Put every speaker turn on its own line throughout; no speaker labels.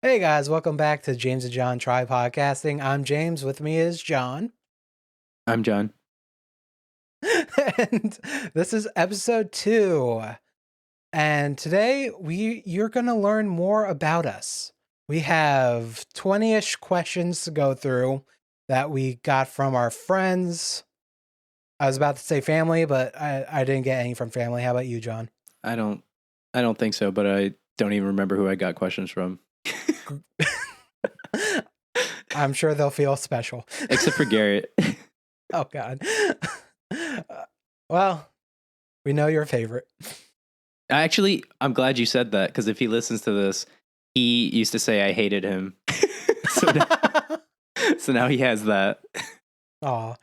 Hey guys, welcome back to James and John Try Podcasting. I'm James, with me is John.
I'm John.
And this is episode 2. And today you're going to learn more about us. We have 20-ish questions to go through that we got from our friends. I was about to say family, but I didn't get any from family. How about you, John?
I don't I don't think so, but I don't even remember who I got questions from.
I'm sure they'll feel special.
Except for Garrett.
Oh God. Uh, well, we know your favorite.
I'm glad you said that, because if he listens to this, he used to say I hated him. so, now, so now he has that.
Aw.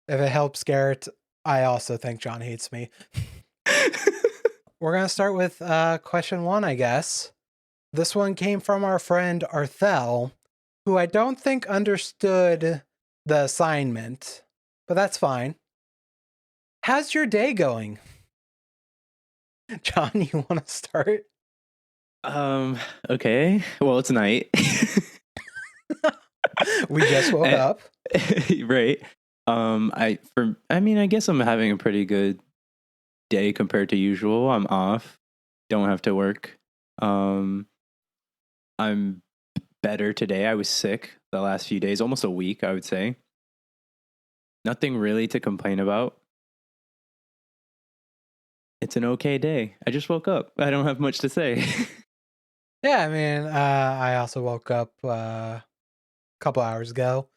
If it helps Garrett, I also think John hates me. We're going to start with question 1, I guess. This one came from our friend Arthel, who I don't think understood the assignment, but that's fine. How's your day going? John, you want to start?
Okay. Well, it's night.
We just woke up.
Right. I guess I'm having a pretty good day compared to usual. I'm off. Don't have to work. I'm better today. I was sick the last few days, almost a week, I would say. Nothing really to complain about. It's an okay day. I just woke up. I don't have much to say.
Yeah, I mean, I also woke up a couple hours ago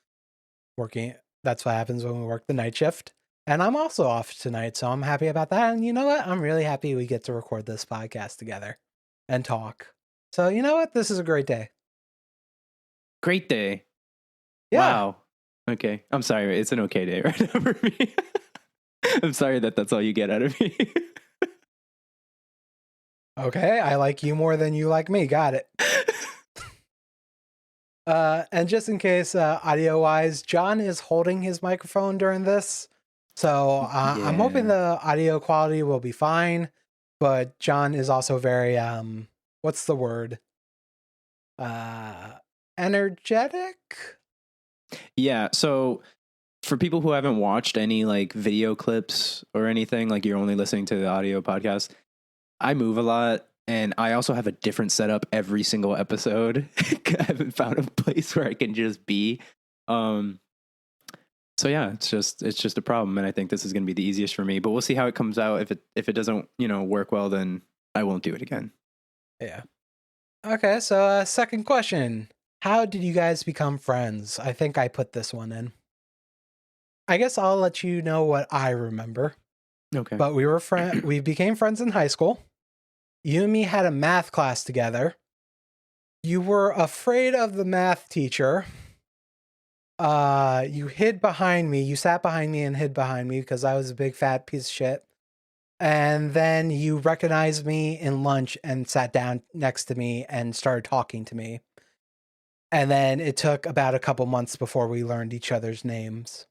working. That's what happens when we work the night shift. And I'm also off tonight, so I'm happy about that. And you know what? I'm really happy we get to record this podcast together and talk. So you know what? This is a great day.
Great day.
Yeah.
Wow. Okay. I'm sorry. It's an okay day right now for me. I'm sorry that's all you get out of me.
Okay. I like you more than you like me. Got it. And just in case, audio wise, John is holding his microphone during this. So I'm hoping the audio quality will be fine. But John is also very, what's the word? Energetic?
Yeah. So for people who haven't watched any like video clips or anything, like you're only listening to the audio podcast, I move a lot. And I also have a different setup every single episode. I haven't found a place where I can just be. So yeah, it's just a problem, and I think this is going to be the easiest for me. But we'll see how it comes out. If it doesn't work well, then I won't do it again.
Yeah. Okay, so second question. How did you guys become friends? I think I put this one in. I guess I'll let you know what I remember.
Okay.
But we became friends in high school. You and me had a math class together. You were afraid of the math teacher. You hid behind me. You sat behind me and hid behind me because I was a big fat piece of shit. And then you recognized me in lunch and sat down next to me and started talking to me. And then it took about a couple months before we learned each other's names.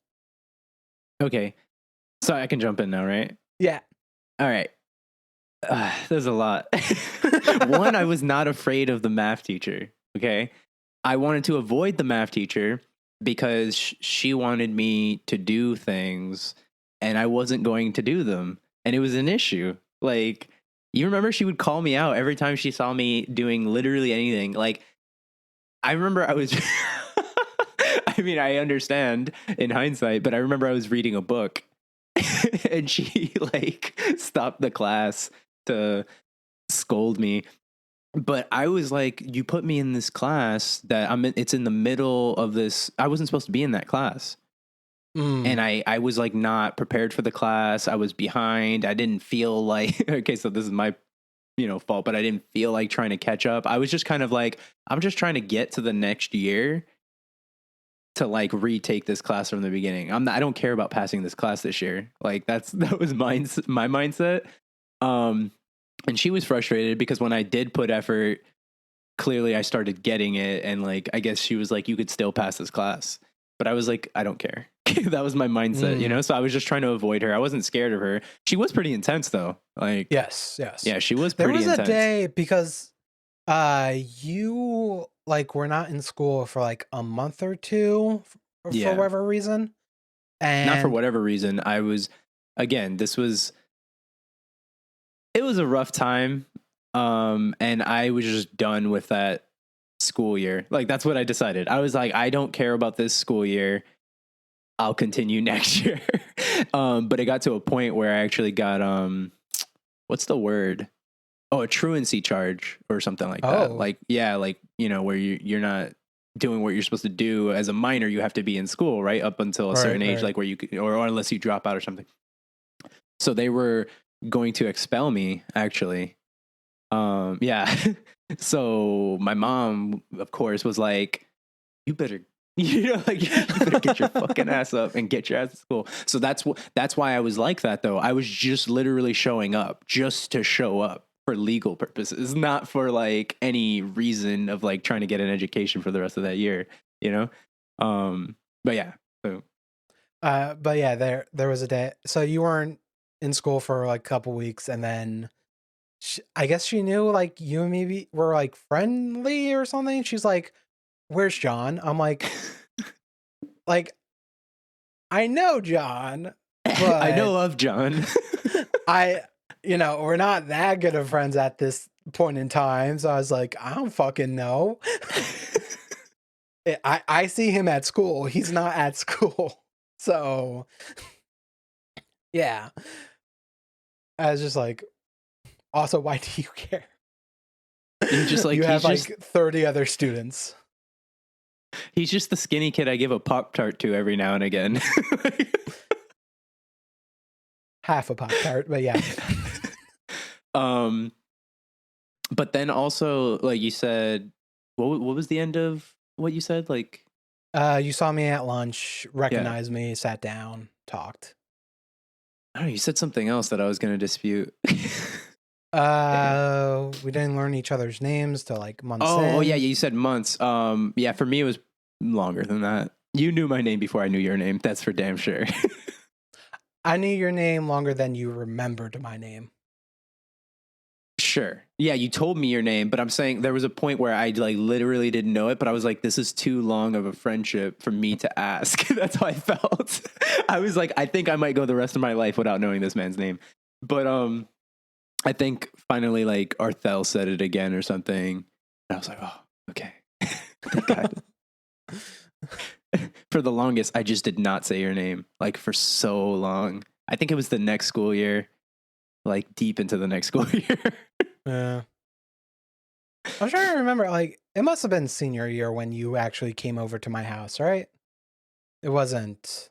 Okay. So I can jump in now, right?
Yeah.
All right. There's a lot. One, I was not afraid of the math teacher. Okay. I wanted to avoid the math teacher because she wanted me to do things and I wasn't going to do them. And it was an issue. Like, you remember she would call me out every time she saw me doing literally anything. Like, I remember I was, I mean, I understand in hindsight, but I remember I was reading a book and she like stopped the class to scold me. But I was like, you put me in this class that it's in the middle of this. I wasn't supposed to be in that class. And I was like not prepared for the class. I was behind. I didn't feel like, okay, so this is my, fault, but I didn't feel like trying to catch up. I was just kind of like, I'm just trying to get to the next year to like retake this class from the beginning. I don't care about passing this class this year. Like that was my mindset. And she was frustrated because when I did put effort, clearly I started getting it. And like, I guess she was like, you could still pass this class. But I was like, I don't care. That was my mindset, So I was just trying to avoid her. I wasn't scared of her. She was pretty intense though. Like,
yes.
yeah, she was
There
pretty
was
intense.
a day because You like were not in school for like a month or two for
Yeah.
whatever reason,
Not for
and
whatever reason. I was, again, it was a rough time. And I was just done with that school year. Like, that's what I decided. I was like, I don't care about this school year. I'll continue next year. But it got to a point where I actually got, what's the word? Oh, a truancy charge or something like that.
oh,
Like, yeah, like, where you're not doing what you're supposed to do as a minor. You have to be in school, right? Up until a certain
right,
age,
right.
like where you could, or unless you drop out or something. So they were going to expel me, actually. Yeah. So my mom, of course, was like, you better, like, you better get your fucking ass up and get your ass to school. So that's why I was like that, though. I was just literally showing up just to show up for legal purposes, not for like any reason of like trying to get an education for the rest of that year, you know? But yeah. So
But yeah, there was a day. So you weren't in school for like a couple weeks, and then I guess she knew like you and me were like friendly or something. She's like, "Where's John?" I'm like I know John,
I
but
know of John.
I, we're not that good of friends at this point in time. So I was like, I don't fucking know. I see him at school. He's not at school. So yeah, I was just like, also, why do you care?
You're just like,
You have like 30 other students.
he's just the skinny kid I give a Pop Tart to every now and again.
Half a Pop Tart, but yeah.
um, but then also, like you said, what was the end of what you said? Like,
You saw me at lunch,
yeah,
recognized me, sat down, talked.
I don't know. You said something else that I was going to dispute.
We didn't learn each other's names till like months
Oh yeah,
in.
you said months. Yeah, for me it was longer than that. You knew my name before I knew your name. That's for damn sure.
I knew your name longer than you remembered my name.
Sure. Yeah, you told me your name, but I'm saying there was a point where I like literally didn't know it, but I was like, this is too long of a friendship for me to ask. That's how I felt. I was like, I think I might go the rest of my life without knowing this man's name. But I think finally like Arthel said it again or something. And I was like, oh, okay. Thank God. For the longest, I just did not say your name, like for so long. I think it was the next school year, like deep into the next school year.
Yeah. I'm trying to remember, like, it must have been senior year when you actually came over to my house, right? It wasn't.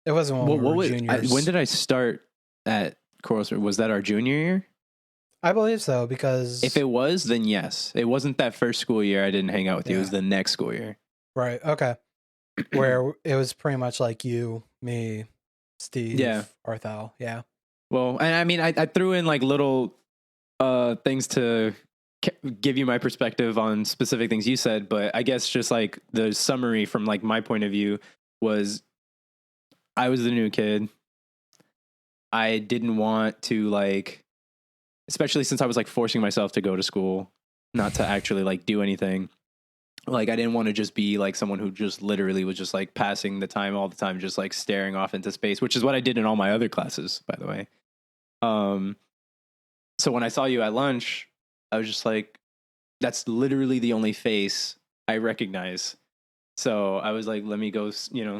It wasn't when
Well,
we were
when
juniors.
did I start at Coral Springs? Was that our junior year?
I believe so
If
because
it was, then yes. It wasn't that first school year I didn't hang out with you. It was
yeah,
the next school year.
right, okay. Where it was pretty much like you, me,
Yeah.
Steve, Arthel, yeah.
Well, and I mean, I threw in like little things to give you my perspective on specific things you said, but I guess just like the summary from like my point of view was I was the new kid. I didn't want to like, especially since I was like forcing myself to go to school, not to actually like do anything. Like I didn't want to just be like someone who just literally was just like passing the time all the time, just like staring off into space, which is what I did in all my other classes, by the way. Um, so when I saw you at lunch, I was just like, that's literally the only face I recognize. So I was like, let me go, see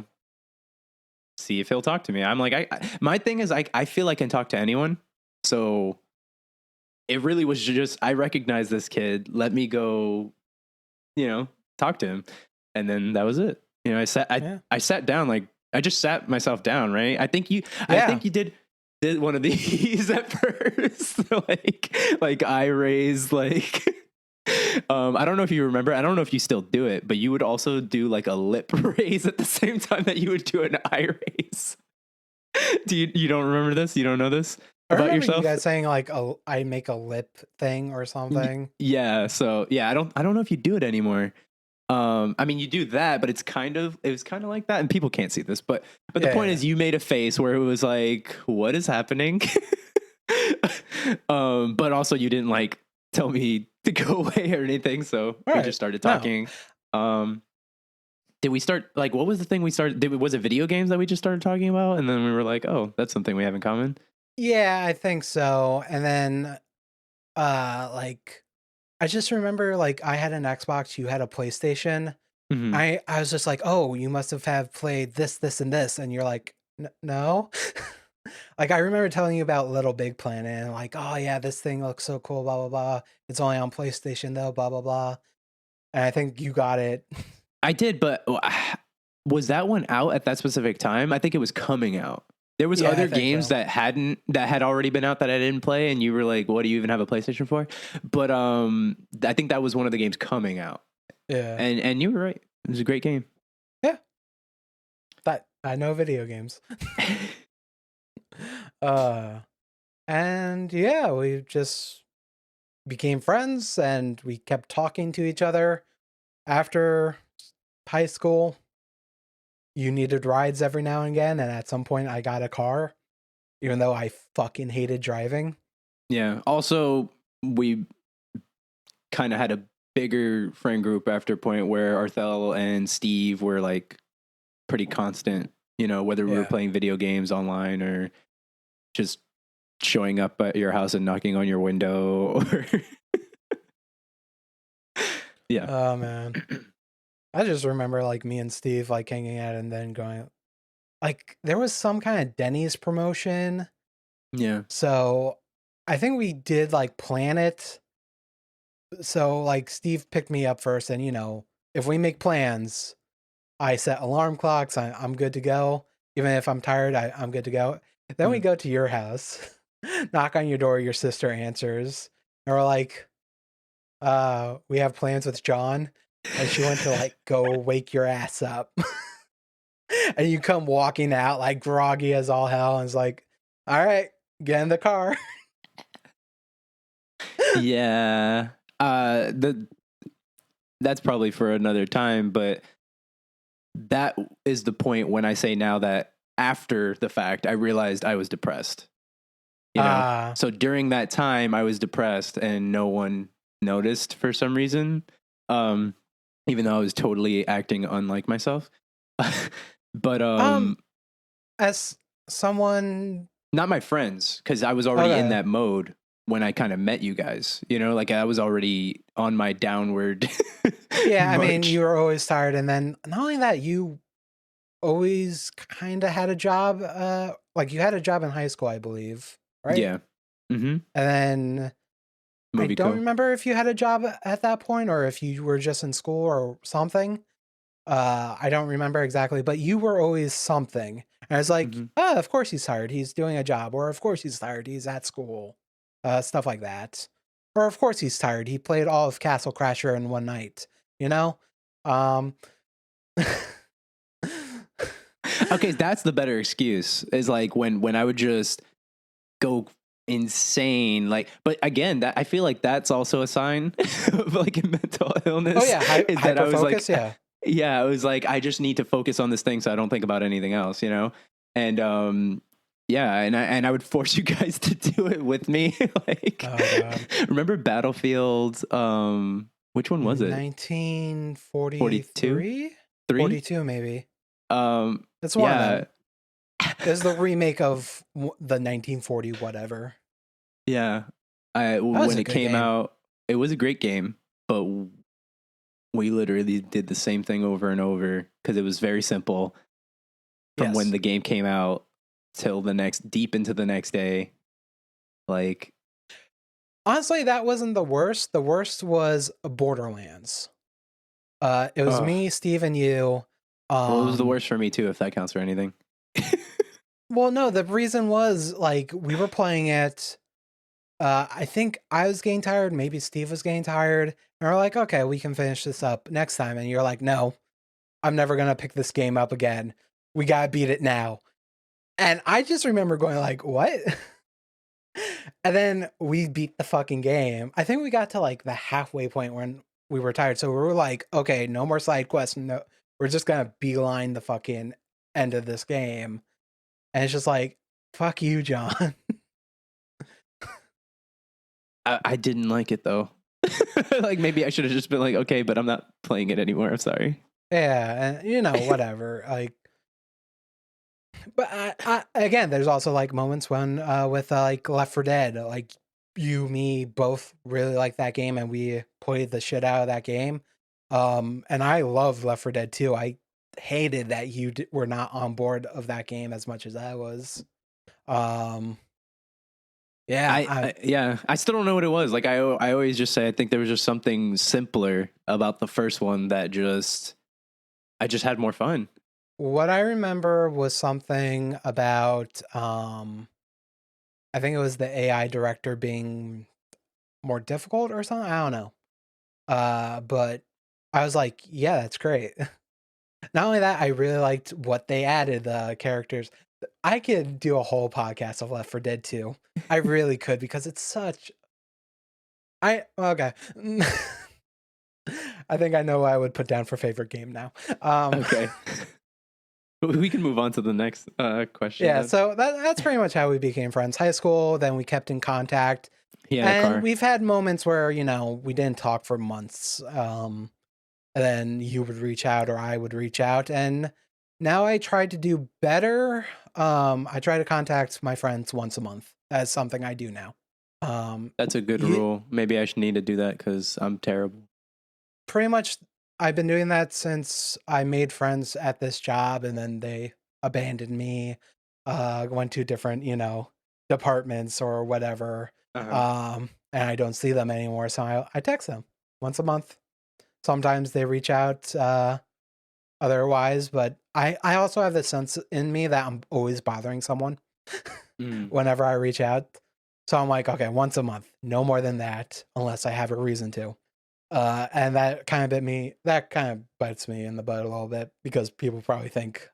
if he'll talk to me. I'm like, my thing is, I feel I can talk to anyone. So it really was just, I recognize this kid. Let me go, talk to him. And then that was it. I sat down, like, I just sat myself down, right? I think you did one of these at first, like eye raise, like, I don't know if you remember. I don't know if you still do it, but you would also do like a lip raise at the same time that you would do an eye raise. You don't remember this? You don't know this
I
about
remember
yourself?
you guys saying like I make a lip thing or something.
Yeah. So yeah, I don't know if you do it anymore. I mean, you do that, but it was kind of like that, and people can't see this, but the point is, you made a face where it was like, what is happening? But also you didn't like tell me to go away or anything. So
All
we
right.
just started
No.
talking. Um, did we start like what was the thing we started? Was it video games that we just started talking about? And then we were like, oh, that's something we have in common.
Yeah, I think so. And then like I just remember like I had an Xbox, you had a PlayStation.
Hmm.
I was just like, "Oh, you must have played this, and this," and you're like, No." Like I remember telling you about Little Big Planet, and like, "Oh yeah, this thing looks so cool, blah blah blah. It's only on PlayStation though, blah blah blah." And I think you got it.
I did, but was that one out at that specific time? I think it was coming out. There was
Yeah, I
other
think
games
so.
that had already been out that I didn't play, and you were like, "What do you even have a PlayStation for?" But I think that was one of the games coming out,
Yeah,
and you were right. It was a great game.
yeah. That I know video games. uh, and yeah, we just became friends, and we kept talking to each other after high school. You needed rides every now and again, and at some point I got a car, even though I fucking hated driving.
Yeah. Also, we kind of had a bigger friend group after a point where Arthel and Steve were like pretty constant. You know, whether we were
Yeah.
playing video games online or just showing up at your house and knocking on your window or yeah.
Oh man. I just remember like me and Steve like hanging out and then going like there was some kind of Denny's promotion.
Yeah.
So I think we did like plan it. So like Steve picked me up first, and if we make plans, I set alarm clocks. I'm good to go. Even if I'm tired, I'm good to go. Then we
Mm.
go to your house, knock on your door, your sister answers, and we're like, we have plans with John. And she went to like go wake your ass up. And you come walking out like groggy as all hell, and it's like, all right, get in the car.
Yeah. The That's probably for another time, but that is the point when I say now that after the fact I realized I was depressed. You know?
Uh
So during that time I was depressed and no one noticed for some reason. Um Even though I was totally acting unlike myself. But
um as someone
not my friends, because I was already in
okay.
that mode when I kind of met you guys. You know, like I was already on my downward
Yeah, I mean,
march.
you were always tired, and then not only that, you always kind of had a job. Like you had a job in high school, I believe, right?
Yeah. Mm-hmm.
And then I
Movie
don't
co.
remember if you had a job at that point or if you were just in school or something. I don't remember exactly, but you were always something. And I was like,
Mm-hmm.
oh, of course he's tired. He's doing a job, or of course he's tired. He's at school, stuff like that. Or of course he's tired. He played all of Castle Crasher in one night. You know. Um,
Okay, that's the better excuse. Is like when I would just go insane. Like, but again, that I feel like that's also a sign of like a mental illness.
oh yeah,
Is that I
hyper
was like,
focus. Yeah.
yeah, I was like, I just need to focus on this thing so I don't think about anything else, you know? And yeah, and I would force you guys to do it with me. Like
Oh god.
remember Battlefield, which one was it? 42?
1943,
3?
42 maybe.
Um
It's one of
yeah.
them. It's the remake of the 1940 whatever.
Yeah.
That was
When
a
it
good
came
game.
out, it was a great game, but we literally did the same thing over and over because it was very simple from when
Yes.
the game came out till deep into the next day. Like,
Honestly, that wasn't the worst. The worst was Borderlands. It was
oh,
me, Steve, and you.
well, it was the
Um,
worst for me too, if that counts for anything.
well, no, the reason was like we were playing it. I think I was getting tired. Maybe Steve was getting tired. And we're like, okay, we can finish this up next time. And you're like, no, I'm never gonna pick this game up again. We gotta beat it now. And I just remember going like, what? And then we beat the fucking game. I think we got to like the halfway point when we were tired. So we were like, okay, no more side quests. No, we're just gonna beeline the fucking end of this game. And it's just like, fuck you, John.
I didn't like it though. Like maybe I should have just been like, okay, but I'm not playing it anymore. I'm sorry.
Yeah, and whatever. Like, but I again, there's also like moments when with like Left 4 Dead, like me both really like that game, and we played the shit out of that game. And I love Left 4 Dead too. I hated that you were not on board of that game as much as I was. Um, yeah,
Yeah, I still don't know what it was. Like I always just say I think there was just something simpler about the first one that I just had more fun.
what I remember was something about I think it was the AI director being more difficult or something. I don't know. But I was like, yeah, that's great. Not only that, I really liked what they added, the characters. I could do a whole podcast of Left 4 Dead 2. I really could because it's such okay. I think I know what I would put down for favorite game now.
Okay. We can move on to the next question.
Yeah,
Then.
so that's pretty much how we became friends. High school, then we kept in contact.
He had a
And
car.
we've had moments where, we didn't talk for months. And then you would reach out or I would reach out. And now I try to do better. I try to contact my friends once a month. That's something I do now.
That's a good rule. Maybe I should need to do that because I'm terrible.
Pretty much, I've been doing that since I made friends at this job, and then they abandoned me. Went to different, departments or whatever. And I don't see them anymore, so I text them once a month. Sometimes they reach out otherwise, but I also have the sense in me that I'm always bothering someone whenever I reach out. So I'm like, okay, once a month, no more than that, unless I have a reason to. And that kind of bites me in the butt a little bit because people probably think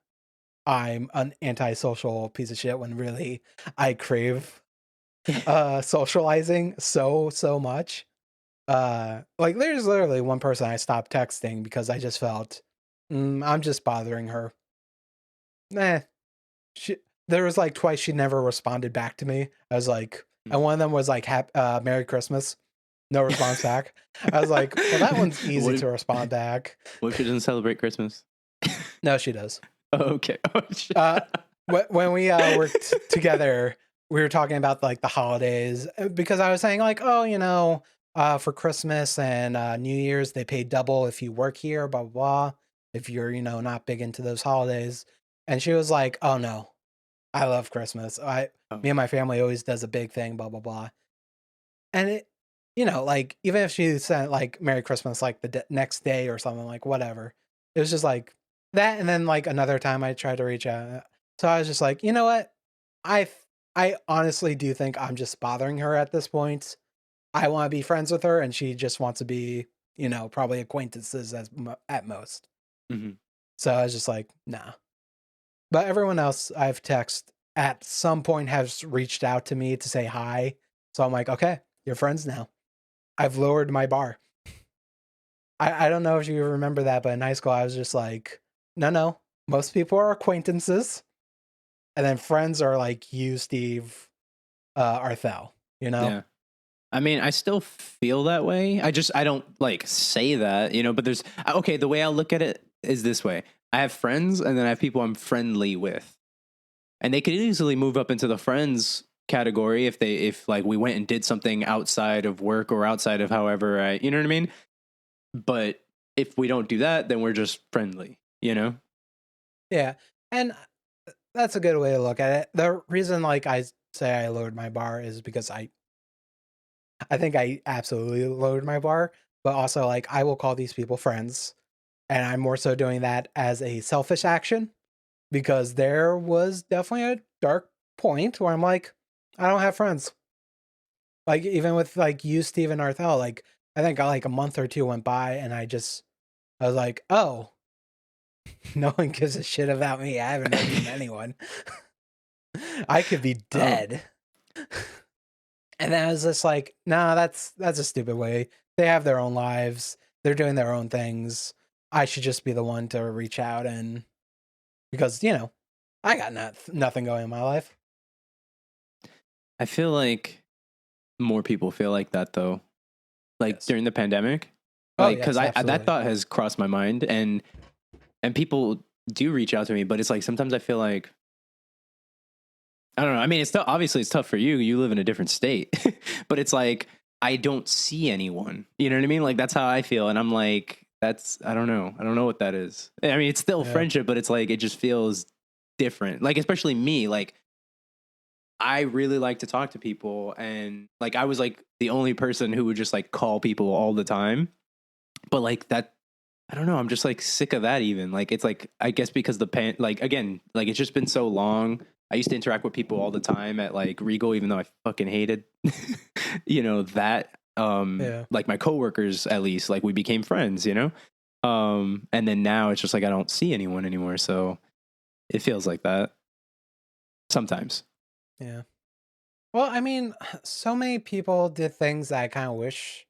I'm an antisocial piece of shit when really I crave socializing so much. Like there's literally one person I stopped texting because I just felt I'm just bothering her. Nah, she there was like twice she never responded back to me. I was like, and one of them was like Merry Christmas. No response back. I was like, well, that one's easy to respond back.
What if she doesn't celebrate Christmas?
No, she does.
Oh, okay. Oh, shit.
When we worked together, we were talking about like the holidays because I was saying like, oh, for Christmas and New Year's, they pay double if you work here, blah, blah, blah. If you're, not big into those holidays. And she was like, oh no, I love Christmas. Me and my family always does a big thing, blah, blah, blah. And it, like even if she sent like Merry Christmas like the next day or something, like whatever, it was just like that. And then like another time I tried to reach out. So I was just like, you know what? I I honestly do think I'm just bothering her at this point. I want to be friends with her, and she just wants to be, probably acquaintances at most.
Mm-hmm.
So I was just like, nah. But everyone else I've texted at some point has reached out to me to say hi. So I'm like, okay, you're friends now. I've lowered my bar. I don't know if you remember that, but in high school I was just like, no. Most people are acquaintances. And then friends are like you, Steve, Arthel,
Yeah. I mean, I still feel that way. I don't like say that, but there's okay, the way I'll look at it is this way. I have friends and then I have people I'm friendly with. And they could easily move up into the friends category if like we went and did something outside of work or outside of however you know what I mean? But if we don't do that, then we're just friendly,
Yeah. And that's a good way to look at it. The reason like I say I lowered my bar is because I think I absolutely lowered my bar, but also like I will call these people friends, and I'm more so doing that as a selfish action because there was definitely a dark point where I'm like, I don't have friends. Like even with like you, Steve, and Arthel, like I think like a month or two went by, and I was like, oh, no one gives a shit about me. I haven't heard from anyone. I could be dead. And then I was just like, nah, that's a stupid way. They have their own lives. They're doing their own things. I should just be the one to reach out because, I got nothing going in my life.
I feel like more people feel like that though. Like
Yes.
during the pandemic,
Oh
like because
yes,
I that
absolutely.
thought has crossed my mind, and people do reach out to me, but it's like sometimes I feel like I don't know. I mean, it's tough. Obviously, it's tough for you. You live in a different state, but it's like I don't see anyone. You know what I mean? Like that's how I feel, and I'm like, that's I don't know. I don't know what that is. I mean, it's still
Yeah.
friendship, but it's like it just feels different. Like especially me, like I really like to talk to people, and like I was like the only person who would just like call people all the time, but like that. I don't know. I'm just like sick of that. Even like it's like I guess because like again like it's just been so long. I used to interact with people all the time at like Regal, even though I fucking hated, that.
Yeah.
Like my coworkers, at least, like we became friends, and then now it's just like I don't see anyone anymore. So it feels like that sometimes.
Yeah. Well, I mean, so many people did things that I kind of wish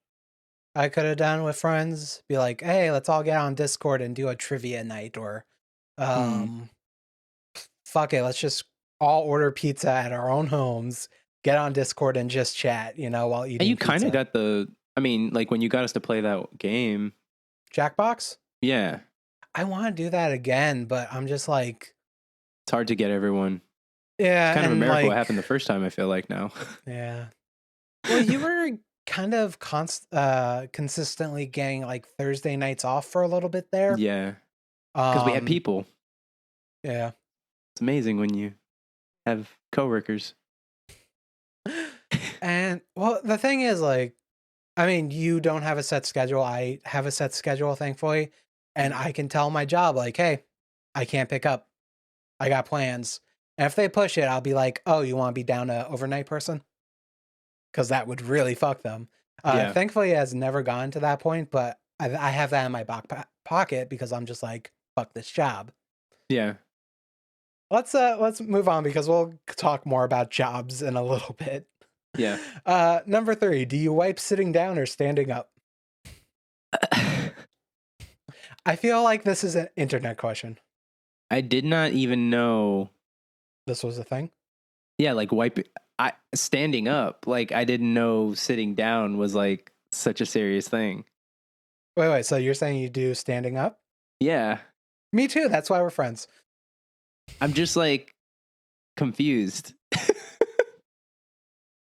I could have done with friends. Be like, hey, let's all get on Discord and do a trivia night, or
Hmm.
um, fuck it, let's just all order pizza at our own homes, get on Discord and just chat, while
And you
eating
kind of
pizza.
got I mean, like when you got us to play that game,
Jackbox?
yeah,
I want to do that again, but I'm just like,
it's hard to get everyone. It's
yeah,
kind of a
and
miracle what
like,
happened the first time. I feel like now.
yeah. Well, you were kind of consistently getting like Thursday nights off for a little bit there.
Yeah, because we had
Um,
people.
yeah.
It's amazing when you have coworkers.
And well, the thing is, like, I mean, you don't have a set schedule. I have a set schedule, thankfully. And
Mhm.
I can tell my job, like, hey, I can't pick up. I got plans. And if they push it, I'll be like, oh, you want to be down a overnight person? Because that would really fuck them.
Yeah,
Thankfully, it has never gone to that point, but I have that in my back pocket because I'm just like, fuck this job.
yeah,
Let's move on because we'll talk more about jobs in a little bit.
yeah.
Number 3, do you wipe sitting down or standing up? I feel like this is an internet question.
I did not even know.
This was a thing.
Yeah, like I standing up. Like I didn't know sitting down was like such a serious thing.
Wait. So you're saying you do standing up?
Yeah,
Me too. That's why we're friends.
I'm just like confused.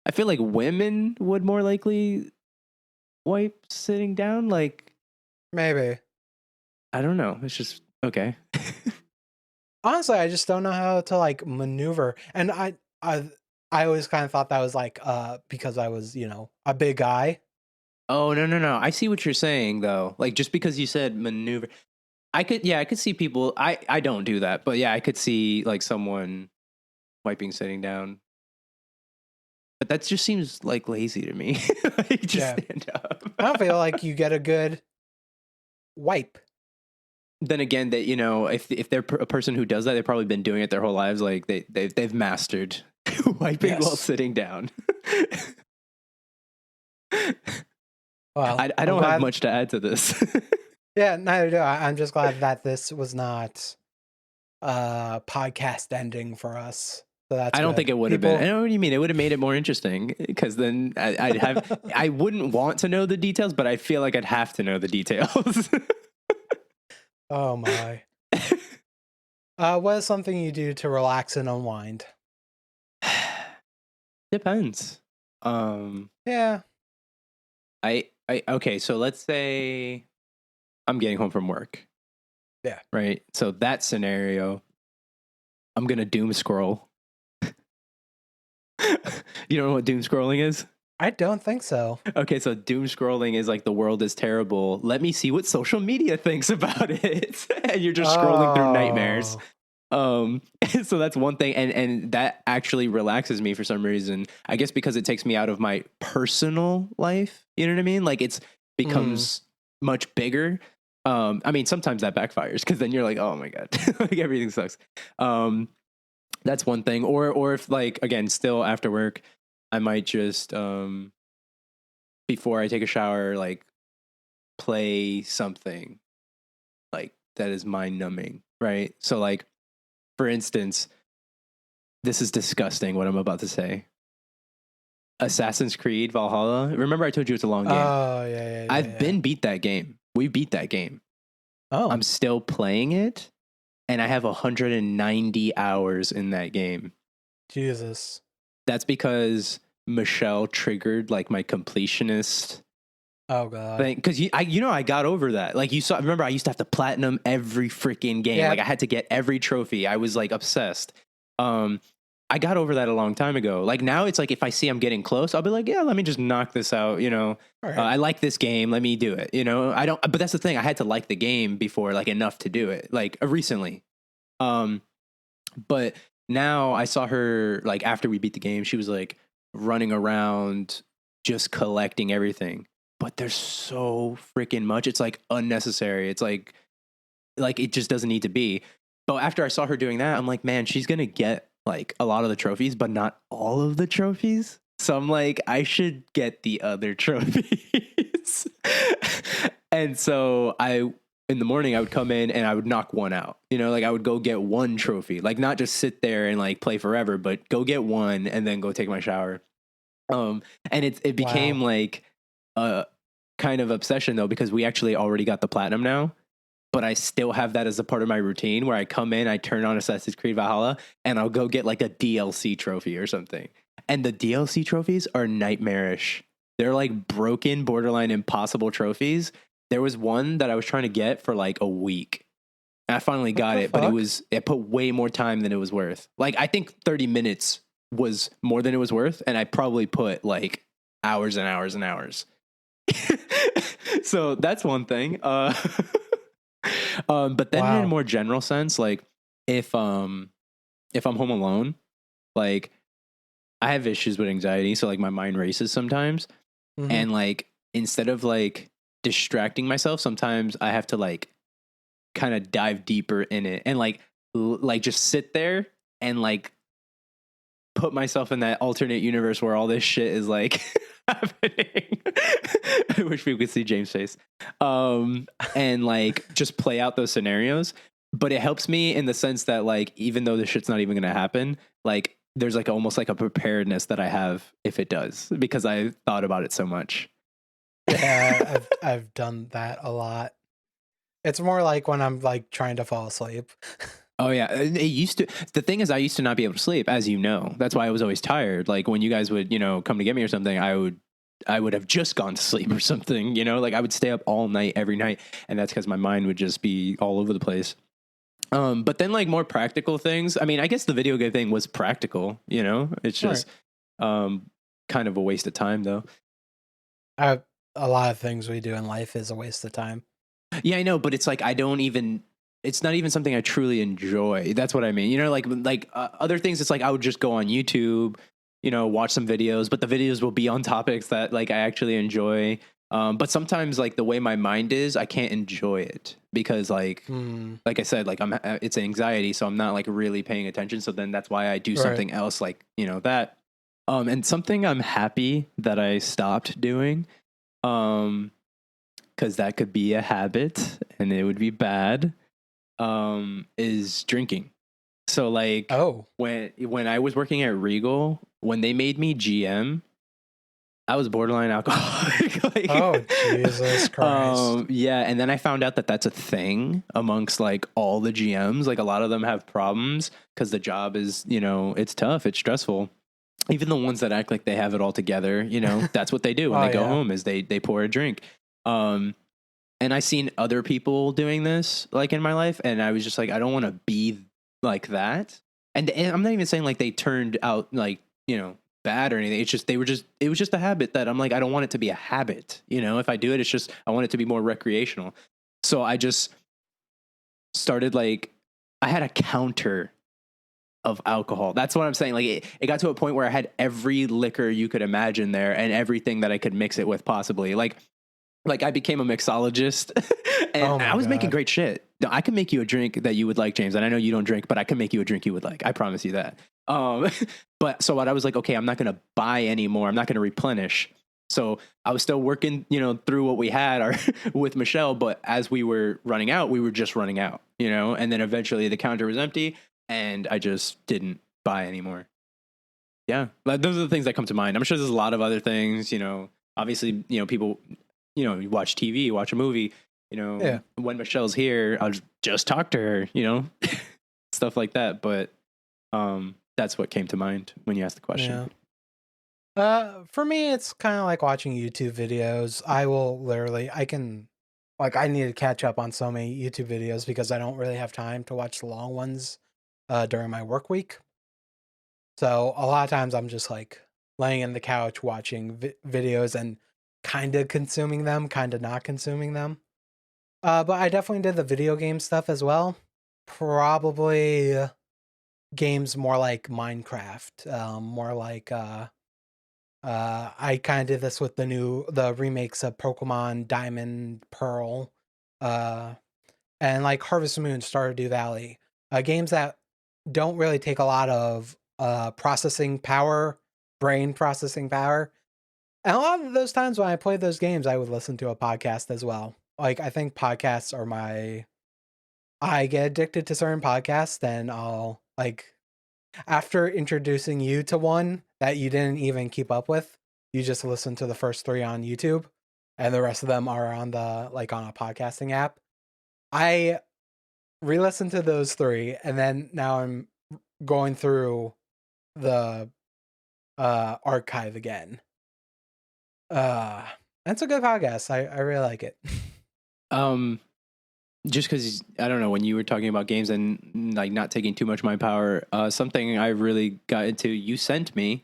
I feel like women would more likely wipe sitting down. Like
Maybe.
I don't know. It's just okay.
Honestly, I just don't know how to like maneuver. And I always kind of thought that was like because I was, a big guy.
Oh no no no! I see what you're saying though. Like just because you said maneuver, I could see people. I don't do that, but yeah, I could see like someone wiping sitting down. But that just seems like lazy to me. Like just
Yeah.
stand up.
I don't feel like you get a good wipe.
Then again, that if they're a person who does that, they've probably been doing it their whole lives. Like they've mastered wiping while
Yes.
sitting down.
Well,
I
I'm
don't have
glad.
much to add to this.
Yeah, neither do I. I'm just glad that this was not podcast ending for us. So that's
I don't think
good.
it would have been. I
People
know what you mean. It would have made it more interesting because then I wouldn't want to know the details, but I feel like I'd have to know the details.
Oh my. What is something you do to relax and unwind?
Depends. Um,
Yeah.
okay, so let's say I'm getting home from work,
Yeah.
right? So that scenario, I'm gonna doom scroll. You don't know what doom scrolling is?
I don't think so.
Okay, so doom scrolling is like the world is terrible. Let me see what social media thinks about it. And you're just scrolling through nightmares.
Oh.
Um so that's one thing, and that actually relaxes me for some reason. I guess because it takes me out of my personal life. You know what I mean? Like it's
Mm.
becomes much bigger. I mean sometimes that backfires because then you're like, oh my god, like everything sucks. Um that's one thing. Or if like again, still after work, I might just before I take a shower, like play something like that is mind numbing, right? So like for instance, this is disgusting what I'm about to say. Assassin's Creed Valhalla. Remember I told you it's a long game.
Oh yeah.
I've been beat that game. We beat that game.
Oh
I'm still playing it, and I have 190 hours in that game.
Jesus.
That's because Michelle triggered like my completionist
Oh god.
thing. Because I got over that. Like you saw. Remember, I used to have to platinum every freaking game.
Yeah.
Like I had to get every trophy. I was like obsessed. I got over that a long time ago. Like now, it's like if I see I'm getting close, I'll be like, yeah, let me just knock this out. You know,
All right.
I like this game. Let me do it. You know, I don't. But that's the thing. I had to like the game before, like enough to do it. Like recently. But now I saw her like after we beat the game, she was like running around just collecting everything. But there's so freaking much. It's like unnecessary. It's like it just doesn't need to be. But after I saw her doing that, I'm like, man, she's gonna get like a lot of the trophies, but not all of the trophies. So I'm like, I should get the other trophies. And so in the morning, I would come in and I would knock one out. You know, like I would go get one trophy, like not just sit there and like play forever, but go get one and then go take my shower. And it became like a kind of obsession though, because we actually already got the platinum now. But I still have that as a part of my routine where I come in, I turn on Assassin's Creed Valhalla, and I'll go get like a DLC trophy or something. And the DLC trophies are nightmarish. They're like broken, borderline impossible trophies. There was one that I was trying to get for like a week. And I finally got it, but it put way more time than it was worth. Like I think 30 minutes was more than it was worth, and I probably put like hours and hours and hours. So that's one thing. But then in a more general sense, like if I'm home alone, like I have issues with anxiety, so like my mind races sometimes.
Mm-hmm.
And like instead of like distracting myself, sometimes I have to like kind of dive deeper in it and like just sit there and like put myself in that alternate universe where all this shit is like happening. I wish people could see James' face. And like just play out those scenarios. But it helps me in the sense that like even though this shit's not even gonna happen, like there's like almost like a preparedness that I have if it does, because I thought about it so much.
Yeah, I've done that a lot. It's more like when I'm like trying to fall asleep.
Oh yeah, it used to. The thing is, I used to not be able to sleep, as you know. That's why I was always tired. Like when you guys would, you know, come to get me or something, I would have just gone to sleep or something. You know, like I would stay up all night every night, and that's because my mind would just be all over the place. But then like more practical things. I mean, I guess the video game thing was practical. You know, it's just kind of a waste of time though.
A lot of things we do in life is a waste of time.
Yeah, I know, but it's like it's not even something I truly enjoy. That's what I mean. You know, like other things, it's like I would just go on YouTube, you know, watch some videos, but the videos will be on topics that like I actually enjoy. But sometimes like the way my mind is, I can't enjoy it because like I said, like it's anxiety. So I'm not like really paying attention. So then that's why I do something else like, you know, that, and something I'm happy that I stopped doing, cause that could be a habit and it would be bad, is drinking. So like, when I was working at Regal, when they made me GM, I was borderline alcoholic. Like,
oh, Jesus Christ.
Yeah. And then I found out that that's a thing amongst like all the GMs. Like a lot of them have problems because the job is, you know, it's tough. It's stressful. Even the ones that act like they have it all together, you know, that's what they do when they go home is they pour a drink. And I seen other people doing this like in my life. And I was just like, I don't want to be like that. And I'm not even saying like they turned out like, you know, bad or anything. It's just it was just a habit that I'm like, I don't want it to be a habit. You know, if I do it, it's just I want it to be more recreational. So I just started like I had a counter of alcohol. That's what I'm saying. Like it got to a point where I had every liquor you could imagine there and everything that I could mix it with possibly. Like I became a mixologist and I was making great shit. I can make you a drink that you would like, James. And I know you don't drink, but I can make you a drink you would like. I promise you that. But so what I was like, okay, I'm not going to buy anymore. I'm not going to replenish. So I was still working, you know, through what we had with Michelle. But as we were running out, we were just running out, you know, and then eventually the counter was empty and I just didn't buy anymore. Yeah, like, those are the things that come to mind. I'm sure there's a lot of other things, you know, obviously, you know, people, you know, you watch TV, you watch a movie, you know,
Yeah.
when Michelle's here, I'll just talk to her, you know, stuff like that. But that's what came to mind when you asked the question.
Yeah. For me, it's kind of like watching YouTube videos. I need to catch up on so many YouTube videos because I don't really have time to watch the long ones during my work week. So a lot of times I'm just like laying in the couch watching videos and kind of consuming them, kind of not consuming them. But I definitely did the video game stuff as well. Probably games more like Minecraft, more like I kind of did this with the remakes of Pokemon Diamond, Pearl, uh, and like Harvest Moon, Stardew Valley, games that don't really take a lot of brain processing power. And a lot of those times when I played those games, I would listen to a podcast as well. Like I think podcasts are I get addicted to certain podcasts, then I'll like after introducing you to one that you didn't even keep up with, you just listen to the first 3 on YouTube and the rest of them are on on a podcasting app. I re-listened to those 3 and then now I'm going through the archive again. Uh that's a good podcast. I really like it.
Um, just because I don't know, when you were talking about games and like not taking too much of my power, something I really got into, you sent me,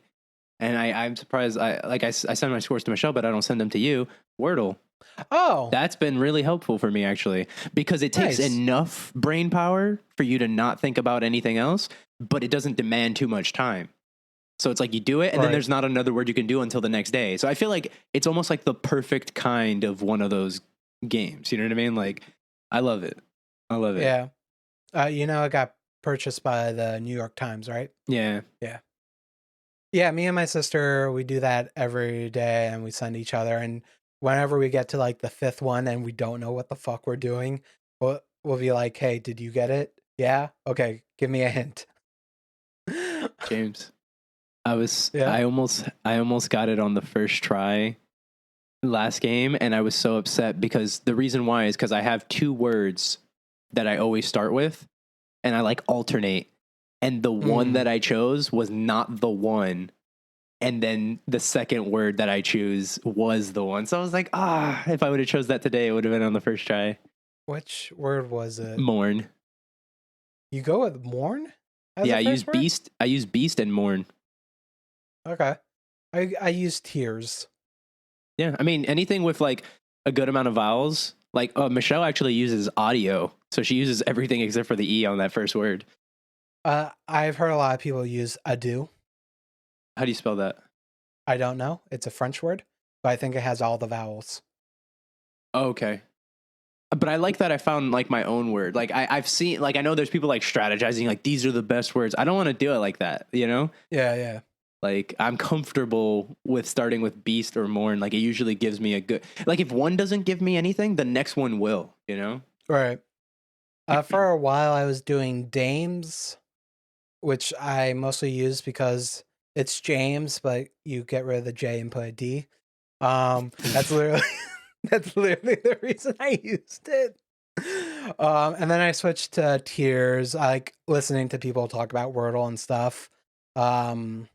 and I'm surprised. I send my scores to Michelle, but I don't send them to you. Wordle.
Oh,
That's been really helpful for me actually, because it takes
nice.
enough brain power for you to not think about anything else, but it doesn't demand too much time. So it's like you do it, and then
Right.
there's not another word you can do until the next day. So I feel like it's almost like the perfect kind of one of those games. You know what I mean? Like, I love it. I love it.
Yeah. It got purchased by the New York Times, right?
Yeah.
Yeah. Yeah, me and my sister, we do that every day and we send each other. And whenever we get to like the 5th one and we don't know what the fuck we're doing, we'll be like, hey, did you get it? Yeah? Okay, give me a hint.
James,
Yeah.
I almost got it on the first try last game, and I was so upset because the reason why is because I have 2 words that I always start with, and I like alternate, and the one that I chose was not the one, and then the second word that I choose was the one. So I was like, if I would have chose that today, it would have been on the first try.
Which word was it?
Mourn.
You go with mourn as
Yeah,
the first word?
I use beast and mourn.
Okay. I use tears.
Yeah, I mean anything with like a good amount of vowels. Like Michelle actually uses audio, so she uses everything except for the e on that first word.
I've heard a lot of people use adieu.
How do you spell that?
I don't know. It's a French word, but I think it has all the vowels.
Oh, okay. But I like that I found like my own word. Like I've seen, like I know there's people like strategizing, like these are the best words. I don't want to do it like that, you know?
Yeah, yeah.
Like I'm comfortable with starting with beast or mourn. Like it usually gives me a good, like if one doesn't give me anything, the next one will, you know?
Right. For a while I was doing dames, which I mostly use because it's James, but you get rid of the J and put a D. That's literally that's literally the reason I used it. And then I switched to Tears. I like listening to people talk about Wordle and stuff. Um,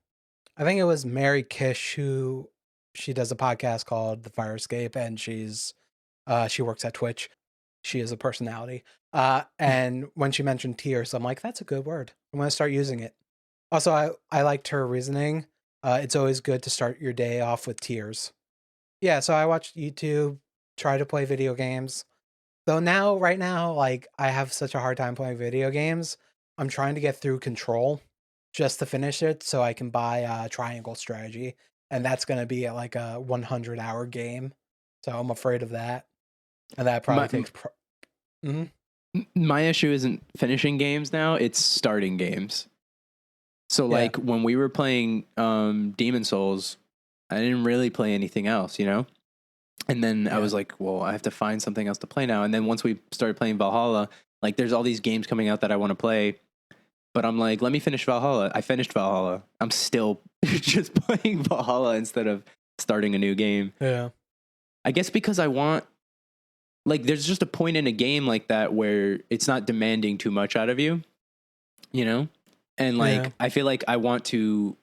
I think it was Mary Kish who she does a podcast called The Fire Escape, and she works at Twitch. She is a personality. And when she mentioned tears, I'm like, that's a good word. I'm gonna start using it. Also, I liked her reasoning. It's always good to start your day off with tears. Yeah, so I watched YouTube, try to play video games. Though now, right now, like I have such a hard time playing video games. I'm trying to get through Control just to finish it so I can buy Triangle Strategy. And that's gonna be like a 100-hour game. So I'm afraid of that. And that probably
My,
takes Mhm.
my issue isn't finishing games now, it's starting games. So
Yeah.
like when we were playing Demon Souls, I didn't really play anything else, you know? And then I was like, well, I have to find something else to play now. And then once we started playing Valhalla, like there's all these games coming out that I want to play, but I'm like, let me finish Valhalla. I finished Valhalla. I'm still just playing Valhalla instead of starting a new game.
Yeah.
I guess because I want, like, there's just a point in a game like that where it's not demanding too much out of you, you know? And like,
Yeah.
I feel like I want to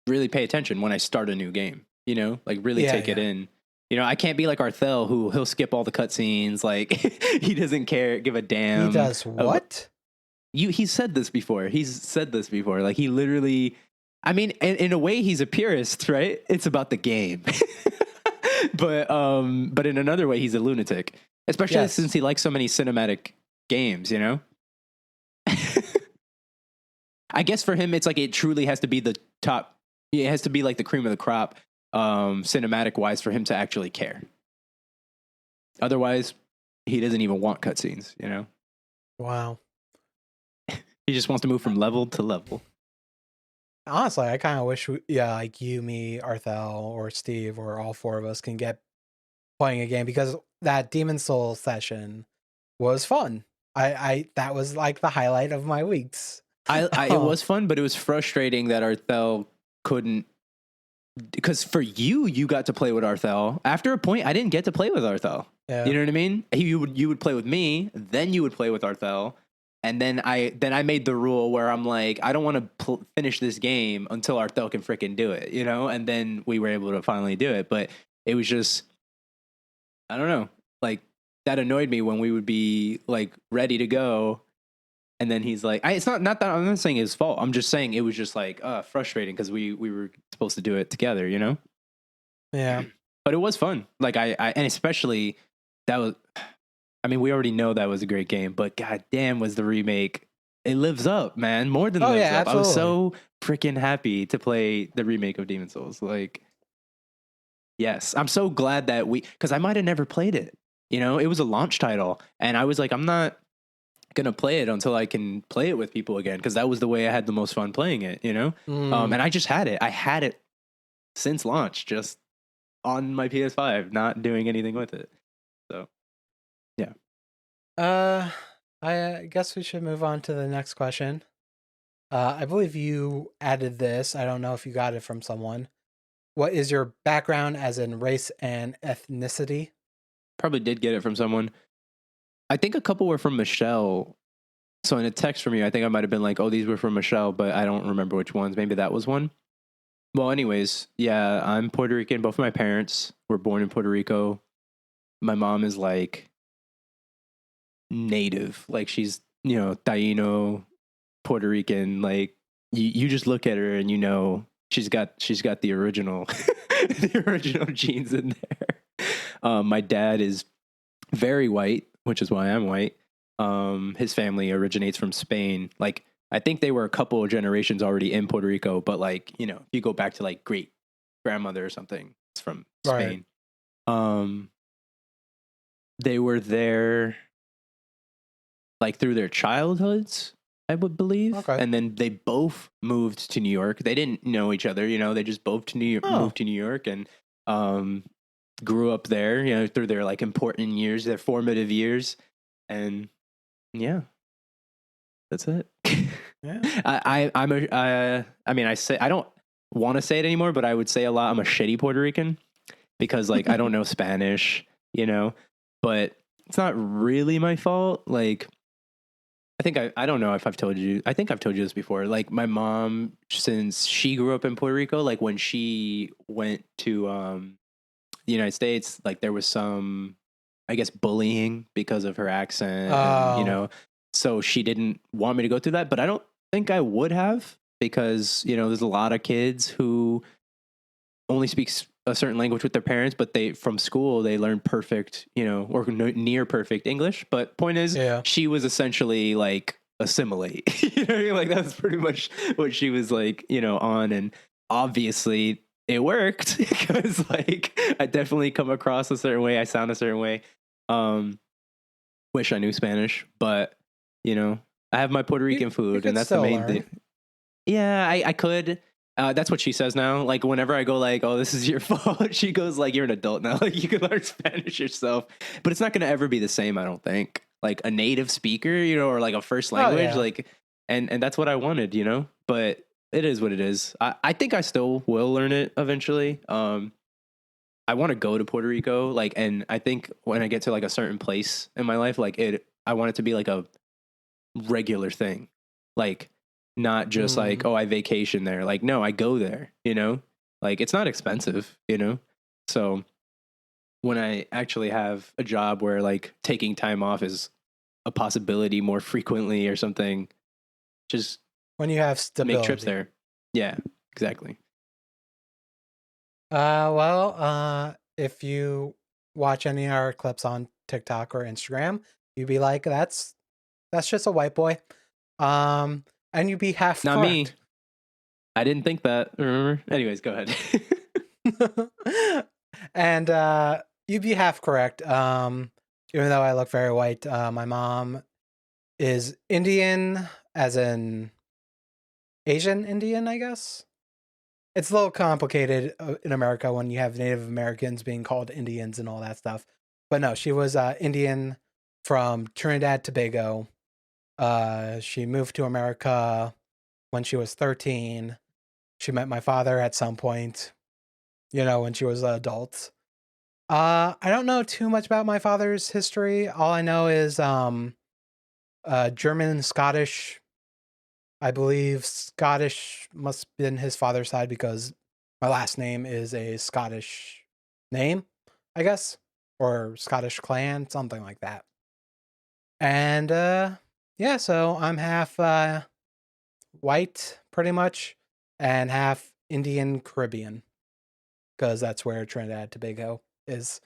really pay attention when I start a new game, you know, like really
Yeah,
take it
yeah.
in. You know, I can't be like Arthel, who he'll skip all the cutscenes. Like he doesn't care, give a damn.
He does
Of,
what?
he's said this before. He's said this before. Like he literally, I mean, in a way, he's a purist, right? It's about the game. But in another way, he's a lunatic, especially
Yes.
since he likes so many cinematic games. You know. I guess for him, it's like it truly has to be the top. It has to be like the cream of the crop, cinematic wise, for him to actually care. Otherwise, he doesn't even want cutscenes. You know,
Wow.
he just wants to move from level to level.
Honestly, I kind of wish, like you, me, Arthel, or Steve, or all four of us can get playing a game, because that Demon Souls session was fun. I that was like the highlight of my weeks.
It was fun, but it was frustrating that Arthel couldn't. Because for you got to play with Arthel. After a point, I didn't get to play with Arthel.
Yeah.
You know what I mean? You would play with me, then you would play with Arthel, and then I made the rule where I'm like, I don't want to finish this game until Arthel can freaking do it, you know? And then we were able to finally do it, but it was just, I don't know, like that annoyed me when we would be like ready to go, and then he's like, it's not that I'm not saying his fault. I'm just saying it was just like frustrating because we were supposed to do it together, you know?
Yeah.
But it was fun. Like I and especially that was, I mean, we already know that was a great game, but goddamn, was the remake. It lives up, man. More than lives up.
Absolutely.
I was so freaking happy to play the remake of Demon Souls. Like, yes, I'm so glad that because I might have never played it. You know, it was a launch title, and I was like, I'm not gonna play it until I can play it with people again, because that was the way I had the most fun playing it. You know,
Mm.
and I just had it. I had it since launch, just on my PS5, not doing anything with it. So, yeah.
I guess we should move on to the next question. I believe you added this. I don't know if you got it from someone. What is your background, as in race and ethnicity?
Probably did get it from someone. I think a couple were from Michelle. So in a text from you, I think I might have been like, oh, these were from Michelle, but I don't remember which ones. Maybe that was one. Well, anyways, yeah, I'm Puerto Rican. Both of my parents were born in Puerto Rico. My mom is like native. Like she's, you know, Taino, Puerto Rican. Like you just look at her and you know she's got the original the original genes in there. My dad is very white, which is why I'm white. His family originates from Spain. Like I think they were a couple of generations already in Puerto Rico, but like, you know, if you go back to like great grandmother or something, it's from Spain. Right. They were there like through their childhoods, I would believe.
Okay.
And then they both moved to New York. They didn't know each other, you know, they just both moved to New York and grew up there, you know, through their like important years, their formative years. And yeah, that's it.
Yeah.
I mean, I say, I don't want to say it anymore, but I would say a lot, I'm a shitty Puerto Rican because like I don't know Spanish, you know, but it's not really my fault. Like, I don't know if I've told you, I think I've told you this before. Like my mom, since she grew up in Puerto Rico, like when she went to the United States, like there was some, I guess, bullying because of her accent, and, you know, so she didn't want me to go through that, but I don't think I would have, because, you know, there's a lot of kids who only speak a certain language with their parents, but they, from school, they learn perfect, you know, or near perfect English. But point is, she was essentially like assimilate, you know, like that's pretty much what she was like, you know, on. And obviously it worked because like I definitely come across a certain way. I sound a certain way. Wish I knew Spanish, but you know, I have my Puerto Rican food, and that's the main thing. Yeah, I could. That's what she says now. Like whenever I go like, oh, this is your fault, she goes like, you're an adult now. Like you can learn Spanish yourself, but it's not going to ever be the same. I don't think like a native speaker, you know, or like a first language, like, and that's what I wanted, you know, but it is what it is. I think I still will learn it eventually. I want to go to Puerto Rico, like, and I think when I get to like a certain place in my life, like I want it to be like a regular thing, like not just like,
Mm.
oh, I vacation there. Like, no, I go there. You know, like it's not expensive. You know, so when I actually have a job where like taking time off is a possibility more frequently or something, just
When you have
make trips
stability.
there. Yeah, exactly.
Well, if you watch any of our clips on TikTok or Instagram, you'd be like, that's just a white boy. And you'd be half
Not me.
correct.
I didn't think that. Remember? Anyways, go ahead.
And you'd be half correct. Even though I look very white, my mom is Indian, as in Asian Indian, I guess. It's a little complicated in America when you have Native Americans being called Indians and all that stuff. But no, she was Indian from Trinidad Tobago. She moved to America when she was 13. She met my father at some point, when she was an adult. I don't know too much about my father's history. All I know is German and Scottish. I believe Scottish must have been his father's side because my last name is a Scottish name, I guess, or Scottish clan, something like that. And yeah, so I'm half white, pretty much, and half Indian Caribbean because that's where Trinidad Tobago is.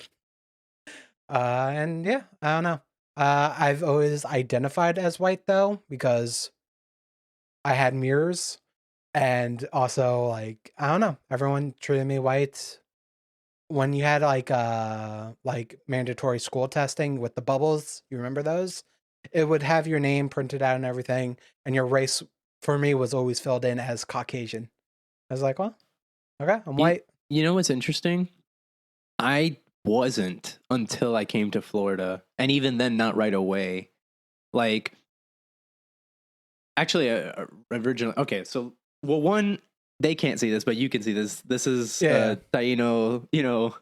And yeah, I don't know. I've always identified as white though because I had mirrors. And also, like, I don't know, everyone treated me white. When you had like mandatory school testing with the bubbles, you remember those? It would have your name printed out and everything, and your race for me was always filled in as Caucasian. I was like, well, okay, I'm
you,
white.
you know what's interesting? I wasn't until I came to Florida, and even then, not right away. Like, actually, originally, okay, so well, one, they can't see this, but you can see this. This is
Yeah.
Taino,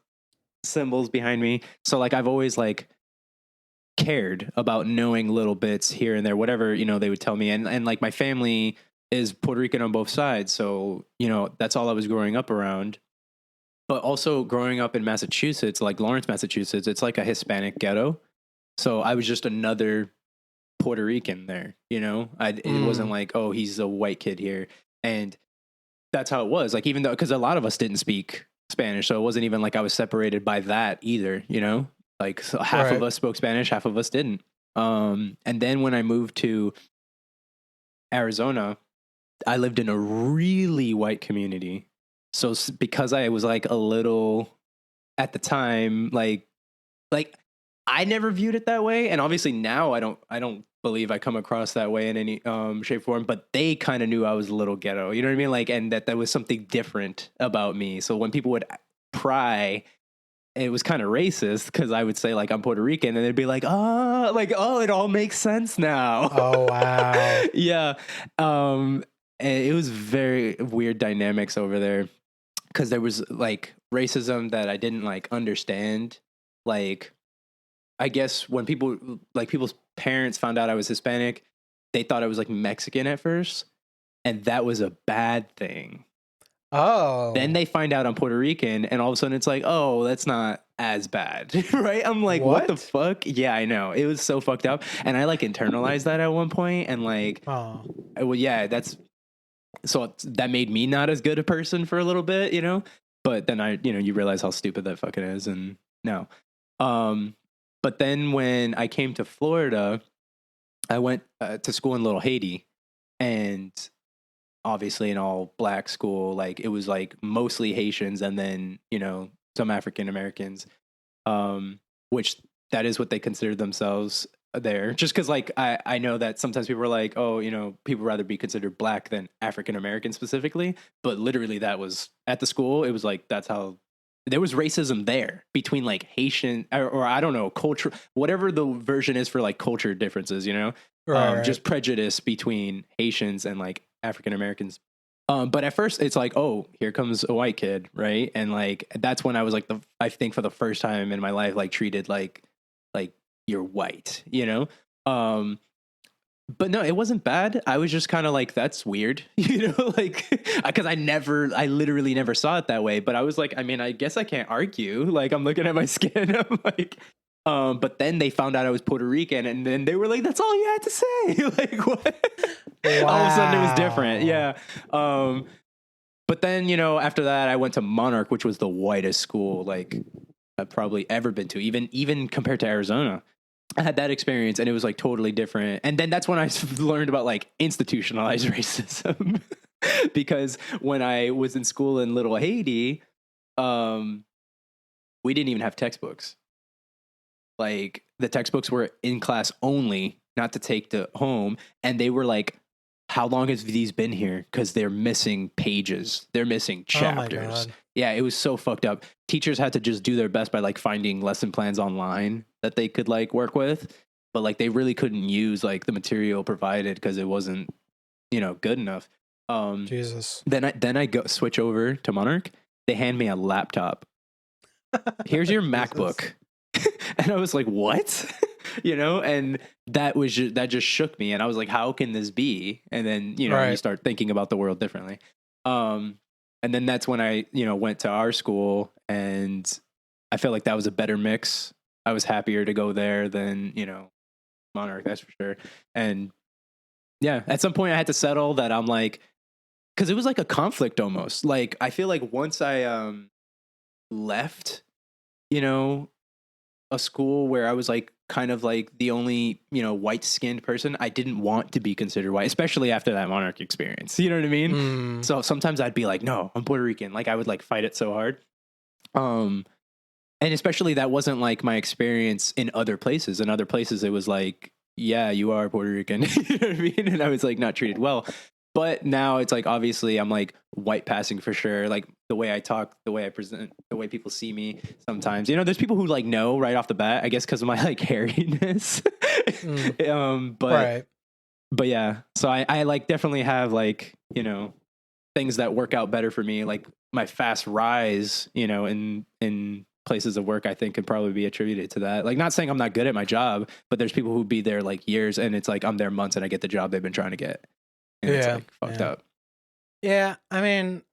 symbols behind me. So like, I've always like cared about knowing little bits here and there, whatever they would tell me, and like my family is Puerto Rican on both sides, so that's all I was growing up around. But also growing up in Massachusetts, like Lawrence, Massachusetts, it's like a Hispanic ghetto. So I was just another Puerto Rican there, it wasn't
Mm.
like, oh, he's a white kid here. And that's how it was. Like, even though, because a lot of us didn't speak Spanish. So it wasn't even like I was separated by that either, like so half of
Right.
us spoke Spanish, half of us didn't. And then when I moved to Arizona, I lived in a really white community. So because I was like a little at the time, like I never viewed it that way, and obviously now I don't believe I come across that way in any shape or form. But they kind of knew I was a little ghetto, you know what I mean? Like, and that there was something different about me. So when people would pry, it was kind of racist because I would say like I'm Puerto Rican, and they'd be like, oh, it all makes sense now.
Oh wow.
Yeah, um, and it was very weird dynamics over there because there was like racism that I didn't like understand. Like, I guess when people's parents found out I was Hispanic, they thought I was like Mexican at first, and that was a bad thing. Then
Oh.
they find out I'm Puerto Rican, and all of a sudden it's like, oh, that's not as bad, right? I'm like, what the
What?
fuck? Yeah, I know. It was so fucked up, and I like internalized that at one point, and like,
Oh.
well, yeah, that made me not as good a person for a little bit, But then you realize how stupid that fucking is, and no. But then when I came to Florida, I went to school in Little Haiti, and obviously an all black school. Like, it was like mostly Haitians, and then some African Americans, which that is what they consider themselves there. Just because like I know that sometimes people are like, oh, people rather be considered black than African American specifically, but literally that was at the school. It was like that's how there was racism there between like Haitian or I don't know, culture, whatever the version is for like culture differences,
Right, right.
just prejudice between Haitians and like African Americans. But at first it's like, oh, here comes a white kid, right? And like that's when I was like I think for the first time in my life, like treated like you're white, you know? Um but no, it wasn't bad. I was just kind of like, that's weird, you know, like, because I literally never saw it that way. But I was like, I mean, I guess I can't argue. Like, I'm looking at my skin. I'm like, but then they found out I was Puerto Rican, and then they were like, that's all you had to say. Like, what? All of a sudden, it was different.
Wow.
Yeah. But then, you know, after that, I went to Monarch, which was the whitest school like I've probably ever been to, even compared to Arizona. I had that experience and it was like totally different. And then that's when I learned about like institutionalized racism because when I was in school in Little Haiti, um, we didn't even have textbooks. Like the textbooks were in class only, not to take to home. And they were like, how long has these been here? Because they're missing pages, they're missing
Oh my
chapters.
god.
Yeah, it was so fucked up. Teachers had to just do their best by like finding lesson plans online that they could like work with, but like they really couldn't use like the material provided because it wasn't, you know, good enough.
Jesus.
Then I go switch over to Monarch. They hand me a laptop. Here's your
Jesus.
MacBook. And I was like, what? You know, and that just shook me, and I was like, how can this be? And then, you know, you
Right.
start thinking about the world differently. And then that's when I, you know, went to our school, and I felt like that was a better mix. I was happier to go there than, you know, Monarch, that's for sure. And yeah, at some point I had to settle that I'm like, because it was like a conflict almost. Like I feel like once I left, you know, a school where I was like kind of like the only, you know, white skinned person, I didn't want to be considered white, especially after that Monarch experience. You know what I mean?
Mm.
So sometimes I'd be like, no, I'm Puerto Rican. Like I would like fight it so hard. Um, and especially that wasn't like my experience in other places. In other places, it was like, yeah, you are Puerto Rican. You know what I mean? And I was like not treated well. But now it's like obviously I'm like white passing for sure. Like the way I talk, the way I present, the way people see me sometimes. You know, there's people who like know right off the bat, I guess because of my like hairiness.
Mm.
But
Right.
yeah. So I like definitely have like, you know, things that work out better for me. Like my fast rise, you know, in places of work, I think could probably be attributed to that. Like not saying I'm not good at my job, but there's people who be there like years and it's like I'm there months and I get the job they've been trying to get. And it's
Yeah.
like fucked
Yeah.
up.
Yeah. I mean,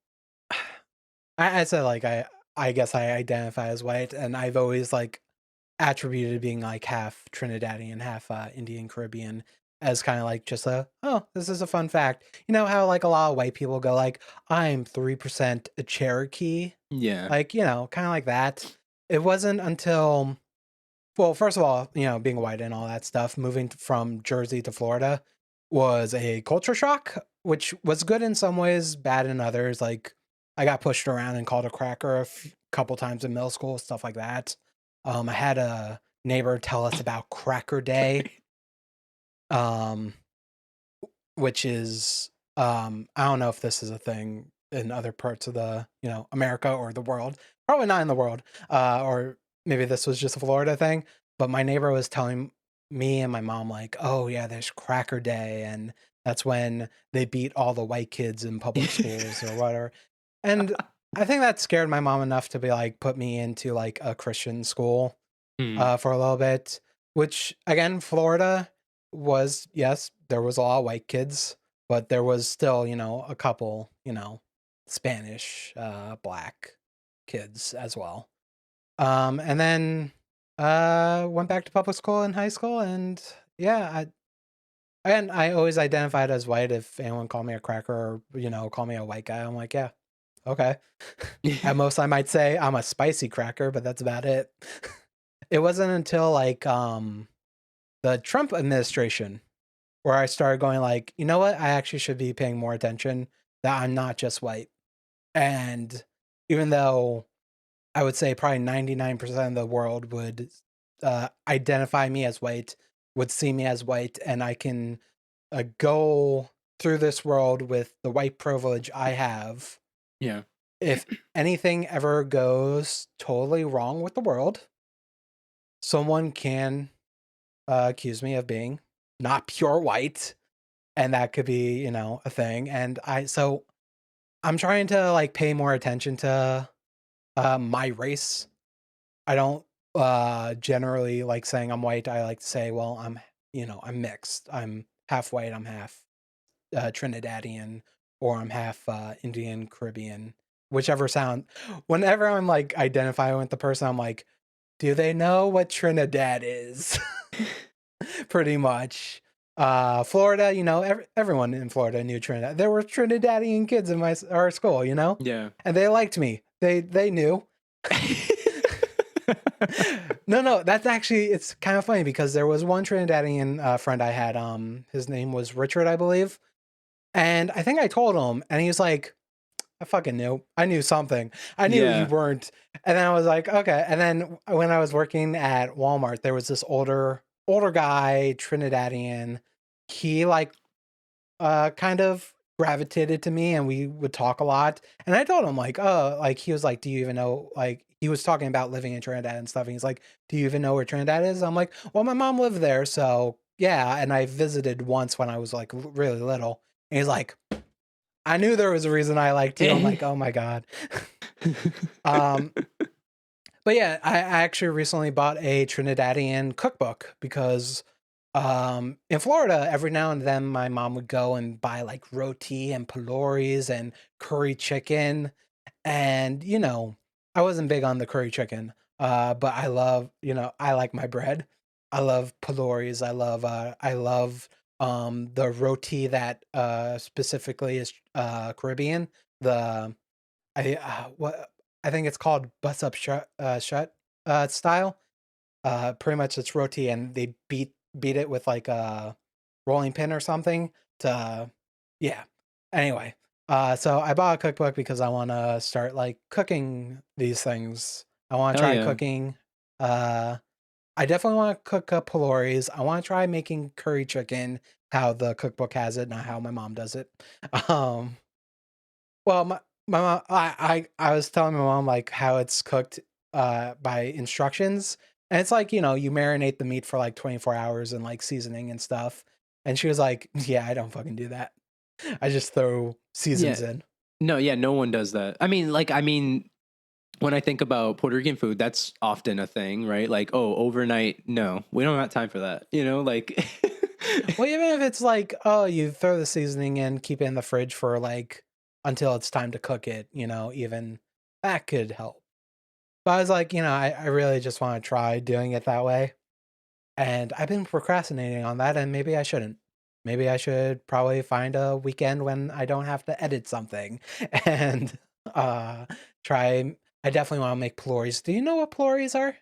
I said like I guess I identify as white, and I've always like attributed being like half Trinidadian, half Indian Caribbean as kind of like just a, oh, this is a fun fact. You know how like a lot of white people go like, I'm 3% a Cherokee,
Yeah.
like, you know, kind of like that. It wasn't until, well, first of all, you know, being white and all that stuff, moving from Jersey to Florida was a culture shock, which was good in some ways, bad in others. Like, I got pushed around and called a cracker couple times in middle school, stuff like that. I had a neighbor tell us about Cracker Day, um, which is, I don't know if this is a thing in other parts of the, you know, America or the world. Probably not in the world, or maybe this was just a Florida thing. But my neighbor was telling me and my mom like, "Oh yeah, there's Cracker Day, and that's when they beat all the white kids in public schools or whatever." And I think that scared my mom enough to be like, put me into like a Christian school
Hmm.
for a little bit, which again, Florida was, yes, there was a lot of white kids, but there was still, you know, a couple, you know, Spanish, black kids as well. And then went back to public school in high school, and yeah, I always identified as white. If anyone called me a cracker or, you know, call me a white guy, I'm like, yeah, okay. At most, I might say I'm a spicy cracker, but that's about it. It wasn't until like the Trump administration where I started going like, you know what, I actually should be paying more attention that I'm not just white. And even though I would say probably 99% of the world would identify me as white, would see me as white, and I can go through this world with the white privilege I have.
Yeah.
If anything ever goes totally wrong with the world, someone can accuse me of being not pure white, and that could be, you know, a thing. And so I'm trying to like pay more attention to my race. I don't generally like saying I'm white. I like to say, well, I'm mixed. I'm half white, I'm half Trinidadian, or I'm half Indian, Caribbean, whichever sound. Whenever I'm like identifying with the person, I'm like, do they know what Trinidad is? Pretty much. Florida, everyone in Florida knew Trinidad. There were Trinidadian kids in our school,
Yeah.
and they liked me. They knew. No, that's actually, it's kind of funny because there was one Trinidadian friend I had. His name was Richard, I believe, and I think I told him, and he was like, I fucking knew. I knew something. I knew you
Yeah.
weren't. And then I was like, okay. And then when I was working at Walmart, there was this older guy, Trinidadian. He like kind of gravitated to me and we would talk a lot. And I told him like, oh, like he was like, do you even know, like he was talking about living in Trinidad and stuff. And he's like, do you even know where Trinidad is? I'm like, well, my mom lived there, so yeah. And I visited once when I was like really little. And he's like, I knew there was a reason I liked you. I'm like, oh my God. um, but yeah, I actually recently bought a Trinidadian cookbook because in Florida, every now and then my mom would go and buy like roti and paloris and curry chicken. And, I wasn't big on the curry chicken. But I love, I like my bread. I love paloris. I love the roti that specifically is Caribbean. The what I think it's called bus up shut style. Pretty much it's roti and they beat it with like a rolling pin or something to yeah. Anyway, so I bought a cookbook because I want to start like cooking these things. I want to
Hell
try
yeah.
cooking. Uh, I definitely want to cook up paloris. I want to try making curry chicken how the cookbook has it, not how my mom does it. Um, well, my mom, I was telling my mom like how it's cooked by instructions, and it's like you marinate the meat for like 24 hours and like seasoning and stuff, and she was like, "Yeah, I don't fucking do that. I just throw
Yeah.
seasons in."
No, yeah, no one does that. I mean, when I think about Puerto Rican food, that's often a thing, right? Like, oh, overnight, no, we don't have time for that. Like
Well, even if it's like, oh, you throw the seasoning in, keep it in the fridge for like until it's time to cook it, even that could help. But I was like, I really just want to try doing it that way. And I've been procrastinating on that, and maybe I shouldn't. Maybe I should probably find a weekend when I don't have to edit something and uh try. I definitely want to make plories. Do you know what plories are?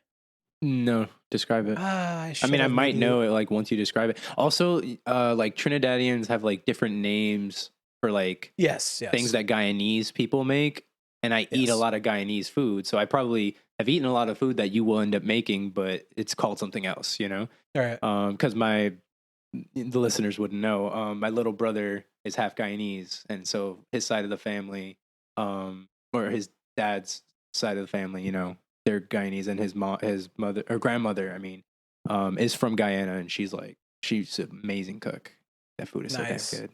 no, describe it.
I
I
should
mean, I
have
might
maybe.
know it like once you describe it. Also, like Trinidadians have like different names for like
Yes,
things
yes,
that Guyanese people make, and I eat a
yes.
lot of Guyanese food, so I probably have eaten a lot of food that you will end up making, but it's called something else,
All right.
Because the listeners wouldn't know. My little brother is half Guyanese, and so his side of the family, or his dad's side of the family, they're Guyanese, and his mother or grandmother, I mean, is from Guyana, and she's an amazing cook. That food is so damn
Nice.
good.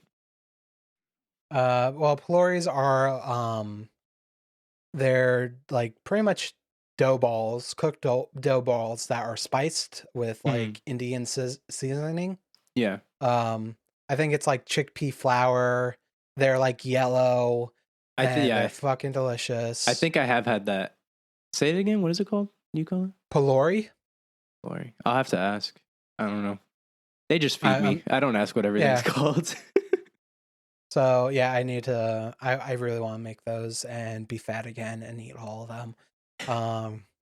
Well, plories are they're like pretty much dough balls, cooked dough balls that are spiced with
Mm,
like Indian seasoning.
yeah,
Um, I think it's like chickpea flour. They're like yellow and they're
yeah,
fucking
I
delicious.
think I have had that. Say it again. What is it called? You call it?
Pylori?
Sorry, I'll have to ask. I don't know. They just
I,
feed me. I don't ask what everything's
yeah.
called.
So yeah, I need to. I really want to make those and be fat again and eat all of them.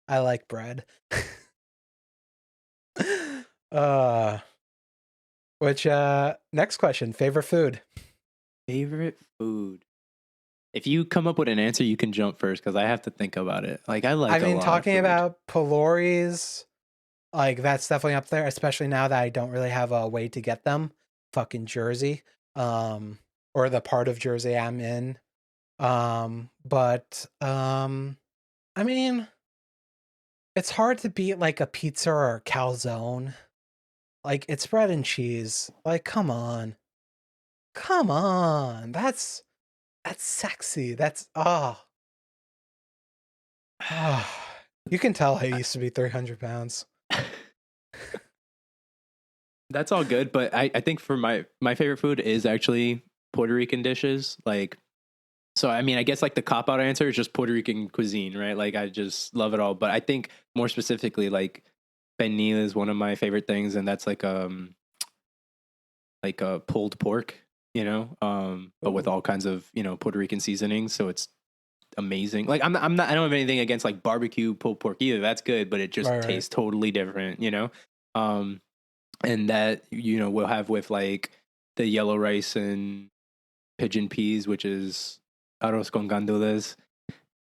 I like bread. uh, which next question? Favorite food?
Favorite food. If you come up with an answer, you can jump first because I have to think about it. Like I
I
like a
mean,
lot of
talking
food.
about pylori's, like that's definitely up there, especially now that I don't really have a way to get them. Fucking Jersey, or the part of Jersey I'm in. But I mean, it's hard to beat like a pizza or a calzone. Like it's bread and cheese. Like, come on, come on. That's sexy. That's oh. You can tell I used to be 300 pounds.
That's all good, but I think for my favorite food is actually Puerto Rican dishes. Like, so I mean, I guess like the cop out answer is just Puerto Rican cuisine, right? Like I just love it all. But I think more specifically, like pernil is one of my favorite things, and that's like a pulled pork, but with
Ooh.
all kinds of Puerto Rican seasonings. So it's amazing. Like I don't have anything against like barbecue pulled pork either. That's good, but it just
Right, right.
tastes totally different. Um, and that we'll have with like the yellow rice and pigeon peas, which is arroz con gandules,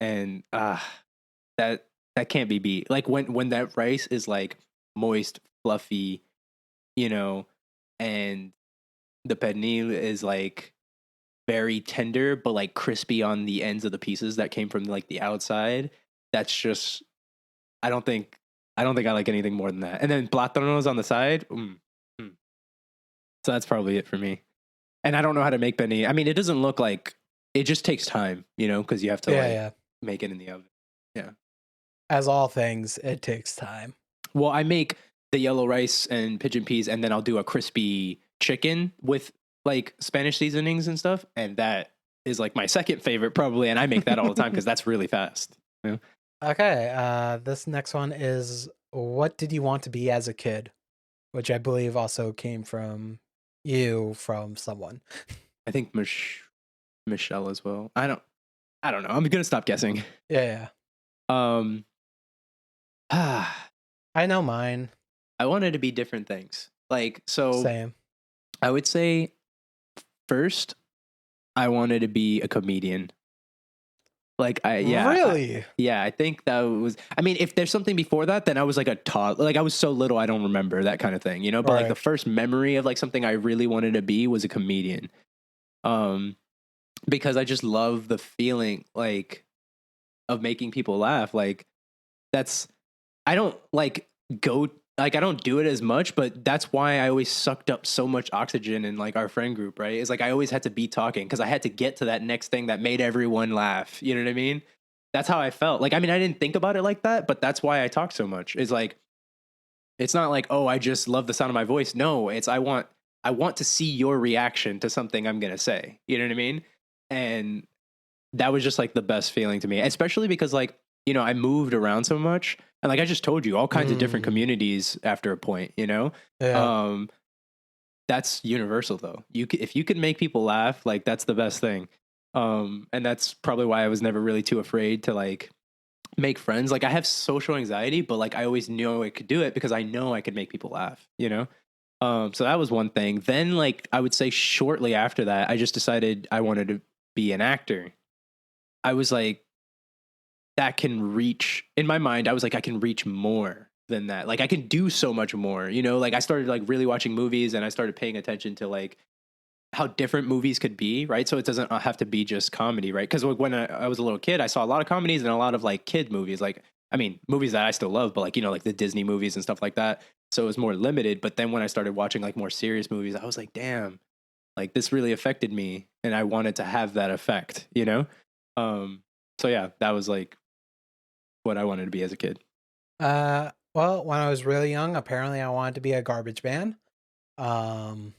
and that that can't be beat. Like when that rice is like moist, fluffy, you know, and the pernil is like very tender but like crispy on the ends of the pieces that came from like the outside. That's just I don't think I don't think I like anything more than that. And then plátanos on the side. Mm. So that's probably it for me. And I don't know how to make penne. I mean, it doesn't look like it just takes time, because you have to
Yeah,
like
yeah.
make it in the oven. Yeah.
As all things, it takes time.
Well, I make the yellow rice and pigeon peas, and then I'll do a crispy chicken with like Spanish seasonings and stuff, and that is like my second favorite probably. And I make that all the time because that's really fast. Yeah.
Okay, this next one is what did you want to be as a kid? Which I believe also came from you from someone.
I think Michelle as well. I don't know. I'm gonna stop guessing.
Yeah, yeah.
Um, I
I know mine.
wanted to be different things. Like so,
Same.
I would say first I wanted to be a comedian. Like
Really?
yeah, I think that was. I mean, if there's something before that, then I was like a toddler. Like I was so little, I don't remember that kind of thing. But like the
Right.
first memory of like something I really wanted to be was a comedian. Um, because I just love the feeling like of making people laugh. Like that's I don't like go like I don't do it as much, but that's why I always sucked up so much oxygen in like our friend group, right? It's like I always had to be talking because I had to get to that next thing that made everyone laugh. You know what I mean? That's how I felt. Like I mean, I didn't think about it like that, but that's why I talk so much. It's like it's not like, oh, I just love the sound of my voice. No, it's I want to see your reaction to something I'm gonna say. You know what I mean? And that was just like the best feeling to me, especially because like I moved around so much, and like I just told you, all kinds of different
Mm,
communities after a point.
yeah.
Um, that's universal though. If you can make people laugh, like that's the best thing. And that's probably why I was never really too afraid to like make friends. Like I have social anxiety, but like I always knew I could do it because I know I could make people laugh. So that was one thing. Then like I would say shortly after that, I just decided I wanted to be an actor. I was like, that can reach in my mind. I was like, I can reach more than that. Like I can do so much more. Like I started like really watching movies, and I started paying attention to like how different movies could be, right? So it doesn't have to be just comedy, right? Because when I was a little kid, I saw a lot of comedies and a lot of like kid movies. Like, I mean, movies that I still love, but like, like the Disney movies and stuff like that. So it was more limited. But then when I started watching like more serious movies, I was like, damn, like this really affected me. And I wanted to have that effect. Um, so yeah, that was like what I wanted to be as a kid.
Well, when I was really young, apparently I wanted to be a garbage man. Um,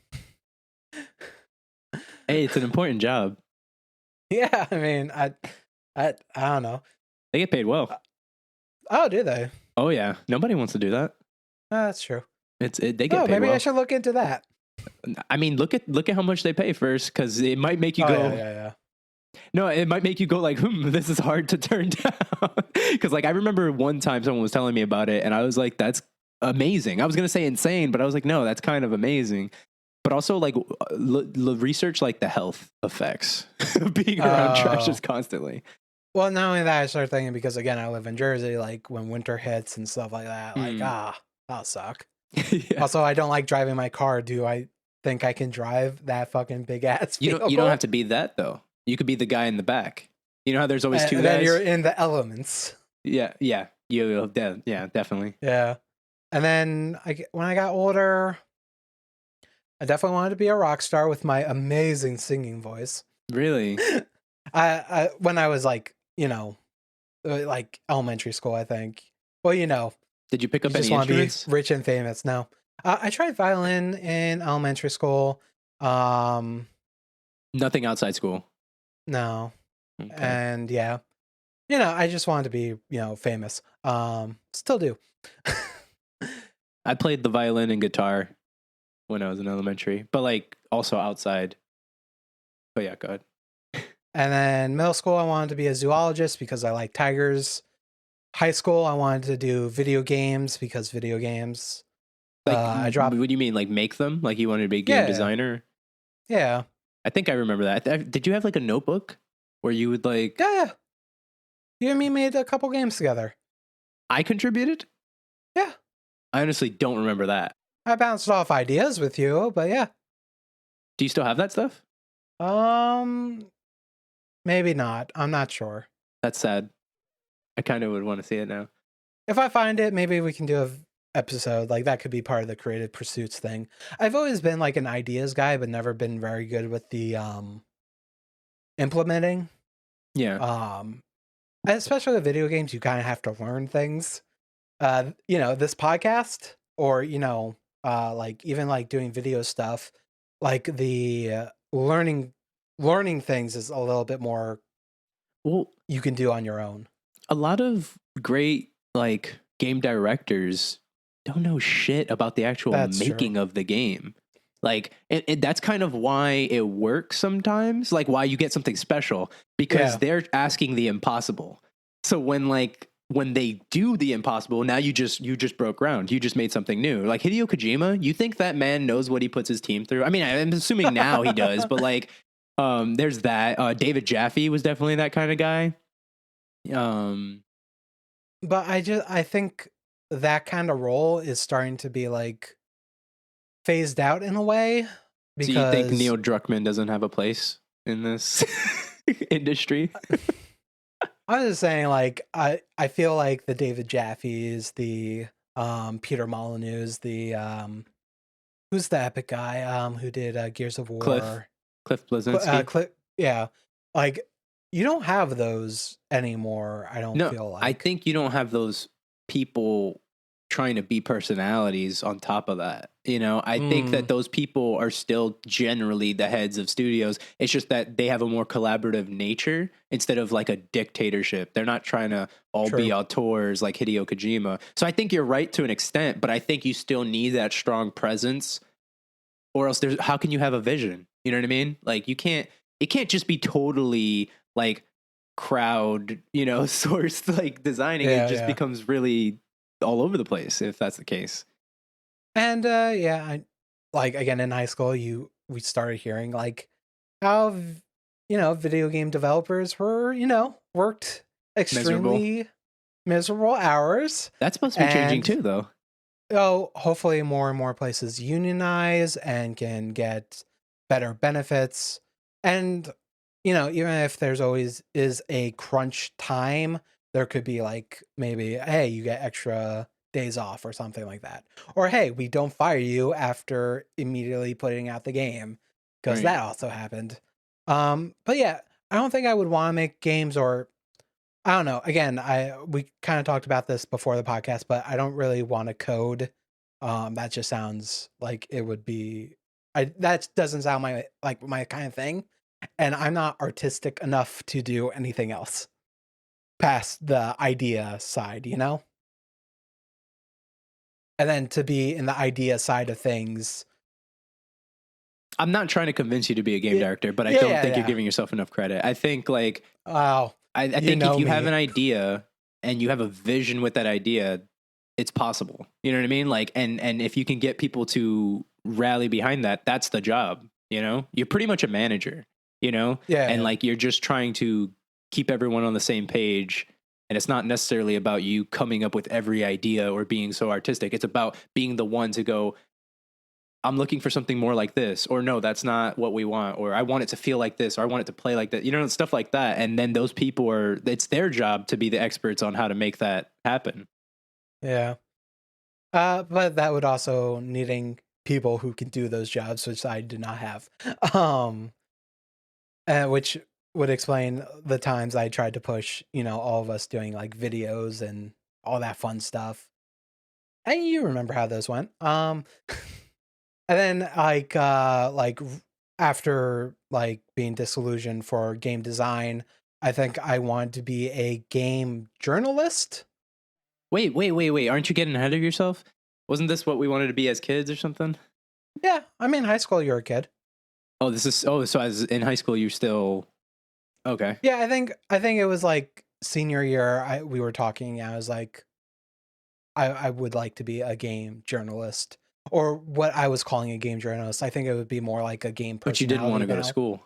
Hey, it's an important job.
yeah, I mean, I don't know.
They get paid well.
Uh, Oh, do they?
Oh yeah, nobody wants to do that.
That's true.
They get
Oh,
paid
maybe I
well.
should look into that.
I mean, look at how much they pay first, because it might make you
Oh yeah,
go.
yeah, yeah.
No, it might make you go like, this is hard to turn down. Because like I remember one time someone was telling me about it, and I was like, that's amazing. I was gonna say insane, but I was like, no, that's kind of amazing. But also like research like the health effects of being around
Oh.
trashes constantly.
Well, not only that, I started thinking because again, I live in Jersey. Like when winter hits and stuff like that, like
Mm.
that'll suck.
Yeah.
Also, I don't like driving my car. Do I think I can drive that fucking big ass
You don't have
vehicle?
to be that though. You could be the guy in the back. You know how there's always two
And then you're
guys?
in the elements.
Yeah, yeah. Yeah, definitely.
Yeah. And then when I got older, I definitely wanted to be a rock star with my amazing singing voice.
Really?
I when I was like, like elementary school, I think. Well,
Did you pick
you
up
just
any
want to be
instruments?
rich and famous. No, I tried violin in elementary school. Um,
Nothing outside school.
no,
Okay.
and yeah, I just wanted to be, famous. Still do.
I played the violin and guitar when I was in elementary, but like also outside. But yeah, go ahead.
And then middle school, I wanted to be a zoologist because I like tigers. High school, I wanted to do video games because video games.
Like,
I dropped.
what do you mean? Like, make them? Like, you wanted to be a game
Yeah,
designer?
yeah,
I think I remember that. Did you have like a notebook where you would like?
yeah, yeah. You and me made a couple games together.
I contributed.
Yeah,
I honestly don't remember that.
I bounced off ideas with you, but yeah.
Do you still have that stuff?
Um, maybe not. I'm not sure.
That's sad. I kind of would want to see it now.
If I find it, maybe we can do a episode. Like that could be part of the creative pursuits thing. I've always been like an ideas guy, but never been very good with the implementing.
Yeah.
Um, especially with video games, you kind of have to learn things. This podcast or like even like doing video stuff, like the learning things is a little bit more
Well,
you can do on your own.
a lot of great like game directors don't know shit about the actual
That's true.
making of the game. Like, that's kind of why it works sometimes. Like, why you get something special because
Yeah.
they're asking the impossible. So when they do the impossible, now you just broke ground. You just made something new. Like Hideo Kojima, you think that man knows what he puts his team through? I mean, I'm assuming now he does, but like, there's that. David Jaffe was definitely that kind of guy. Um,
But I think that kind of role is starting to be like phased out in a way
so you think
because
Neil Druckmann doesn't have a place in this industry?
I was just saying like I feel like the David Jaffe's, the Peter Molyneux's, the who's the epic guy who did Gears of
Cliff
War?
Cliff Blazinski.
Yeah. Like you don't have those anymore, I don't
No,
feel
I
like.
think you don't have those people trying to be personalities on top of that. I think
Mm,
that those people are still generally the heads of studios. It's just that they have a more collaborative nature instead of like a dictatorship. They're not trying to all be
true.
auteurs like Hideo Kojima. So I think you're right to an extent, but I think you still need that strong presence or else how can you have a vision? You know what I mean? Like it can't just be totally like crowd, sourced like designing. It
Yeah,
just
yeah.
becomes really all over the place if that's the case.
And yeah, I like again in high school we started hearing like how video game developers were, worked
Miserable.
extremely miserable hours.
That's supposed to be changing
And
too though.
hopefully more and more places unionize and can get better benefits. And even if there's always is a crunch time, there could be like maybe, hey, you get extra days off or something like that. Or hey, we don't fire you after immediately putting out the game because
Right.
that also happened. But yeah, I don't think I would want to make games, or I don't know. Again, we kind of talked about this before the podcast, but I don't really want to code. That just sounds like it would be. That doesn't sound my kind of thing, and I'm not artistic enough to do anything else past the idea side, And then to be in the idea side of things,
I'm not trying to convince you to be a game
yeah,
director, but I
yeah,
don't
yeah,
think you're
yeah.
giving yourself enough credit. I think like
Wow,
I
you
think if
know
you have
me.
an idea and you have a vision with that idea, it's possible. You know what I mean? Like and if you can get people to rally behind that, that's the job, You're pretty much a manager,
Yeah,
And
yeah,
like you're just trying to keep everyone on the same page. And it's not necessarily about you coming up with every idea or being so artistic. It's about being the one to go, I'm looking for something more like this, or no, that's not what we want, or I want it to feel like this, or I want it to play like that, stuff like that. And then those people it's their job to be the experts on how to make that happen.
yeah. But that would also needing people who can do those jobs, which I do not have. Um, which would explain the times I tried to push, all of us doing like videos and all that fun stuff. And you remember how those went. And then after like being disillusioned for game design, I think I wanted to be a game journalist.
Wait. Aren't you getting ahead of yourself? Wasn't this what we wanted to be as kids or something?
Yeah, I mean high school you're a kid.
Oh, so as in high school you still okay.
Yeah, I think it was like senior year we were talking. I was like I would like to be a game journalist or what I was calling a game journalist. I think it would be more like a game
But you didn't want
personality
to go to
now.
school.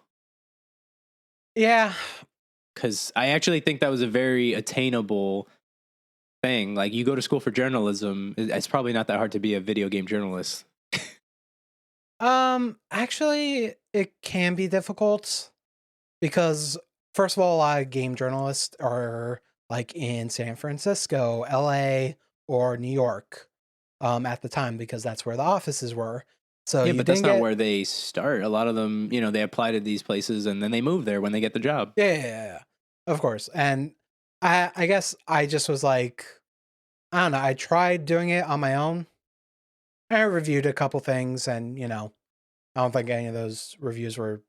Yeah.
Because I actually think that was a very attainable thing. Like you go to school for journalism, it's probably not that hard to be a video game journalist.
Actually it can be difficult because first of all, a lot of game journalists are like in San Francisco, LA, or New York at the time because that's where the offices were. So
Yeah,
you
but that's
didn't
not
get
where they start. A lot of them, they apply to these places and then they move there when they get the job.
yeah, of course. And I guess I just was like, I don't know, I tried doing it on my own. I reviewed a couple things and, I don't think any of those reviews were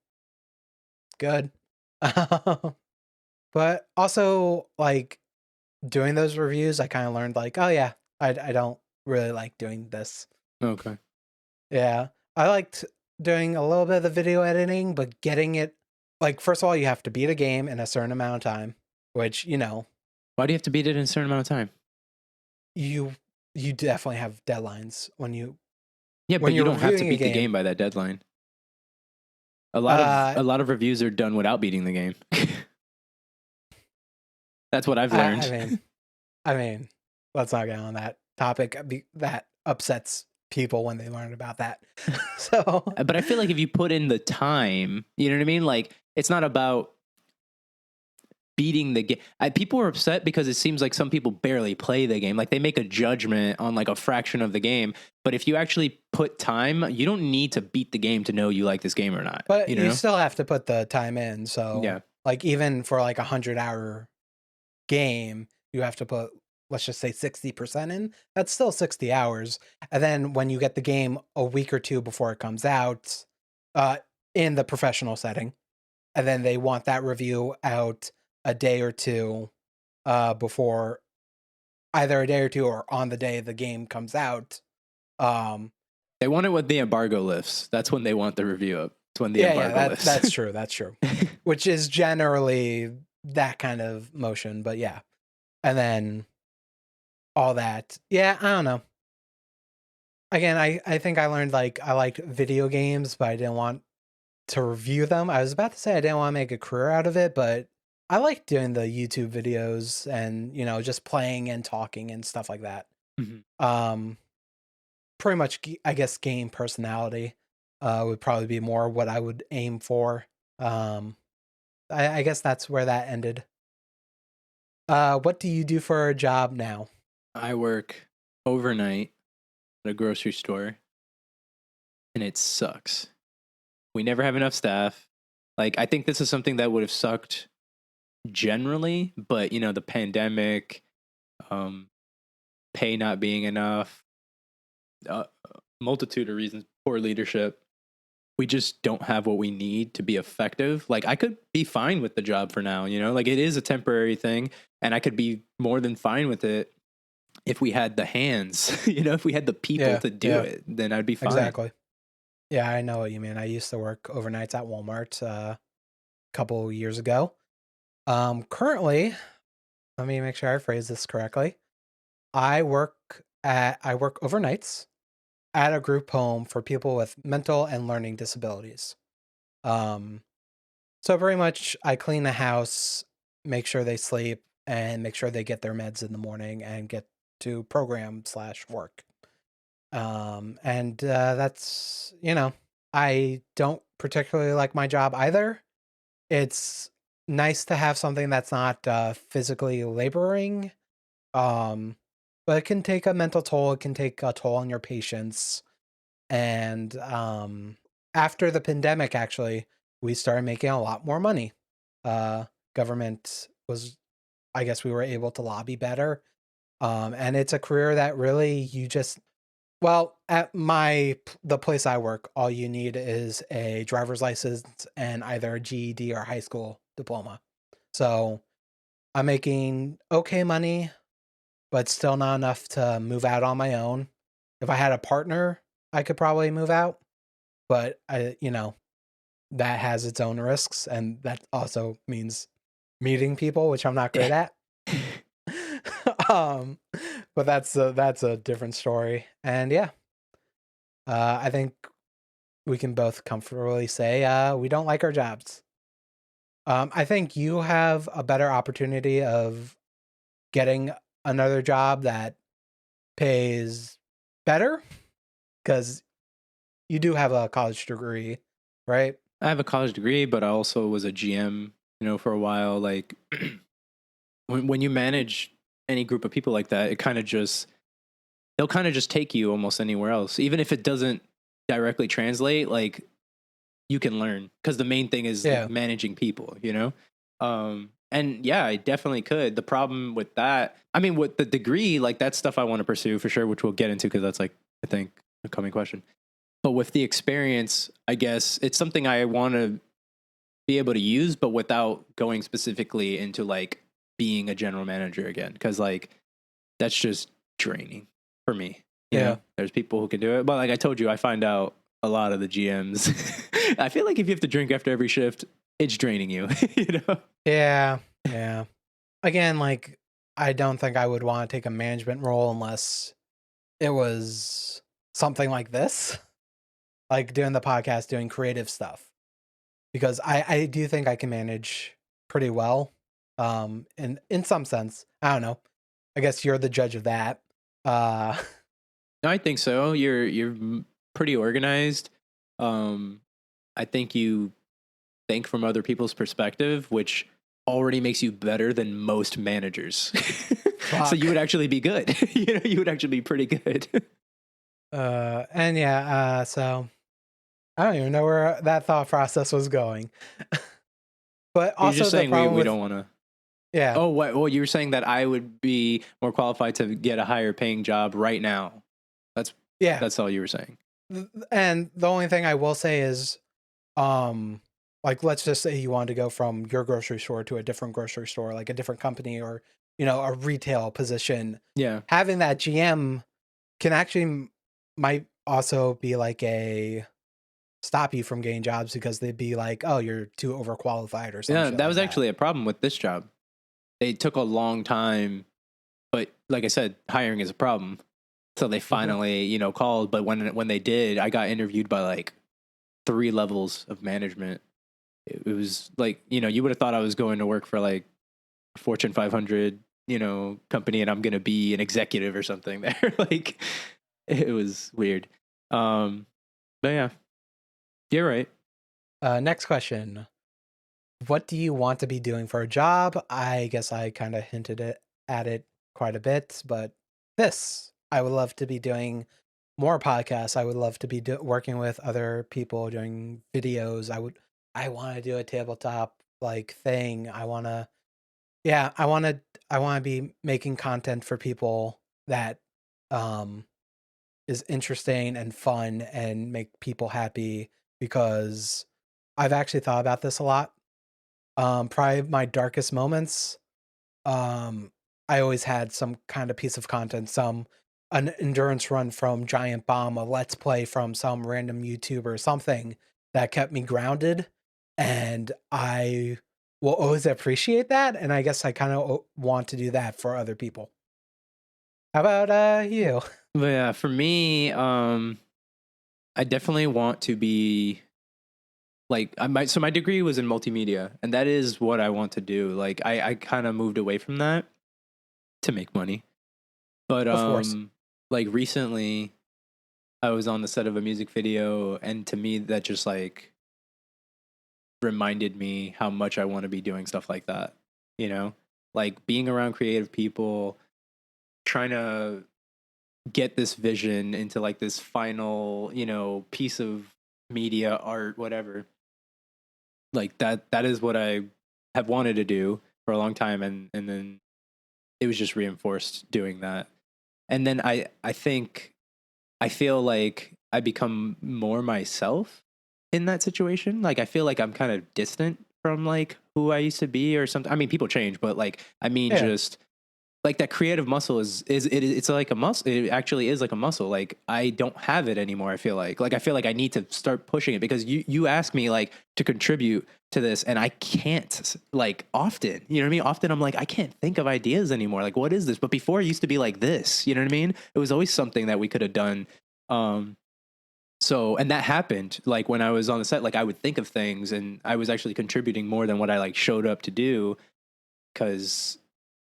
good. But also like doing those reviews, I kind of learned like, oh yeah, I don't really like doing this.
Okay.
Yeah, I liked doing a little bit of the video editing, but getting it like first of all, you have to beat a game in a certain amount of time, which
Why do you have to beat it in a certain amount of time?
you you definitely have deadlines
Yeah,
when
but you
you're
don't have to
reviewing a
beat the
game.
game by that deadline. A lot of
Uh,
a lot of reviews are done without beating the game. That's what I've
I
learned.
mean, I mean, let's not get on that topic. That upsets people when they learn about that. So
But I feel like if you put in the time, you know what I mean? Like it's not about beating the game. People are upset because it seems like some people barely play the game. Like they make a judgment on like a fraction of the game. But if you actually put time, you don't need to beat the game to know you like this game or not.
but
You
you
know?
still have to put the time in. So
Yeah.
like even for like 100-hour game, you have to put let's just say 60% in. That's still 60 hours. And then when you get the game a week or two before it comes out, uh, in the professional setting, and then they want that review out a day or two before either a day or two or on the day the game comes out. Um,
They want it when the embargo lifts. That's when they want the review up. It's when the
yeah,
embargo lifts.
that's true. That's true. Which is generally that kind of motion, but yeah. And then all that. Yeah, I don't know. Again, I think I learned like I liked video games, but I didn't want to review them. I was about to say I didn't want to make a career out of it, but I like doing the YouTube videos and, just playing and talking and stuff like that.
Mhm.
Um Pretty much I guess game personality would probably be more what I would aim for. Um I guess that's where that ended. What do you do for a job now?
I work overnight at a grocery store and it sucks. We never have enough staff. Like I think this is something that would have sucked generally, but the pandemic, um, pay not being enough, uh, multitude of reasons, poor leadership. We just don't have what we need to be effective. Like I could be fine with the job for now, like it is a temporary thing and I could be more than fine with it if we had the hands, if we had the people
Yeah,
to do
yeah,
it, then I'd be fine.
exactly. Yeah, I know what you mean. I used to work overnights at Walmart a couple years ago. Currently, let me make sure I phrase this correctly. I work overnights at a group home for people with mental and learning disabilities. Um, so pretty much I clean the house, make sure they sleep, and make sure they get their meds in the morning and get to program/work. And that's I don't particularly like my job either. It's nice to have something that's not physically laboring. Um, but it can take a mental toll. It can take a toll on your patience. And after the pandemic, actually, we started making a lot more money. Government was, I guess we were able to lobby better. And it's a career that really you just, well, at the place I work, all you need is a driver's license and either a GED or high school diploma. So I'm making okay money, but still not enough to move out on my own. If I had a partner, I could probably move out, but that has its own risks, and that also means meeting people, which I'm not great at. um, but that's a different story. And yeah, I think we can both comfortably say we don't like our jobs. I think you have a better opportunity of getting another job that pays better because you do have a college degree, right?
I have a college degree, but I also was a GM, for a while. Like when you manage any group of people like that, they'll kind of just take you almost anywhere else, even if it doesn't directly translate. Like you can learn because the main thing is
Yeah.
managing people, and yeah, I definitely could. The problem with that, I mean, with the degree, like that's stuff I want to pursue for sure, which we'll get into because that's like, I think, a coming question. But with the experience, I guess it's something I want to be able to use, but without going specifically into like being a general manager again. Cause like that's just draining for me.
Yeah.
There's people who can do it. But like I told you, I find out a lot of the GMs. I feel like if you have to drink after every shift, it's draining you,
Yeah. Yeah. Again, like I don't think I would want to take a management role unless it was something like this, like doing the podcast, doing creative stuff. Because I do think I can manage pretty well. In some sense. I don't know. I guess you're the judge of that. Uh
No, I think so. You're pretty organized. I think you think from other people's perspective, which already makes you better than most managers. So you would actually be good. You would actually be pretty good.
and yeah, so I don't even know where that thought process was going. But
You're
also
just
the
saying we,
problem
we
with
don't want to.
yeah,
Oh, what? Well, you were saying that I would be more qualified to get a higher paying job right now. That's
yeah.
that's all you were saying.
And the only thing I will say is um like let's just say you want to go from your grocery store to a different grocery store, like a different company or a retail position.
Yeah.
Having that GM can actually might also be like a stop you from getting jobs because they'd be like, "Oh, you're too overqualified" or some
Yeah,
shit
that
like
was
that.
actually a problem with this job. It took a long time, but like I said, hiring is a problem. So they
Mhm.
finally, called. But when they did, I got interviewed by like 3 levels of management. It was like, you would have thought I was going to work for like a Fortune 500, company, and I'm gonna be an executive or something there. Like, it was weird. But yeah, you're right.
Next question. What do you want to be doing for a job? I guess I kind of hinted at it quite a bit, but I would love to be doing more podcasts. I would love to be working with other people doing videos. I want to do a tabletop like thing. Yeah, I want to be making content for people that um is interesting and fun and make people happy because I've actually thought about this a lot. Probably my darkest moments, um, I always had some kind of piece of content, an endurance run from Giant Bomb, a let's play from some random YouTuber, something that kept me grounded, and I will always appreciate that, and I guess I kind of want to do that for other people. How about you?
But yeah, for me, I definitely want to be like my degree was in multimedia, and that is what I want to do. Like I kind of moved away from that to make money. But
Of course.
like recently I was on the set of a music video, and to me that just like reminded me how much I want to be doing stuff like that, you know? Like being around creative people, trying to get this vision into like this final, piece of media, art, whatever. Like that is what I have wanted to do for a long time, and then it was just reinforced doing that. And then I think I feel like I become more myself in that situation. Like I feel like I'm kind of distant from like who I used to be or something. I mean, people change, but like I mean,
Yeah.
just like that creative muscle it's like a muscle. It actually is like a muscle. Like I don't have it anymore. I feel like I need to start pushing it, because you ask me like to contribute to this, and I can't, like, often, you know what I mean? Often I'm like, I can't think of ideas anymore. Like, what is this? But before it used to be like this, you know what I mean? It was always something that we could have done. Um, so, and that happened like when I was on the set, like I would think of things and I was actually contributing more than what I like showed up to do, because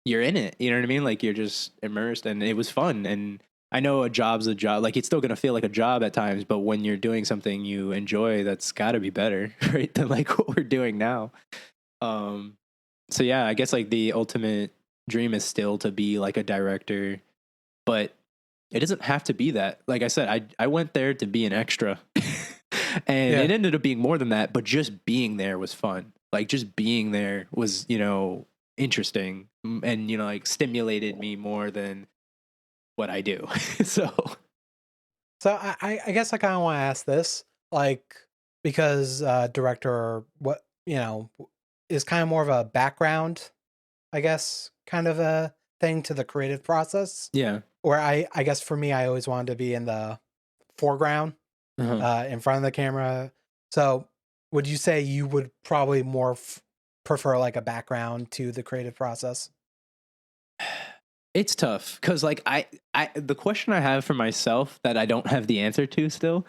you're in it, you know what I mean? Like you're just immersed, and it was fun. And I know a job's a job, like it's still gonna feel like a job at times, but when you're doing something you enjoy, that's gotta be better, right? Than like what we're doing now. Um, so yeah, I guess like the ultimate dream is still to be like a director, but it doesn't have to be that. Like I said, I went there to be an extra. And
Yeah.
it ended up being more than that, but just being there was fun. Like just being there was, interesting, and like stimulated me more than what I do. So,
So I guess I kind of want to ask this, like, because director, or what, is kind of more of a background, I guess, kind of a thing to the creative process.
yeah.
Where I guess for me, I always wanted to be in the foreground,
Uh-huh.
in front of the camera. So would you say you would probably more prefer like a background to the creative process?
It's tough because like the question I have for myself that I don't have the answer to still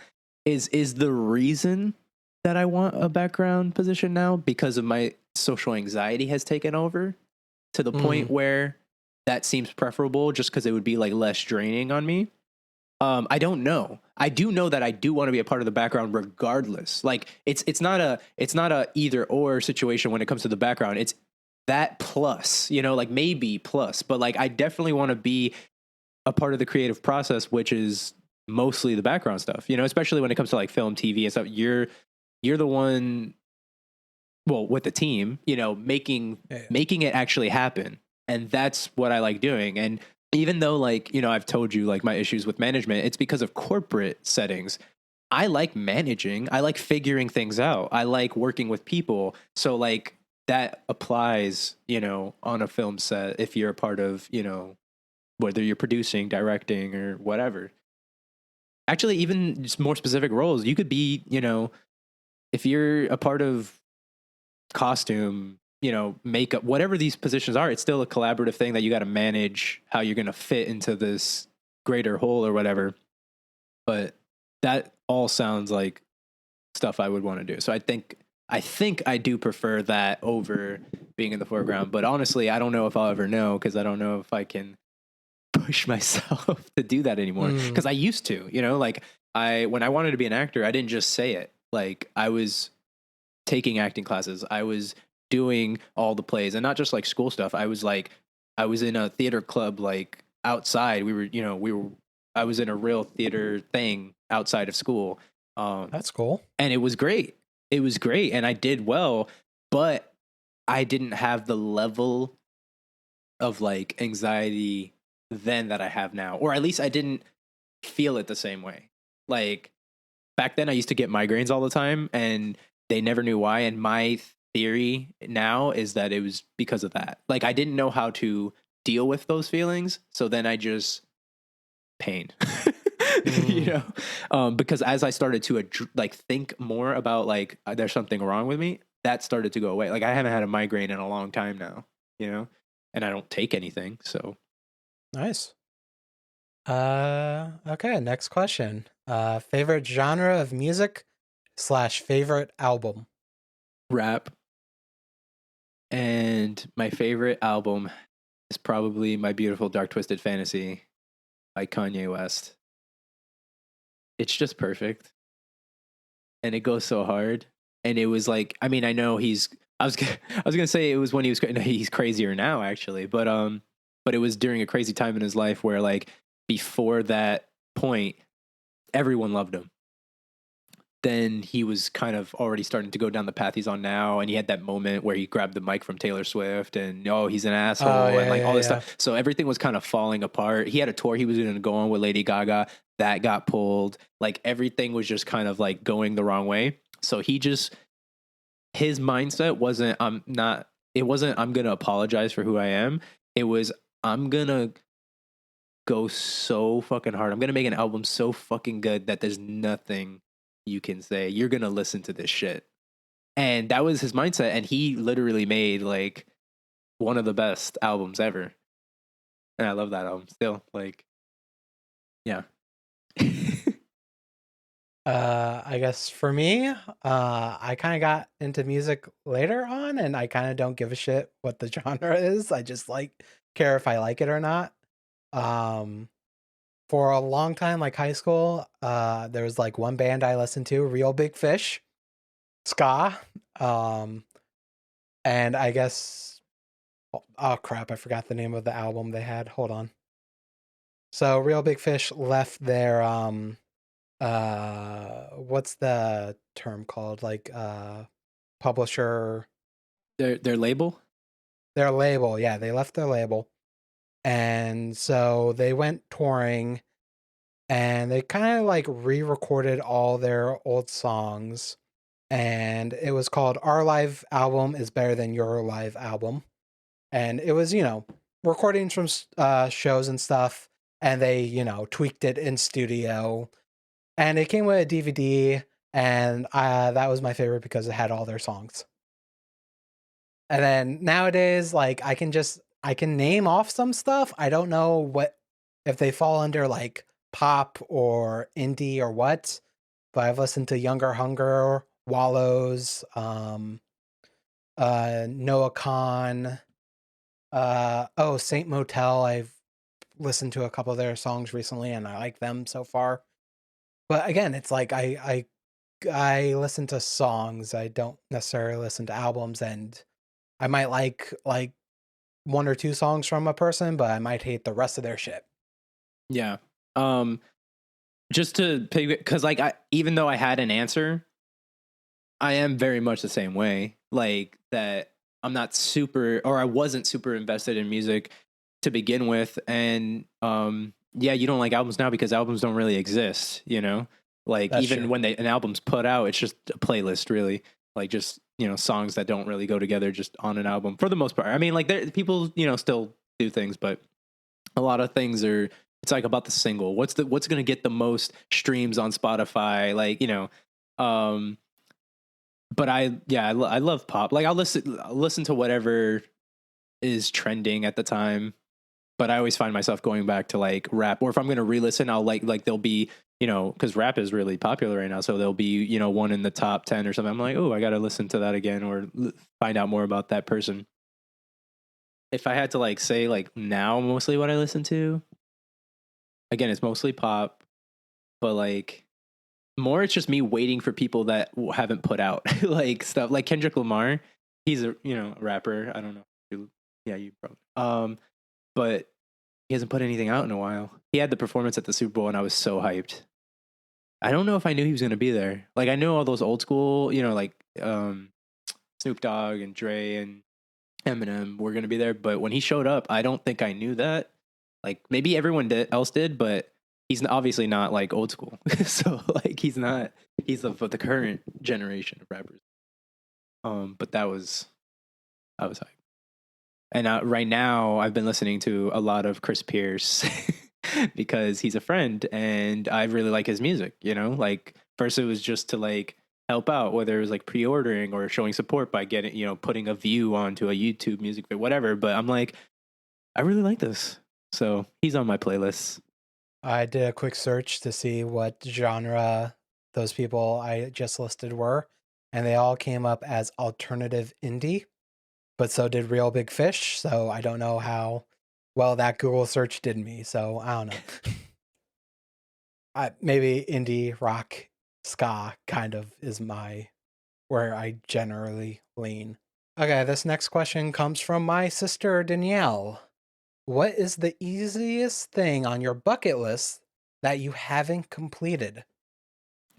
is the reason that I want a background position now because of my social anxiety has taken over to the
Mm,
point where that seems preferable just because it would be like less draining on me. I don't know. I do know that I do want to be a part of the background regardless. Like it's not a either or situation when it comes to the background. It's that plus, like maybe plus, but like I definitely want to be a part of the creative process, which is mostly the background stuff, especially when it comes to like film, TV and stuff. You're the one, well, with the team, making
yeah.
making it actually happen. And that's what I like doing. And even though like, I've told you like my issues with management, it's because of corporate settings. I like managing. I like figuring things out. I like working with people. So like that applies, on a film set if you're a part of, whether you're producing, directing or whatever. Actually, even just more specific roles, you could be, if you're a part of costume, makeup, whatever these positions are, it's still a collaborative thing that you got to manage how you're going to fit into this greater whole or whatever. But that all sounds like stuff I would want to do. So I think I do prefer that over being in the foreground. But honestly, I don't know if I'll ever know because I don't know if I can push myself to do that anymore.
Mm,
Because I used to, like when I wanted to be an actor, I didn't just say it. Like I was taking acting classes. I was doing all the plays and not just like school stuff. I was in a theater club like outside. I was in a real theater thing outside of school.
that's cool.
And it was great. It was great and I did well, but I didn't have the level of like anxiety then that I have now, or at least I didn't feel it the same way. Like back then I used to get migraines all the time and they never knew why. And my theory now is that it was because of that. Like I didn't know how to deal with those feelings. So then I just pain,
Mm,
because as I started to like think more about like there's something wrong with me, that started to go away. Like I haven't had a migraine in a long time now, and I don't take anything. So
nice. Okay, next question. Favorite genre of music slash favorite album?
rap. And my favorite album is probably My Beautiful Dark Twisted Fantasy by Kanye West. It's just perfect. And it goes so hard. And it was like, I mean, I know I was gonna say it was when he was, no, he's crazier now actually, but it was during a crazy time in his life where like before that point, everyone loved him. then he was kind of already starting to go down the path he's on now, and he had that moment where he grabbed the mic from Taylor Swift, and oh, he's an
Oh
asshole, and
yeah,
like
yeah,
all this
yeah.
stuff. So everything was kind of falling apart. He had a tour he was going to go on with Lady Gaga that got pulled. Like everything was just kind of like going the wrong way. So he just, his mindset wasn't I'm not it wasn't I'm gonna apologize for who I am. It was, I'm gonna go so fucking hard. I'm gonna make an album so fucking good that there's nothing you can say. You're gonna listen to this shit. And that was his mindset. And he literally made like one of the best albums ever. And I love that album still. Like, yeah.
I guess for me, I kind of got into music later on, and I kind of don't give a shit what the genre is. I just like care if I like it or not. Um, for a long time, like high school, there was like one band I listened to, Real Big Fish, ska. Um, and I guess, oh crap, I forgot the name of the album they had. Hold on. So Real Big Fish left their what's the term called, like publisher,
Their label?
their label. Yeah, they left their label, and so they went touring, and they kind of like re-recorded all their old songs, and it was called Our Live Album is Better Than Your Live Album. And it was, recordings from shows and stuff, and they, tweaked it in studio, and it came with a DVD, and that was my favorite because it had all their songs. And then nowadays, like I can name off some stuff. I don't know what if they fall under like pop or indie or what, but I've listened to Younger Hunger, Wallows, Noah Khan, Saint Motel. I've listened to a couple of their songs recently, and I like them so far. But again, it's like I listen to songs. I don't necessarily listen to albums, and I might like one or two songs from a person, but I might hate the rest of their shit.
Yeah. Um, just to pay, because like even though I had an answer, I am very much the same way. Like that, I'm not super, or I wasn't super invested in music to begin with, and yeah, you don't like albums now because albums don't really exist. Like
That's
even
true.
when an album's put out, it's just a playlist, really. Like just songs that don't really go together just on an album for the most part. I mean, like people still do things, but a lot of things are. It's like about the single. What's going to get the most streams on Spotify? Like um but I love pop. Like I'll listen to whatever is trending at the time, but I always find myself going back to like rap, or if I'm going to re-listen, I'll like there'll be, cuz rap is really popular right now, so there'll be, one in the top 10 or something. I'm like, "Oh, I got to listen to that again or find out more about that person." If I had to like say like now mostly what I listen to, again, it's mostly pop, but like more it's just me waiting for people that haven't put out like stuff like Kendrick Lamar. He's a rapper. I don't know. Yeah, you probably. But he hasn't put anything out in a while. He had the performance at the Super Bowl, and I was so hyped. I don't know if I knew he was going to be there. Like I knew all those old school, like Snoop Dogg and Dre and Eminem were going to be there, but when he showed up, I don't think I knew that. Like maybe everyone else did, but he's obviously not like old school. So like he's not. He's of the current generation of rappers. But I was hyped. And right now, I've been listening to a lot of Chris Pierce because he's a friend, and I really like his music. Like first it was just to like help out, whether it was like pre-ordering or showing support by getting, putting a view onto a YouTube music video, whatever. But I'm like, I really like this, so he's on my playlist.
I did a quick search to see what genre those people I just listed were, and they all came up as alternative indie. But so did Real Big Fish, so I don't know how well that Google search did me. So I don't know. Maybe indie rock ska kind of is where I generally lean. Okay, this next question comes from my sister Danielle. What is the easiest thing on your bucket list that you haven't completed?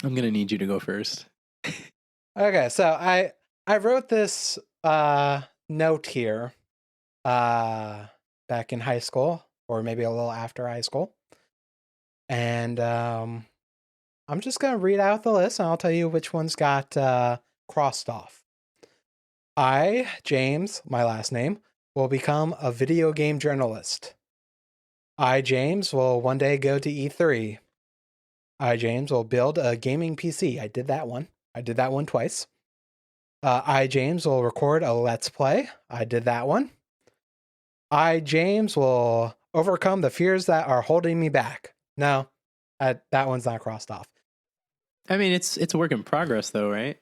I'm gonna need you to go first.
Okay, so I wrote this note here uh back in high school, or maybe a little after high school. And I'm just gonna read out the list and I'll tell you which ones got crossed off. I, James, my last name, will become a video game journalist. I, James, will one day go to E3. I, James, will build a gaming PC. I did that one. I did that one twice. I, James, will record a Let's Play. I did that one. I, James, will overcome the fears that are holding me back. No, that one's not crossed off.
I mean, it's a work in progress, though, right?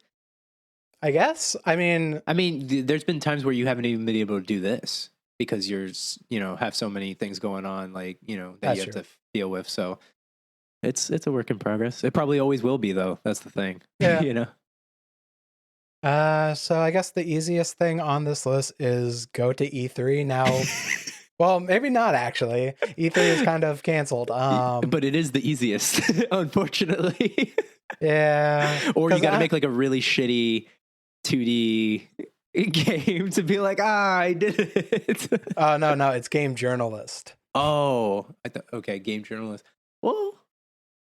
I guess. I mean,
there's been times where you haven't even been able to do this because have so many things going on, like that
That's
you have
true.
to deal with. So it's a work in progress. It probably always will be, though. That's the thing.
Yeah.
you know.
So I guess the easiest thing on this list is go to E3 now. Well, maybe not actually. E3 is kind of canceled.
But it is the easiest, unfortunately.
Yeah.
Or you
'Cause
got to make like a really shitty 2D game to be like, I did it.
Oh, no, it's game journalist.
Oh, okay, game journalist. Well,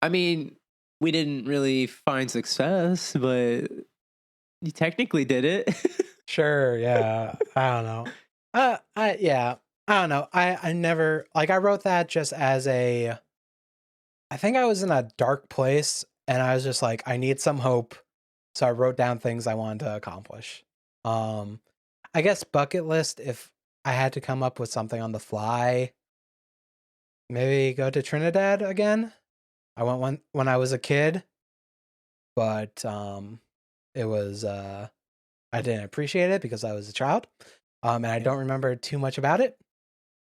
I mean, we didn't really find success, but you technically did it.
Sure, yeah. I don't know. Yeah. I don't know. I never like I wrote that just as I think I was in a dark place and I was just like, I need some hope. So I wrote down things I wanted to accomplish. Um, I guess bucket list, if I had to come up with something on the fly, maybe go to Trinidad again. I went when I was a kid, but it was I didn't appreciate it because I was a child. And I don't remember too much about it.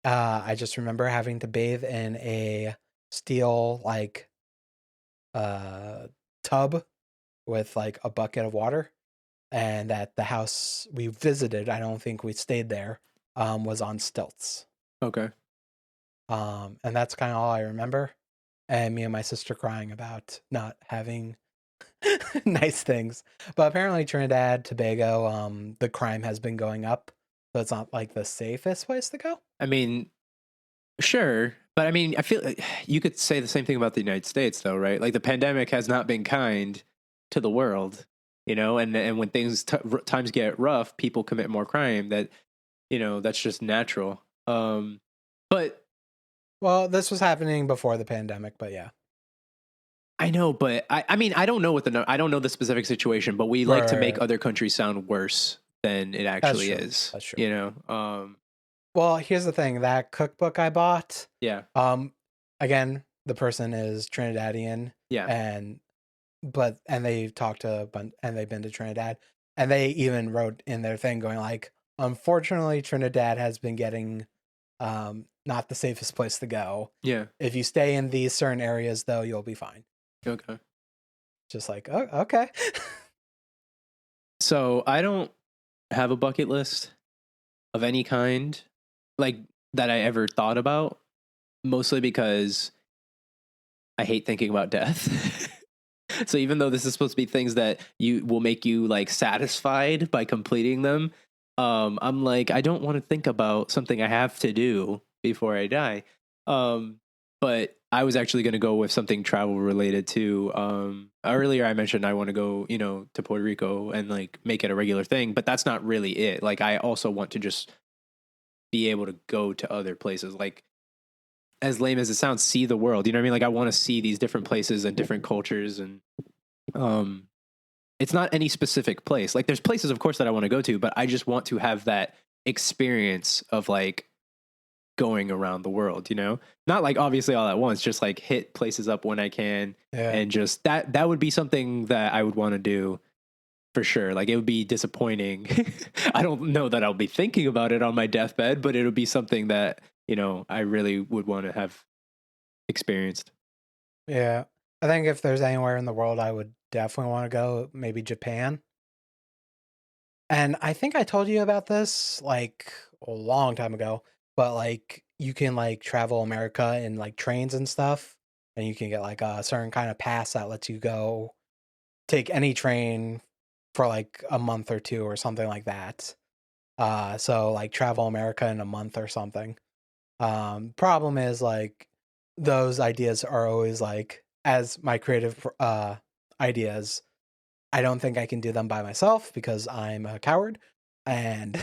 I just remember having to bathe in a steel like tub with like a bucket of water, and at the house we visited, I don't think we stayed there, was on stilts.
Okay.
And that's kind of all I remember. And me and my sister crying about not having nice things. But apparently Trinidad, Tobago, the crime has been going up, so it's not like the safest place to go.
I mean, sure, but I mean, I feel you could say the same thing about the United States, though, right? Like the pandemic has not been kind to the world, and when times get rough, people commit more crime. That's just natural. But
Well, this was happening before the pandemic, but yeah.
I know, but I mean, I don't know I don't know the specific situation, but we like to make
Right.
other countries sound worse than it
That's
actually
true.
is.
That's true.
Um,
Well, here's the thing, that cookbook I bought,
yeah,
um, again, the person is Trinidadian,
yeah,
and they talked to and they've been to Trinidad, and they even wrote in their thing going like, unfortunately, Trinidad has been getting not the safest place to go.
yeah.
If you stay in these certain areas, though, you'll be fine.
Okay.
Just like, oh, okay.
So I don't have a bucket list of any kind, like that I ever thought about. Mostly because I hate thinking about death. So even though this is supposed to be things that you will make you like satisfied by completing them, I'm like, I don't want to think about something I have to do before I die. But I was actually going to go with something travel related to. Earlier I mentioned I want to go, to Puerto Rico and like make it a regular thing, but that's not really it. Like I also want to just be able to go to other places, like as lame as it sounds, see the world. You know what I mean? Like I want to see these different places and different cultures, and um, it's not any specific place. Like there's places, of course, that I want to go to, but I just want to have that experience of like going around the world. Not like obviously all at once, just like hit places up when I can,
Yeah.
and just that would be something that I would want to do for sure. Like it would be disappointing. I don't know that I'll be thinking about it on my deathbed, but it would be something that I really would want to have experienced.
Yeah. I think if there's anywhere in the world I would definitely want to go, maybe Japan. And I think I told you about this like a long time ago, but like you can like travel America in like trains and stuff, and you can get like a certain kind of pass that lets you go take any train for like a month or two or something like that. So like travel America in a month or something. Problem is like those ideas are always like as my creative ideas. I don't think I can do them by myself because I'm a coward, and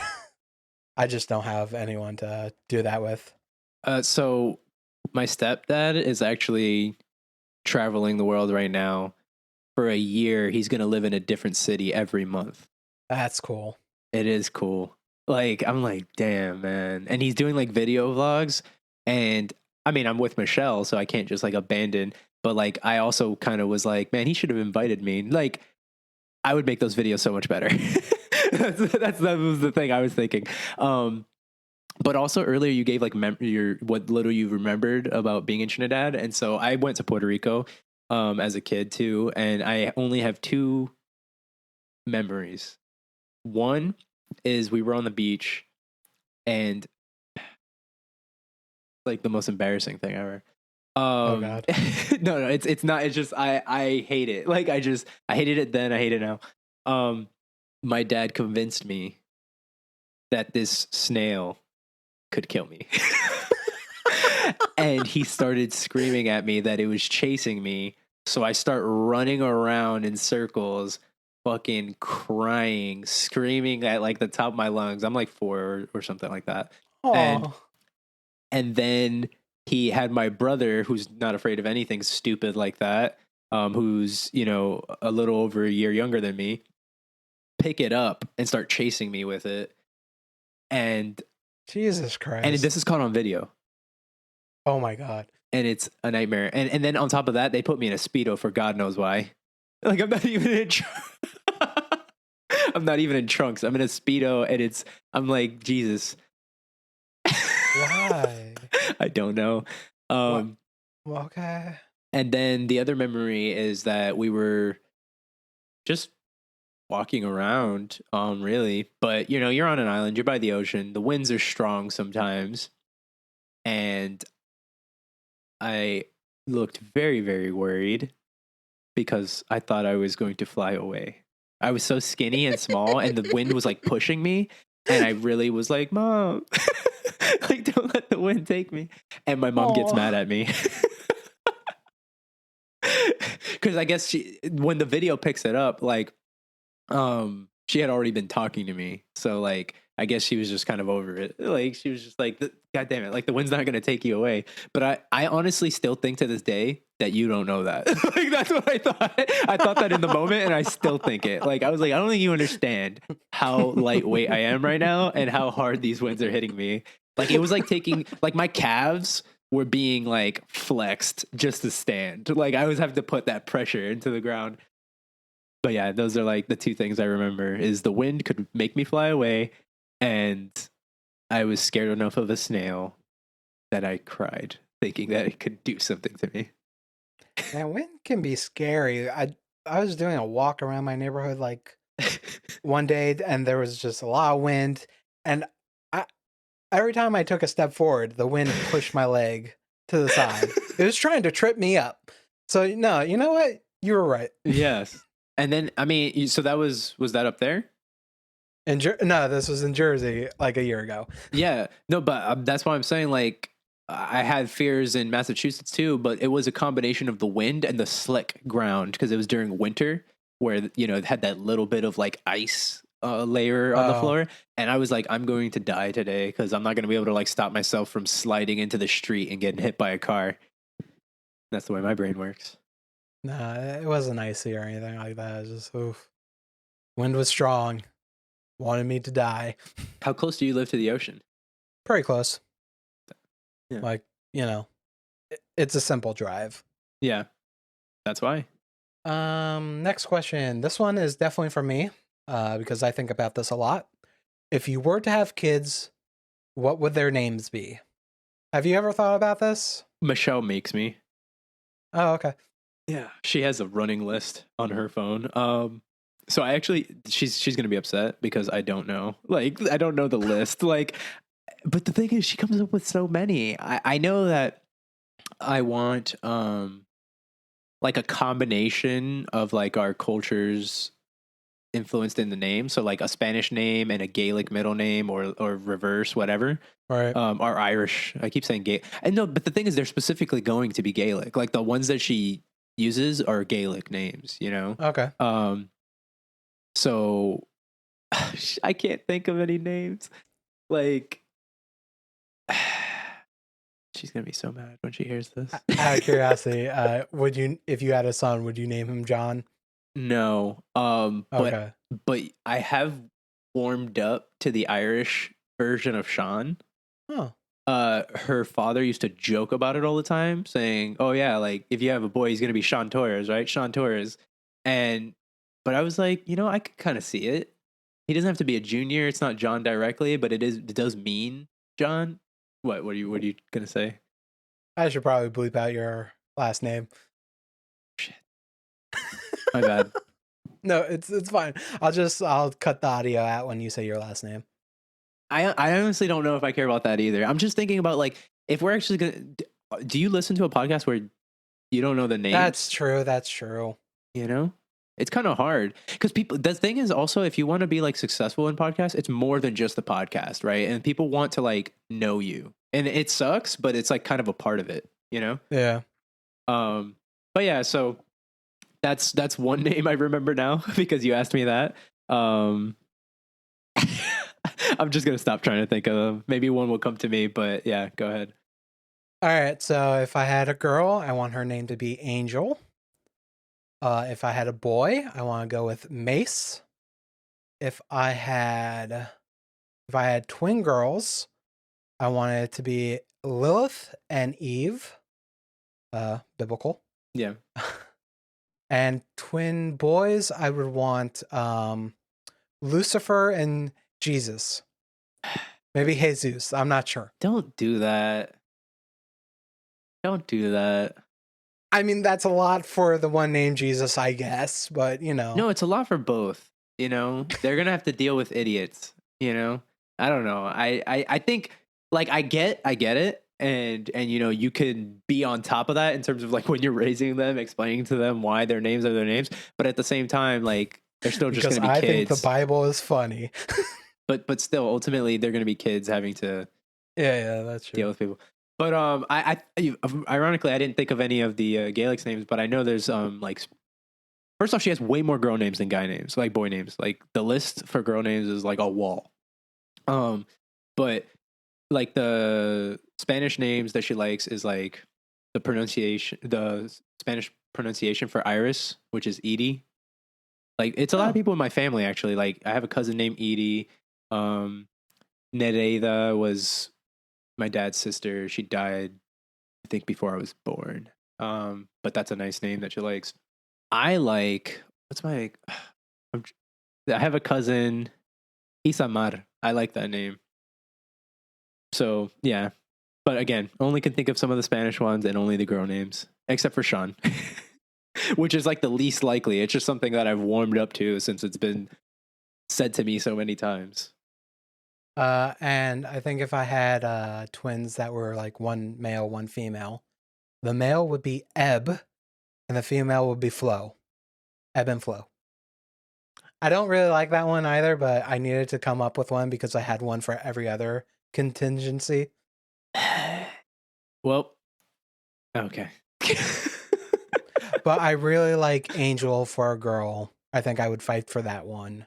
I just don't have anyone to do that with.
So my stepdad is actually traveling the world right now. For a year, he's gonna live in a different city every month.
That's cool.
It is cool. Like I'm like, damn, man. And he's doing like video vlogs. And I mean, I'm with Michelle, so I can't just like abandon. But like, I also kind of was like, man, he should have invited me. Like, I would make those videos so much better. That was the thing I was thinking. But also earlier you gave like your what little you remembered about being in Trinidad, and so I went to Puerto Rico as a kid too, and I only have two memories. One is we were on the beach, and like the most embarrassing thing ever.
Oh God.
No, it's not. It's just I hate it. Like I hated it then. I hate it now. My dad convinced me that this snail could kill me. And he started screaming at me that it was chasing me. So I start running around in circles, fucking crying, screaming at like the top of my lungs. I'm like 4 or something like that.
Oh.
And then he had my brother, who's not afraid of anything stupid like that, who's, you know, a little over a year younger than me, pick it up and start chasing me with it. And
Jesus Christ.
and this is caught on video.
Oh my God.
And it's a nightmare. And then on top of that, they put me in a Speedo for God knows why. Like I'm not even in I'm not even in trunks. I'm in a Speedo, and I'm like, Jesus.
Why?
I don't know.
Okay.
And then the other memory is that we were just walking around, really. But you know, you're on an island, you're by the ocean, the winds are strong sometimes. And I looked very, very worried because I thought I was going to fly away. I was so skinny and small, and the wind was like pushing me. And I really was like, Mom, like, don't let the wind take me. And my mom gets mad at me. Because I guess when the video picks it up, like, she had already been talking to me. So, like, I guess she was just kind of over it. Like, she was just like, God damn it, like, the wind's not going to take you away. But I honestly still think to this day that you don't know that. Like, that's what I thought. I thought that in the moment, and I still think it. Like, I was like, I don't think you understand how lightweight I am right now and how hard these winds are hitting me. Like, it was like taking, like, my calves were being, like, flexed just to stand. Like, I always have to put that pressure into the ground. But yeah, those are like the two things I remember is the wind could make me fly away, and I was scared enough of a snail that I cried, thinking that it could do something to me.
Man, wind can be scary. I was doing a walk around my neighborhood like one day, and there was just a lot of wind, and every time I took a step forward, the wind pushed my leg to the side. It was trying to trip me up. So no, you know what? You were right.
Yes. And then, I mean, so that was that up there?
No, this was in Jersey like a year ago.
Yeah. No, but that's why I'm saying, like, I had fears in Massachusetts too, but it was a combination of the wind and the slick ground because it was during winter where, you know, it had that little bit of like ice layer on the floor. And I was like, I'm going to die today because I'm not going to be able to like stop myself from sliding into the street and getting hit by a car. That's the way my brain works.
Nah, it wasn't icy or anything like that. It was just, oof. Wind was strong. Wanted me to die.
How close do you live to the ocean?
Pretty close.
Yeah.
Like, you know, it's a simple drive.
Yeah, that's why.
Next question. This one is definitely for me, because I think about this a lot. If you were to have kids, what would their names be? Have you ever thought about this?
Michelle makes me.
Oh, okay.
Yeah, she has a running list on her phone. So I actually, she's gonna be upset because I don't know. Like, I don't know the list. Like, but the thing is, she comes up with so many. I know that I want like a combination of like our cultures influenced in the name. So like a Spanish name and a Gaelic middle name, or reverse, whatever.
Right.
Or Irish. I keep saying Gaelic. And no, but the thing is, they're specifically going to be Gaelic. Like the ones that she uses are Gaelic names. You know.
Okay.
So I can't think of any names. Like, she's gonna be so mad when she hears this.
Out of curiosity, would you, if you had a son, would you name him John?
No.
Okay.
But I have warmed up to the Irish version of Sean.
Oh.
Her father used to joke about it all the time, saying, "Oh yeah, like if you have a boy, he's gonna be Sean Torres, right? Sean Torres." But I was like, I could kind of see it. He doesn't have to be a junior. It's not John directly, but it does mean John. What are you gonna say?
I should probably bleep out your last name.
Shit. My bad.
No, it's fine. I'll cut the audio out when you say your last name.
I honestly don't know if I care about that either. I'm just thinking about like if we're actually gonna. Do you listen to a podcast where you don't know the name?
That's true.
It's kind of hard because people. The thing is also, if you want to be like successful in podcasts, it's more than just the podcast, right? And people want to like know you, and it sucks, but it's like kind of a part of it,
Yeah.
But yeah, so that's one name I remember now because you asked me that. I'm just gonna stop trying to think of them. Maybe one will come to me, but yeah, go ahead.
All right. So if I had a girl, I want her name to be Angel. If I had a boy, I want to go with Mace. If I had twin girls, I wanted it to be Lilith and Eve. Biblical.
Yeah.
And twin boys, I would want Lucifer and Jesus. Maybe Jesus. I'm not sure.
Don't do that. Don't do that.
I mean, that's a lot for the one named Jesus, I guess, but
No, it's a lot for both. They're gonna have to deal with idiots. I don't know. I think like I get it, and you can be on top of that in terms of like when you're raising them, explaining to them why their names are their names. But at the same time, like they're still just gonna be kids.
I think the Bible is funny.
but still, ultimately, they're gonna be kids having to
that's true.
deal with people. But ironically, I didn't think of any of the Gaelic names, but I know there's like first off, she has way more girl names than guy names, like boy names. Like the list for girl names is like a wall. But like the Spanish names that she likes is like the Spanish pronunciation for Iris, which is Edie. Like it's a lot of people in my family actually. Like I have a cousin named Edie. Nereida was my dad's sister. She died, I think, before I was born. But that's a nice name that she likes. I like I have a cousin, Isamar. I like that name. So yeah, but again, only can think of some of the Spanish ones and only the girl names, except for Sean, which is like the least likely. It's just something that I've warmed up to since it's been said to me so many times.
And I think if I had twins that were like one male, one female, the male would be Ebb, and the female would be Flo. Ebb and Flo. I don't really like that one either, but I needed to come up with one because I had one for every other contingency.
Well, okay.
But I really like Angel for a girl. I think I would fight for that one.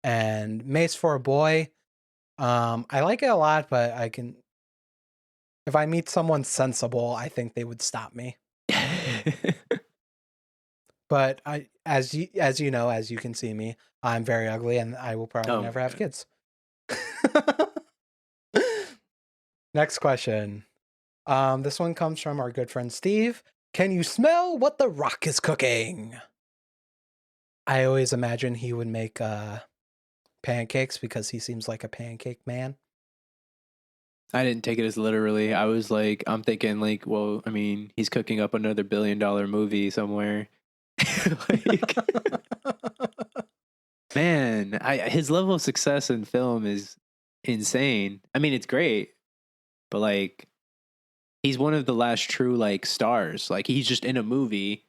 And Mace for a boy. I like it a lot, but if I meet someone sensible, I think they would stop me. But as you know, as you can see me, I'm very ugly and I will probably never have kids. Next question. This one comes from our good friend Steve. Can you smell what the Rock is cooking? I always imagine he would make pancakes because he seems like a pancake man.
I didn't take it as literally. I was like, I'm thinking like, well, I mean, he's cooking up another $1 billion movie somewhere. Like, man, his level of success in film is insane. I mean, it's great, but like, he's one of the last true like stars. Like, he's just in a movie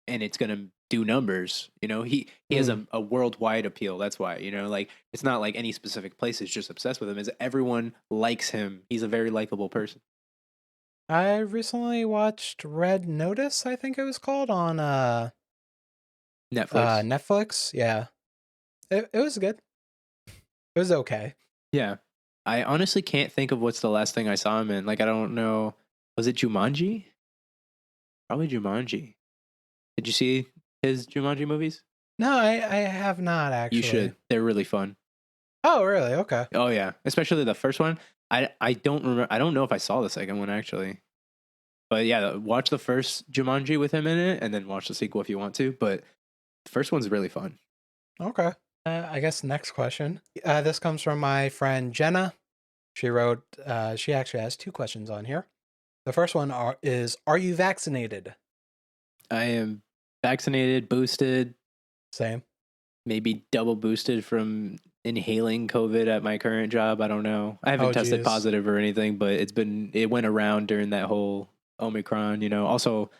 and it's gonna do numbers. You know, he has a worldwide appeal. That's why, you know, like it's not like any specific place is just obsessed with him. Is everyone likes him? He's a very likable person.
I recently watched Red Notice, I think it was called, on
Netflix.
Netflix. Yeah. It was good. It was okay.
Yeah. I honestly can't think of what's the last thing I saw him in. Like, I don't know. Was it Jumanji? Probably Jumanji. Did you see his Jumanji movies?
No, I have not actually.
You should. They're really fun.
Oh, really? Okay.
Oh yeah, especially the first one. I don't remember. I don't know if I saw the second one actually. But yeah, watch the first Jumanji with him in it, and then watch the sequel if you want to. But the first one's really fun.
Okay. I guess next question. This comes from my friend Jenna. She wrote, she actually has 2 questions on here. The first one is, are you vaccinated?
I am vaccinated, boosted,
Same.
maybe double boosted from inhaling COVID at my current job. I don't know. I haven't tested positive or anything, but it went around during that whole Omicron, you know. Also,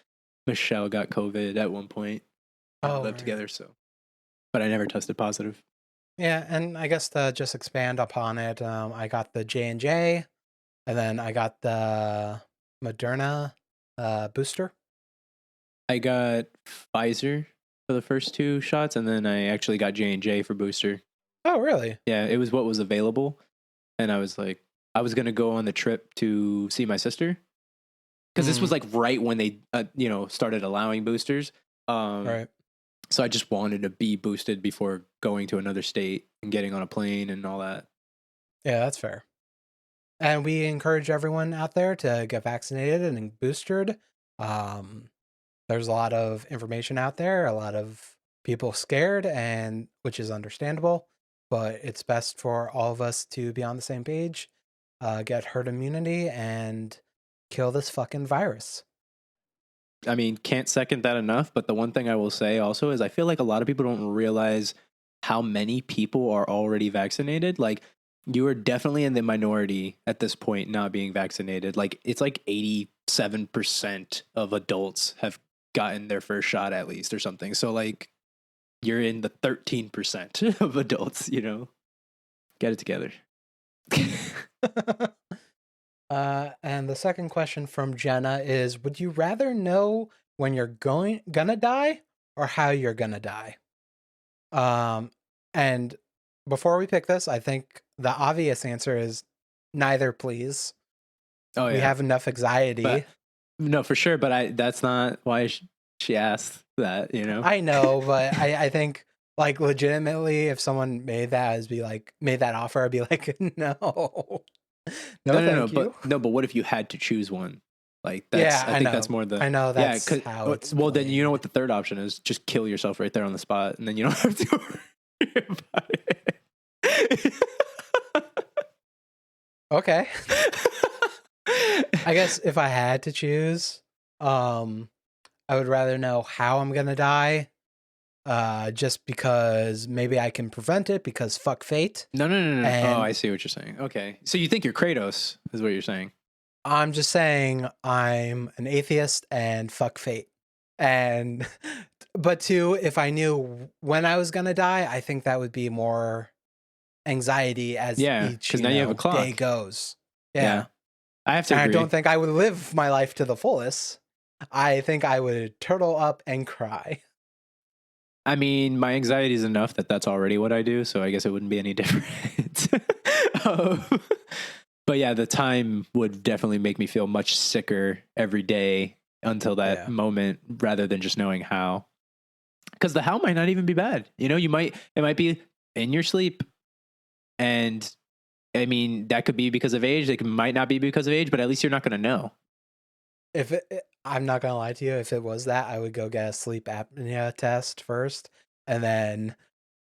Michelle got COVID at one point. We lived together, so. But I never tested positive.
Yeah, and I guess to just expand upon it, I got the J&J, and then I got the Moderna booster.
I got Pfizer for the first 2 shots, and then I actually got J&J for booster.
Oh, really?
Yeah, it was what was available, and I was like, I was gonna go on the trip to see my sister, because this was like right when they, started allowing boosters.
Right.
So I just wanted to be boosted before going to another state and getting on a plane and all that.
Yeah, that's fair. And we encourage everyone out there to get vaccinated and boosted. There's a lot of information out there, a lot of people scared, and which is understandable, but it's best for all of us to be on the same page, get herd immunity, and kill this fucking virus.
I mean, can't second that enough. But the one thing I will say also is I feel like a lot of people don't realize how many people are already vaccinated. Like, you are definitely in the minority at this point not being vaccinated. Like, it's like 87% of adults have gotten their first shot at least or something. So, like, you're in the 13% of adults, you know? Get it together.
And the second question from Jenna is, would you rather know when you're gonna die or how you're gonna die? And before we pick this, I think the obvious answer is neither, please.
Oh yeah.
We have enough anxiety.
But, no, for sure, but that's not why she asked that, you know?
I know, but I think, like, legitimately, if someone made that offer, I'd be like, no.
No, but what if you had to choose one? Like, that's, I think that's more the.
I know that's how it's
well, then
played.
you know what the third option is: just kill yourself right there on the spot, and then you don't have to worry about it.
Okay. I guess if I had to choose, I would rather know how I'm gonna die. Just because maybe I can prevent it, because fuck fate.
No. Oh, I see what you're saying. Okay. So you think you're Kratos, is what you're saying.
I'm just saying I'm an atheist and fuck fate. And, but 2, if I knew when I was gonna die, I think that would be more anxiety as each
now you have a clock.
Day goes. Yeah.
I have to agree.
I don't think I would live my life to the fullest. I think I would turtle up and cry.
I mean, my anxiety is enough that's already what I do, so I guess it wouldn't be any different. But yeah, the time would definitely make me feel much sicker every day until that moment, rather than just knowing how. Because the how might not even be bad. You know, it might be in your sleep. And I mean, that could be because of age. It might not be because of age, but at least you're not going to know.
I'm not gonna lie to you, if it was that, I would go get a sleep apnea test first, and then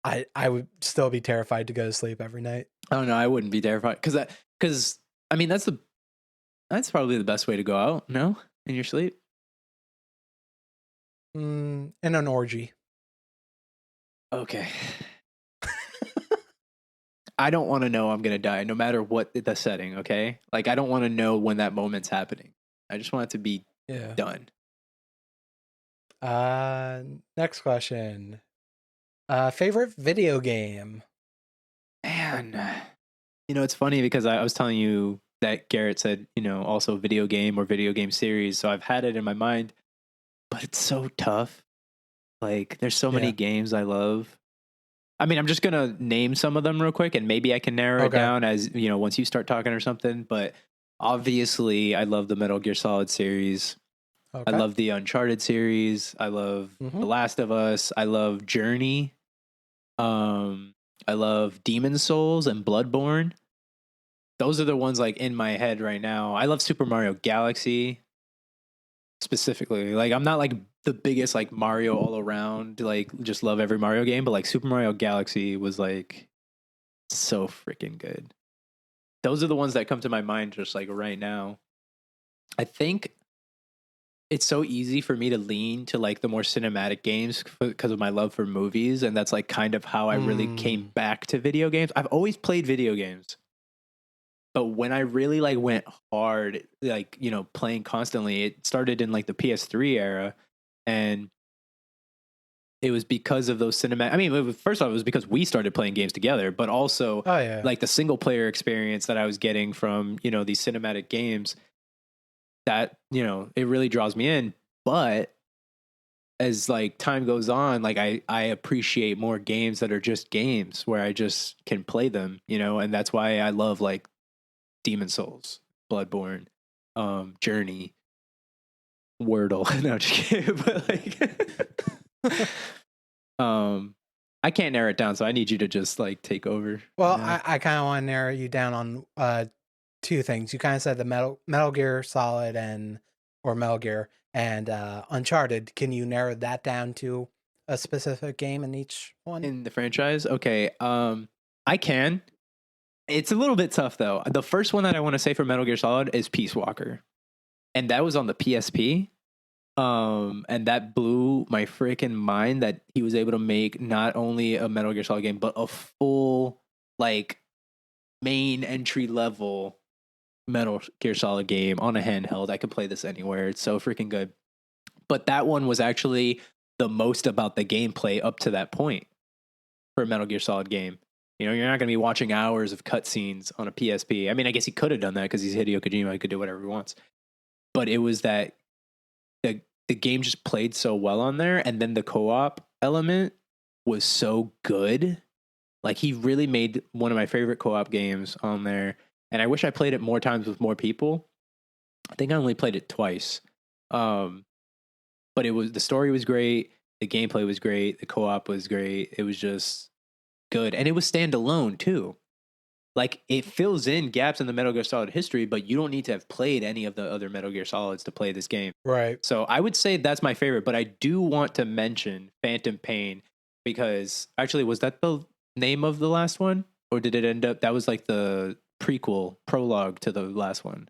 I would still be terrified to go to sleep every night.
Oh no, I wouldn't be terrified, because I mean that's probably the best way to go out. No, in your sleep.
In an orgy.
Okay. I don't want to know I'm gonna die, no matter what the setting. Okay, like I don't want to know when that moment's happening. I just want it to be done.
Uh, Next question. Favorite video game?
Man, it's funny because I was telling you that Garrett said, also video game or video game series. So I've had it in my mind, but it's so tough. Like, there's so many
Yeah.
games I love. I mean, I'm just gonna name some of them real quick, and maybe I can narrow it
Okay.
down as once you start talking or something. But obviously, I love the Metal Gear Solid series. I
Okay.
love the Uncharted series. I love
Mm-hmm.
The Last of Us. I love Journey. Um, I love Demon Souls and Bloodborne. Those are the ones like in my head right now. I love Super Mario Galaxy specifically. Like, I'm not like the biggest like Mario all around, like just love every Mario game, but like Super Mario Galaxy was like so freaking good. Those are the ones that come to my mind just like right now. I think it's so easy for me to lean to like the more cinematic games because of my love for movies, and that's like kind of how I really came
Mm.
back to video games. I've always played video games, but when I really like went hard, like playing constantly, it started in like the PS3 era, and it was because of those cinematic. I mean, first off, it was because we started playing games together, but also
Oh yeah.
like the single player experience that I was getting from these cinematic games. That it really draws me in. But as like time goes on, like I appreciate more games that are just games where I just can play them, and that's why I love like Demon Souls, Bloodborne, Journey, Wordle. No, just kidding. But like, um, I can't narrow it down, so I need you to just like take over
Well,
now.
I kind of want to narrow you down on two things. You kind of said the Metal Gear Solid and or Metal Gear and Uncharted. Can you narrow that down to a specific game in each one?
In the franchise, okay. I can. It's a little bit tough though. The first one that I want to say for Metal Gear Solid is Peace Walker, and that was on the PSP. And that blew my freaking mind that he was able to make not only a Metal Gear Solid game, but a full like main entry level Metal Gear Solid game on a handheld. I could play this anywhere. It's so freaking good. But that one was actually the most about the gameplay up to that point for a Metal Gear Solid game. You're not going to be watching hours of cutscenes on a PSP. I mean, I guess he could have done that because he's Hideo Kojima. He could do whatever he wants. But it was that the game just played so well on there, and then the co-op element was so good. Like, he really made one of my favorite co-op games on there, and I wish I played it more times with more people. I think I only played it twice. Um, but the story was great, the gameplay was great, the co-op was great. It was just good, and it was standalone too. Like, it fills in gaps in the Metal Gear Solid history, but you don't need to have played any of the other Metal Gear Solids to play this game.
Right.
So I would say that's my favorite, but I do want to mention Phantom Pain because actually, was that the name of the last one? Or did it end up that was like the prequel prologue to the last one?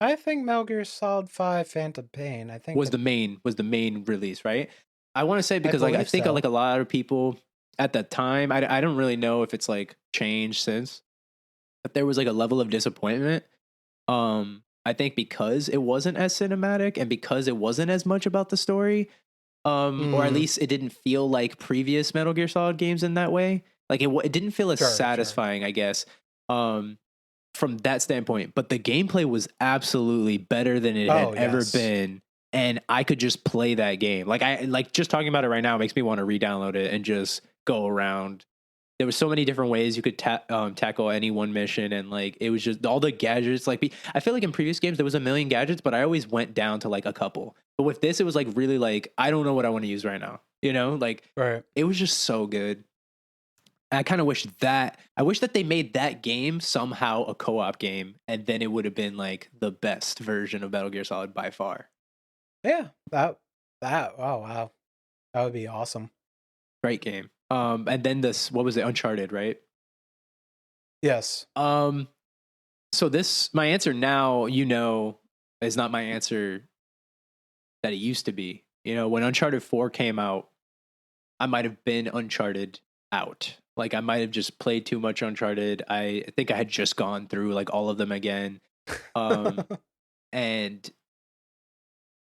I think Metal Gear Solid 5 Phantom Pain. I think
Was the main release, right? I want to say
I
because like I
believe
think
so.
like a lot of people at that time, I don't really know if it's like changed since, but there was like a level of disappointment. I think because it wasn't as cinematic and because it wasn't as much about the story, or at
Mm,
least it didn't feel like previous Metal Gear Solid games in that way. Like it didn't feel as
sure, sure.
satisfying, I guess, um, from that standpoint. But the gameplay was absolutely better than it had
Oh,
ever
yes.
been, and I could just play that game. Like I like just talking about it right now makes me want to re-download it and just go around. There was so many different ways you could tackle any one mission, and like it was just all the gadgets. Like I feel like in previous games there was a million gadgets, but I always went down to like a couple. But with this, it was like really like I don't know what I want to use right now. Like
Right.
it was just so good. I kind of wish that they made that game somehow a co-op game, and then it would have been like the best version of Metal Gear Solid by far.
Yeah. Oh, wow. That would be awesome.
Great game. And then this, what was it, Uncharted, right?
Yes.
Um, so this, my answer now, is not my answer that it used to be. When Uncharted 4 came out, I might have been Uncharted out. Like I might have just played too much Uncharted. I think I had just gone through like all of them again. Um, and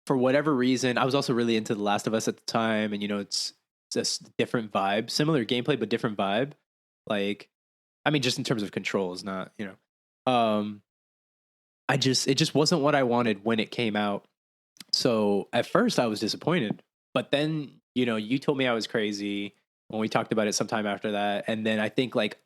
for whatever reason, I was also really into The Last of Us at the time, and it's just different vibe, similar gameplay but different vibe. Like, I mean, just in terms of controls, not Um, it just wasn't what I wanted when it came out. So at first I was disappointed, but then you told me I was crazy when we talked about it sometime after that, and then I think like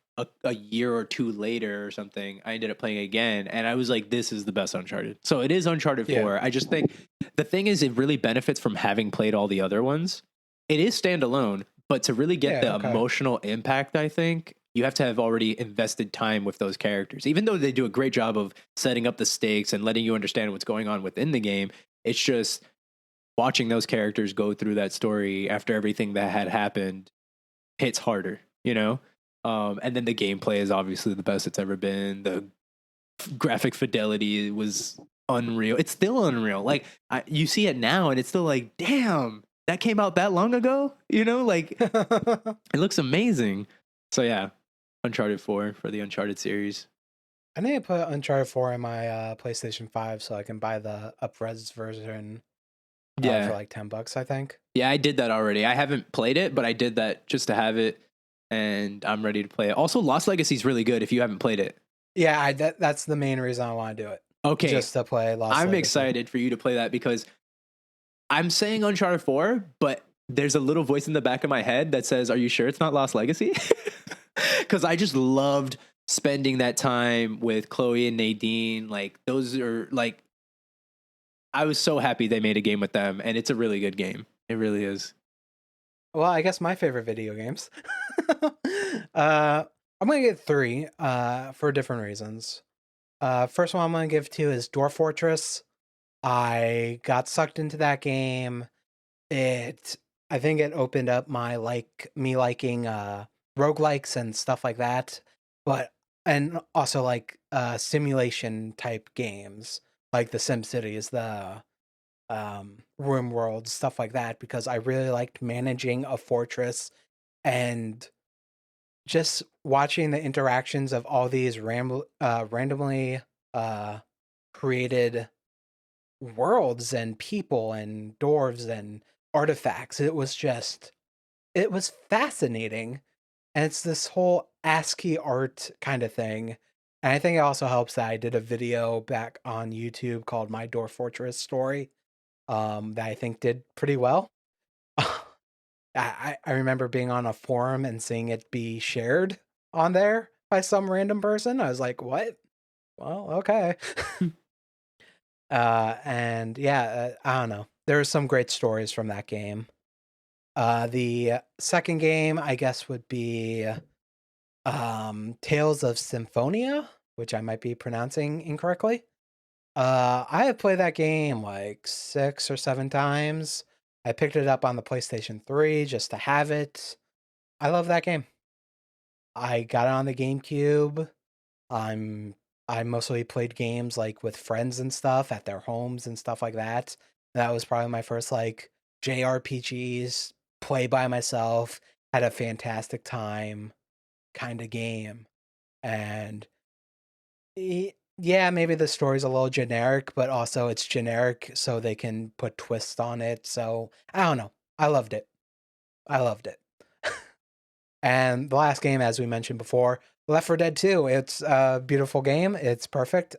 a year or two later or something, I ended up playing again, and I was like, this is the best Uncharted. So it is Uncharted
Yeah.
4. I just think the thing is, it really benefits from having played all the other ones. It is standalone, but to really get the
Okay.
emotional impact, I think you have to have already invested time with those characters. Even though they do a great job of setting up the stakes and letting you understand what's going on within the game, it's just watching those characters go through that story after everything that had happened hits harder, and then the gameplay is obviously the best it's ever been. The graphic fidelity was unreal. It's still unreal. Like, you see it now and it's still like, damn, that came out that long ago. Like, it looks amazing. So yeah, Uncharted 4 for the Uncharted series.
I need to put Uncharted 4 in my PlayStation 5 so I can buy the up-res version for
Yeah.
like $10, I think.
Yeah, I did that already. I haven't played it, but I did that just to have it, and I'm ready to play it. Also, Lost Legacy is really good if you haven't played it.
Yeah, that's the main reason I want to do it.
Okay.
Just to play Lost
I'm
Legacy.
excited for you to play that because I'm saying Uncharted 4, but there's a little voice in the back of my head that says, are you sure it's not Lost Legacy? Because I just loved spending that time with Chloe and Nadine. Like, those are like, I was so happy they made a game with them, and it's a really good game. It really is.
Well, I guess my favorite video games. I'm gonna get 3 for different reasons. First one I'm gonna give 2 is Dwarf Fortress. I got sucked into that game. I think it opened up my me liking roguelikes and stuff like that. And also like simulation type games like the SimCities, the Room World, stuff like that, because I really liked managing a fortress and just watching the interactions of all these randomly created worlds and people and dwarves and artifacts. It was fascinating. And it's this whole ASCII art kind of thing. And I think it also helps that I did a video back on YouTube called My Dwarf Fortress Story that I think did pretty well. I remember being on a forum and seeing it be shared on there by some random person. I was like, what? Well, okay. And yeah, I don't know. There are some great stories from that game. The second game, I guess, would be Tales of Symphonia, which I might be pronouncing incorrectly. I have played that game like 6 or 7 times. I picked it up on the PlayStation 3 just to have it. I love that game. I got it on the GameCube. I'm I mostly played games like with friends and stuff at their homes and stuff like that. That was probably my first like JRPGs, play by myself, had a fantastic time kind of game. And yeah, maybe the story's a little generic, but also it's generic so they can put twists on it. So, I don't know. I loved it. I loved it. And the last game, as we mentioned before, Left 4 Dead 2. It's a beautiful game. It's perfect.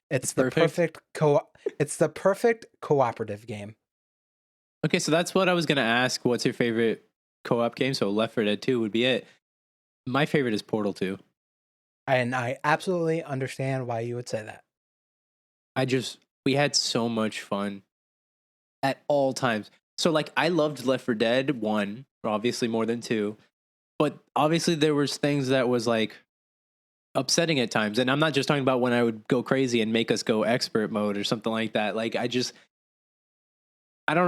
It's the perfect cooperative game.
Okay, so that's what I was gonna ask. What's your favorite co-op game? So Left 4 Dead 2 would be it. My favorite is Portal 2.
And I absolutely understand why you would say that.
We had so much fun at all times. So like, I loved Left 4 Dead 1, obviously more than 2, but obviously there was things that was like upsetting at times. And I'm not just talking about when I would go crazy and make us go expert mode or something like that. Like, I don't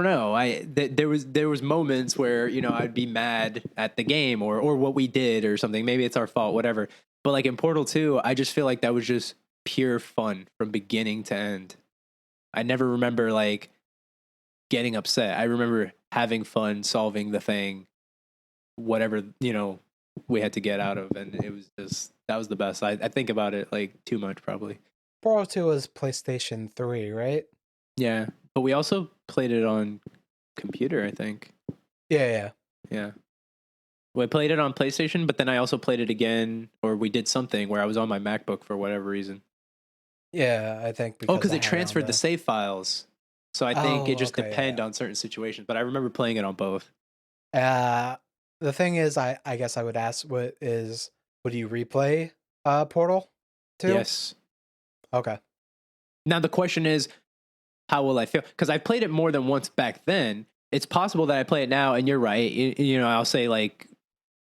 know. There was moments where I'd be mad at the game or what we did or something. Maybe it's our fault, whatever. But like in Portal 2, I just feel like that was just pure fun from beginning to end. I never remember like getting upset. I remember having fun solving the thing, whatever we had to get out of, and it was just that was the best. I think about it like too much probably.
Portal 2 was PlayStation 3, right?
Yeah, but we also played it on computer, I think.
Yeah.
Yeah. Well, I played it on PlayStation, but then I also played it again, or we did something where I was on my MacBook for whatever reason.
Yeah, I think
Oh,
because
because
I
it
had it on
transferred the
the.
save files. So I think it
Oh,
just
okay,
depend
yeah.
on certain situations. But I remember playing it on both.
The thing is, I guess I would ask, would you replay Portal 2?
Yes.
Okay.
Now the question is, how will I feel? Because I played it more than once back then. It's possible that I play it now, and you're right. You know, I'll say like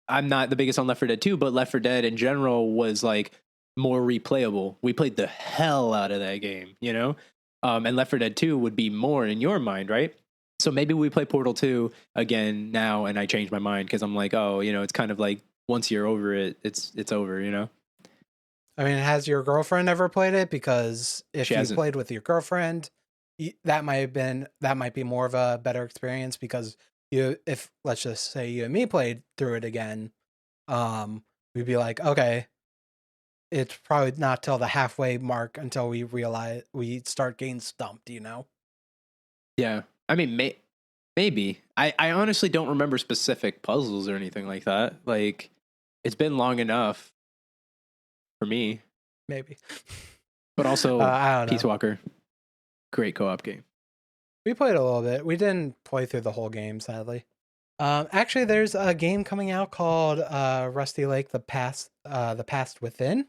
I'm not the biggest on Left 4 Dead 2, but Left 4 Dead in general was like more replayable. We played the hell out of that game, you know? And Left 4 Dead 2 would be more in your mind, right? So maybe we play Portal 2 again now, and I change my mind because I'm like, oh, you know, it's kind of like once you're over it, it's over, you know?
I mean, has your girlfriend ever played it? Because if
She
you
hasn't.
played with your girlfriend, that might be more of a better experience because if let's just say you and me played through it again, we'd be like, okay, it's probably not till the halfway mark until we realize we start getting stumped, you know?
Yeah. I mean, maybe. I honestly don't remember specific puzzles or anything like that. Like, it's been long enough for me.
Maybe.
But also,
I don't
Peace
know.
Walker, great co-op game.
We played a little bit. We didn't play through the whole game, sadly. Actually, there's a game coming out called Rusty Lake: The Past Within,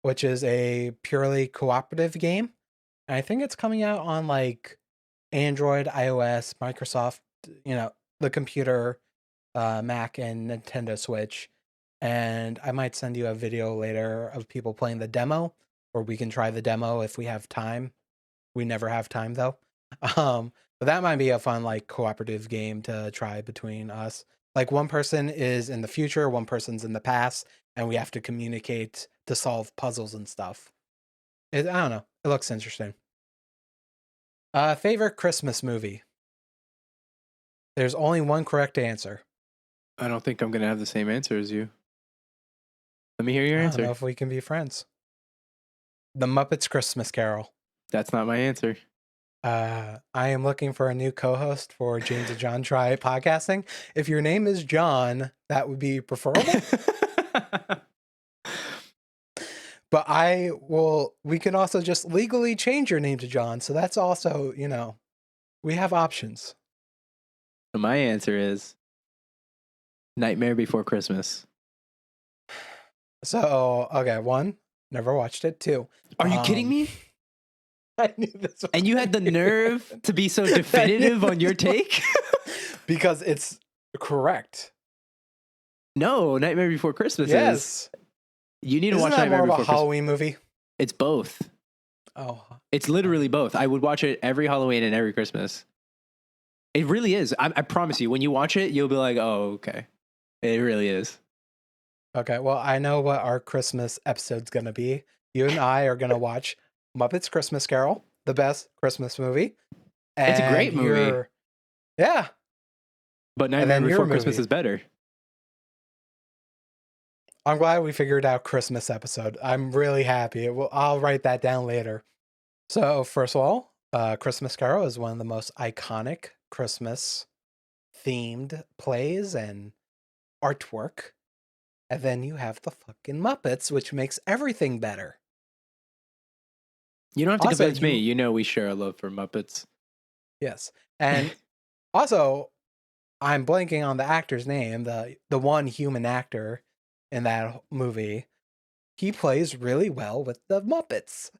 which is a purely cooperative game. And I think it's coming out on like Android, iOS, Microsoft, the computer, Mac, and Nintendo Switch. And I might send you a video later of people playing the demo, or we can try the demo if we have time. We never have time though. But that might be a fun like cooperative game to try between us. Like one person is in the future, one person's in the past, and we have to communicate to solve puzzles and stuff. I don't know. It looks interesting. Favorite Christmas movie? There's only one correct answer.
I don't think I'm going to have the same answer as you. Let me hear your
I don't
answer.
know if we can be friends. The Muppets Christmas Carol.
That's not my answer.
I am looking for a new co-host for James and John Try Podcasting. If your name is John, that would be preferable. But we can also just legally change your name to John. So that's also, we have options.
So my answer is Nightmare Before Christmas.
So, okay, 1, never watched it. 2.
Are you kidding me?
I knew this.
And you had the nerve to be so definitive on your take?
Because it's correct.
No, Nightmare Before Christmas is.
Yes.
You need to
Isn't
watch
that
Nightmare
more of
Before
a
Christmas.
Halloween movie?
It's both.
Oh.
It's literally both. I would watch it every Halloween and every Christmas. It really is. I promise you, when you watch it, you'll be like, oh, okay. It really is.
Okay, well, I know what our Christmas episode's going to be. You and I are going to watch Muppets Christmas Carol, the best Christmas movie.
It's a great movie.
Yeah.
But Nightmare Before Christmas is better.
I'm glad we figured out Christmas episode. I'm really happy. I'll write that down later. So, first of all, Christmas Carol is one of the most iconic Christmas themed plays and artwork. And then you have the fucking Muppets, which makes everything better.
You don't have to convince me. You know we share a love for Muppets.
Yes. And also, I'm blanking on the actor's name, the one human actor in that movie. He plays really well with the Muppets.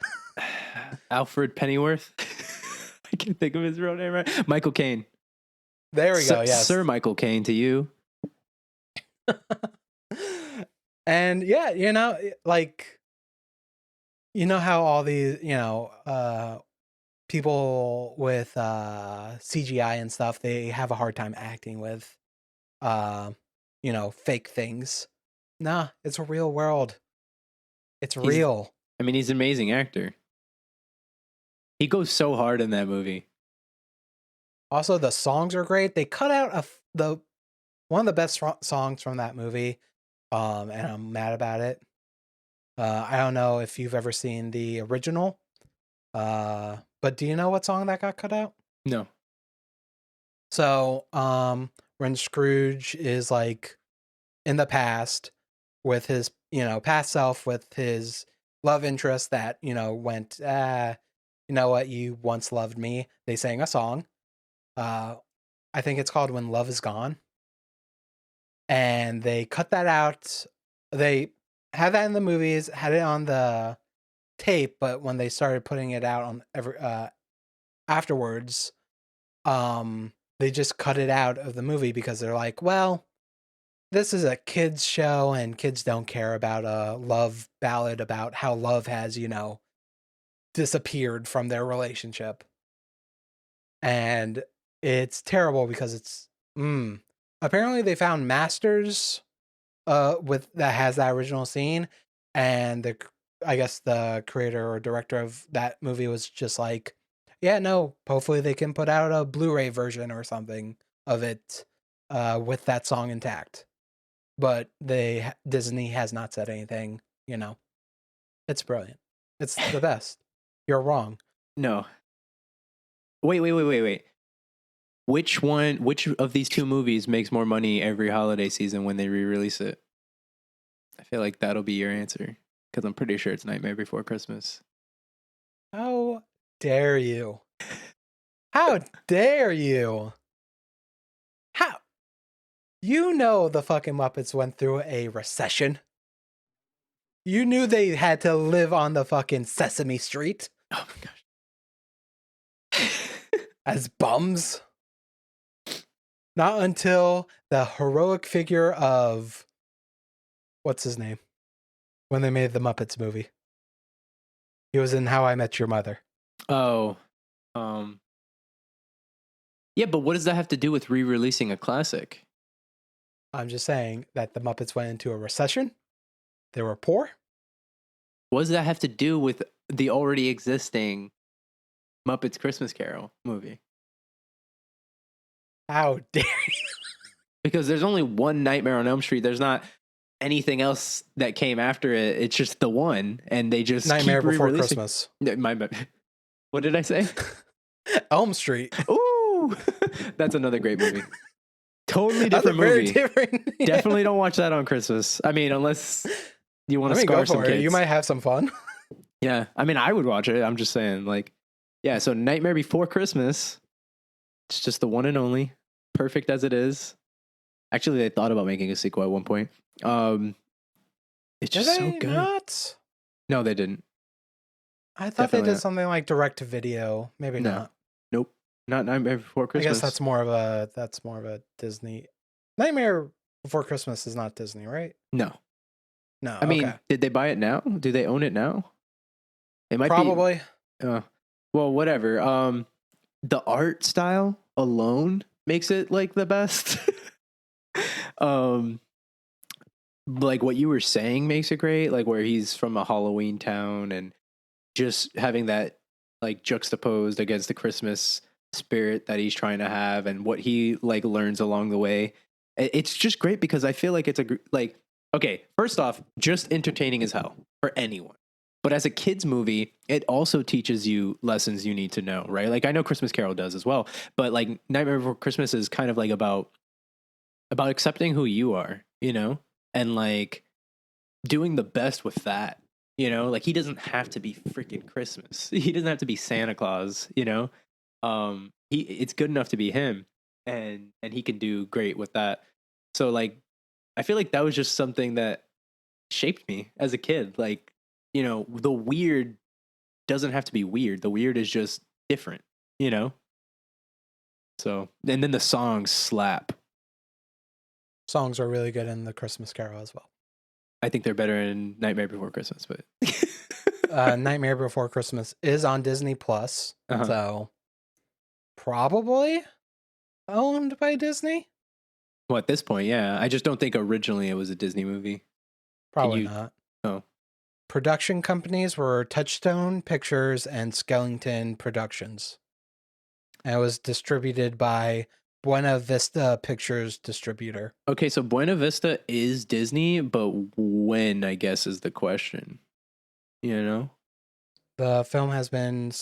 Alfred Pennyworth. I can't think of his real name right. Michael Caine.
There we go. Yes.
Sir Michael Caine to you.
And yeah, like, how all these, people with CGI and stuff, they have a hard time acting with, fake things. Nah, it's a real world. It's real.
I mean, he's an amazing actor. He goes so hard in that movie.
Also, the songs are great. They cut out one of the best songs from that movie, and I'm mad about it. I don't know if you've ever seen the original, but do you know what song that got cut out?
No.
So, when Scrooge is like in the past with his, past self with his love interest that, went, you know what, you once loved me. They sang a song. I think it's called When Love Is Gone. And they cut that out. They had that in the movies, had it on the tape, but when they started putting it out on afterwards, they just cut it out of the movie because they're like, well, this is a kids show and kids don't care about a love ballad about how love has, disappeared from their relationship. And it's terrible because it's apparently they found masters with that has that original scene, and I guess the creator or director of that movie was just like, yeah, no, hopefully they can put out a Blu-ray version or something of it with that song intact. But Disney has not said anything, It's brilliant. It's the best. You're wrong.
No. Wait. Which of these two movies makes more money every holiday season when they re-release it? I feel like that'll be your answer, because I'm pretty sure it's Nightmare Before Christmas.
How dare you? How dare you? How? You know the fucking Muppets went through a recession. You knew they had to live on the fucking Sesame Street.
Oh my gosh.
As bums. Not until the heroic figure of what's his name? When they made the Muppets movie. He was in How I Met Your Mother.
Oh. Yeah, but what does that have to do with re-releasing a classic?
I'm just saying that the Muppets went into a recession. They were poor.
What does that have to do with the already existing Muppets Christmas Carol movie?
How dare you?
Because there's only one Nightmare on Elm Street. There's not anything else that came after it. It's just the one, and they just
Nightmare
keep
Before
re-releasing.
Christmas.
What did I say?
Elm Street.
Ooh, that's another great movie. Totally
That's
different movie.
different.
Definitely don't watch that on Christmas. I mean, unless you want to scar some kids.
You might have some fun.
Yeah, I mean, I would watch it. I'm just saying, like, yeah. So Nightmare Before Christmas. It's just the one and only, perfect as it is. Actually, they thought about making a sequel at one point. It's just so good.
Not?
No, they didn't.
I thought they did something like direct to video. Maybe not.
Nope. Not Nightmare Before Christmas.
I guess that's more of a Disney. Nightmare Before Christmas is not Disney, right?
No.
No.
I mean, did they buy it now? Do they own it now? It might
probably.
Well, whatever. The art style alone makes it like the best. Like what you were saying makes it great, like where he's from a Halloween town and just having that like juxtaposed against the Christmas spirit that he's trying to have and what he like learns along the way. It's just great because I feel like it's like, okay, first off, just entertaining as hell for anyone. But as a kid's movie, it also teaches you lessons you need to know, right? Like I know Christmas Carol does as well, but like Nightmare Before Christmas is kind of like about accepting who you are, and like doing the best with that, like he doesn't have to be freaking Christmas. He doesn't have to be Santa Claus, it's good enough to be him and he can do great with that. So like, I feel like that was just something that shaped me as a kid. Like, the weird doesn't have to be weird. The weird is just different, So, and then the songs slap.
Songs are really good in the Christmas Carol as well.
I think they're better in Nightmare Before Christmas, but
Nightmare Before Christmas is on Disney Plus, so probably owned by Disney.
Well, at this point, yeah. I just don't think originally it was a Disney movie.
Probably not.
Oh.
Production companies were Touchstone Pictures and Skellington Productions. And it was distributed by Buena Vista Pictures distributor.
Okay, so Buena Vista is Disney, but when, I guess, is the question.
The film has been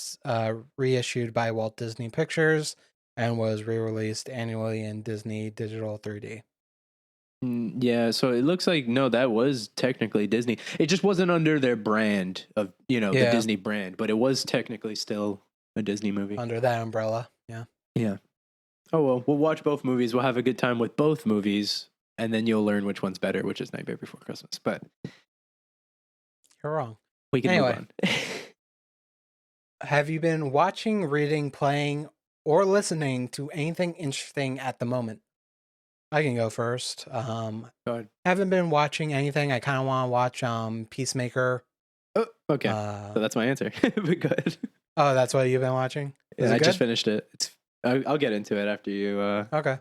reissued by Walt Disney Pictures and was re-released annually in Disney Digital 3D.
Yeah, so it looks like no, that was technically Disney. It just wasn't under their brand of, the
Yeah,
Disney brand, but it was technically still a Disney movie.
under that umbrella. Yeah.
Yeah. Oh well, we'll watch both movies. We'll have a good time with both movies, and then you'll learn which one's better, which is Nightmare Before Christmas. But
You're wrong.
we can move
Anyway,
on.
have you been watching, reading, playing, or listening to anything interesting at the moment? I can go first.
Go ahead.
Haven't been watching anything. I kind of want to watch Peacemaker.
Oh, okay.
Uh,
So that's my answer. But good.
oh, that's what you've been watching? Is
Yeah,
it
I just
good?
finished it. I'll get into it after you.
Okay.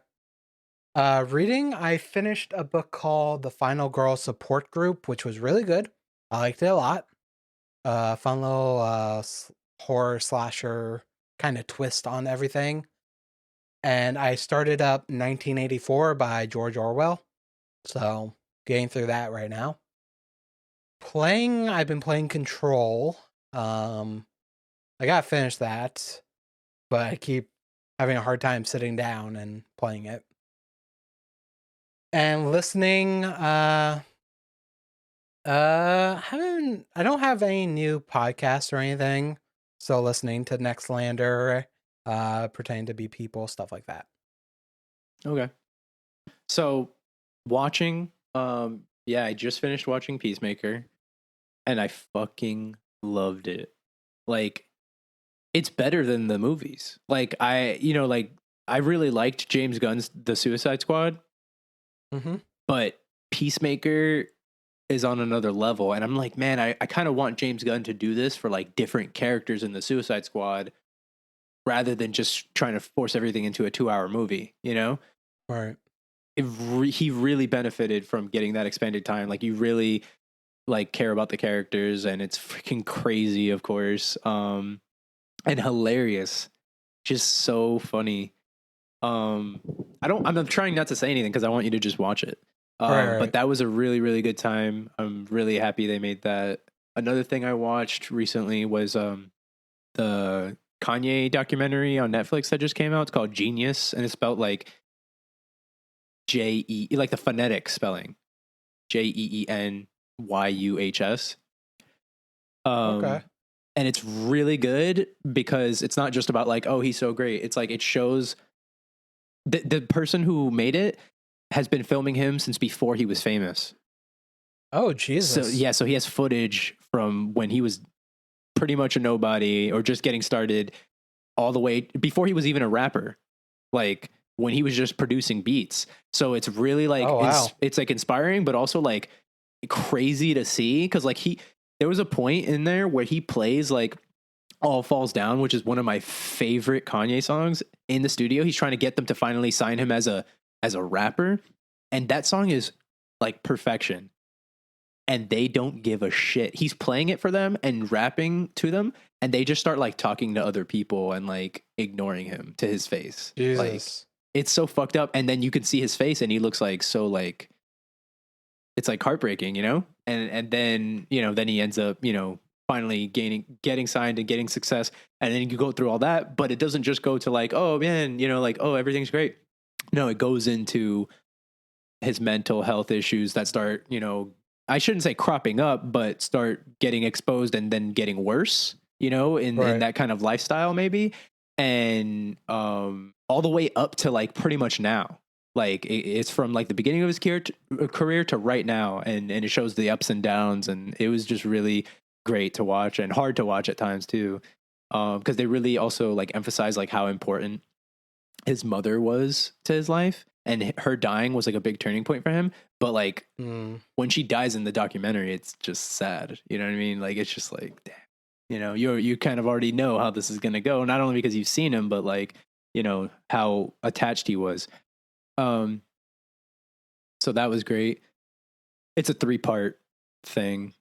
Reading, I finished a book called The Final Girl Support Group, which was really good. I liked it a lot. Fun little horror slasher kind of twist on everything. And I started up 1984 by George Orwell. So getting through that right now. Playing, I've been playing Control. I got to finish that, but I keep having a hard time sitting down and playing it. And listening, I don't have any new podcasts or anything. So listening to Nextlander, pretending to be people, stuff like that.
Okay. So watching, yeah, I just finished watching Peacemaker, and I fucking loved it. Like, it's better than the movies. Like I really liked James Gunn's The Suicide Squad,
Mm-hmm.
but Peacemaker is on another level. And I'm like, man, I kind of want James Gunn to do this for like different characters in the Suicide Squad rather than just trying to force everything into a 2-hour movie, you know?
Right.
He really benefited from getting that expanded time. Like, you really like care about the characters, and it's freaking crazy, of course. And hilarious. Just so funny. I'm trying not to say anything because I want you to just watch it.
Right.
But that was a really, really good time. I'm really happy they made that. Another thing I watched recently was the Kanye documentary on Netflix that just came out. It's called Genius, and it's spelled like J-E, like the phonetic spelling, JEENYUHS.
Okay.
And it's really good because it's not just about like, oh, he's so great. It's like it shows the person who made it has been filming him since before he was famous.
Oh, Jesus.
So yeah, so he has footage from when he was pretty much a nobody or just getting started, all the way before he was even a rapper, like when he was just producing beats. So it's really like,
Oh, wow.
it's like inspiring, but also like crazy to see. Cause like there was a point in there where he plays like All Falls Down, which is one of my favorite Kanye songs, in the studio. He's trying to get them to finally sign him as a rapper. And that song is like perfection. And they don't give a shit. He's playing it for them and rapping to them, and they just start like talking to other people and like ignoring him to his face.
Jesus.
Like, it's so fucked up. And then you can see his face, and he looks like so like, it's like heartbreaking, you know? And then, then he ends up, finally getting signed and getting success. And then you go through all that, but it doesn't just go to like, oh man, like, oh, everything's great. No, it goes into his mental health issues that start, I shouldn't say cropping up, but start getting exposed and then getting worse, in that kind of lifestyle maybe. And all the way up to like pretty much now. Like it's from like the beginning of his career to right now. And it shows the ups and downs. And it was just really great to watch and hard to watch at times too. Because they really also like emphasize like how important his mother was to his life. And her dying was like a big turning point for him. But like when she dies in the documentary, it's just sad. You know what I mean? Like, it's just like, damn, you kind of already know how this is going to go. Not only because you've seen him, but like, how attached he was. So that was great. It's a 3-part thing.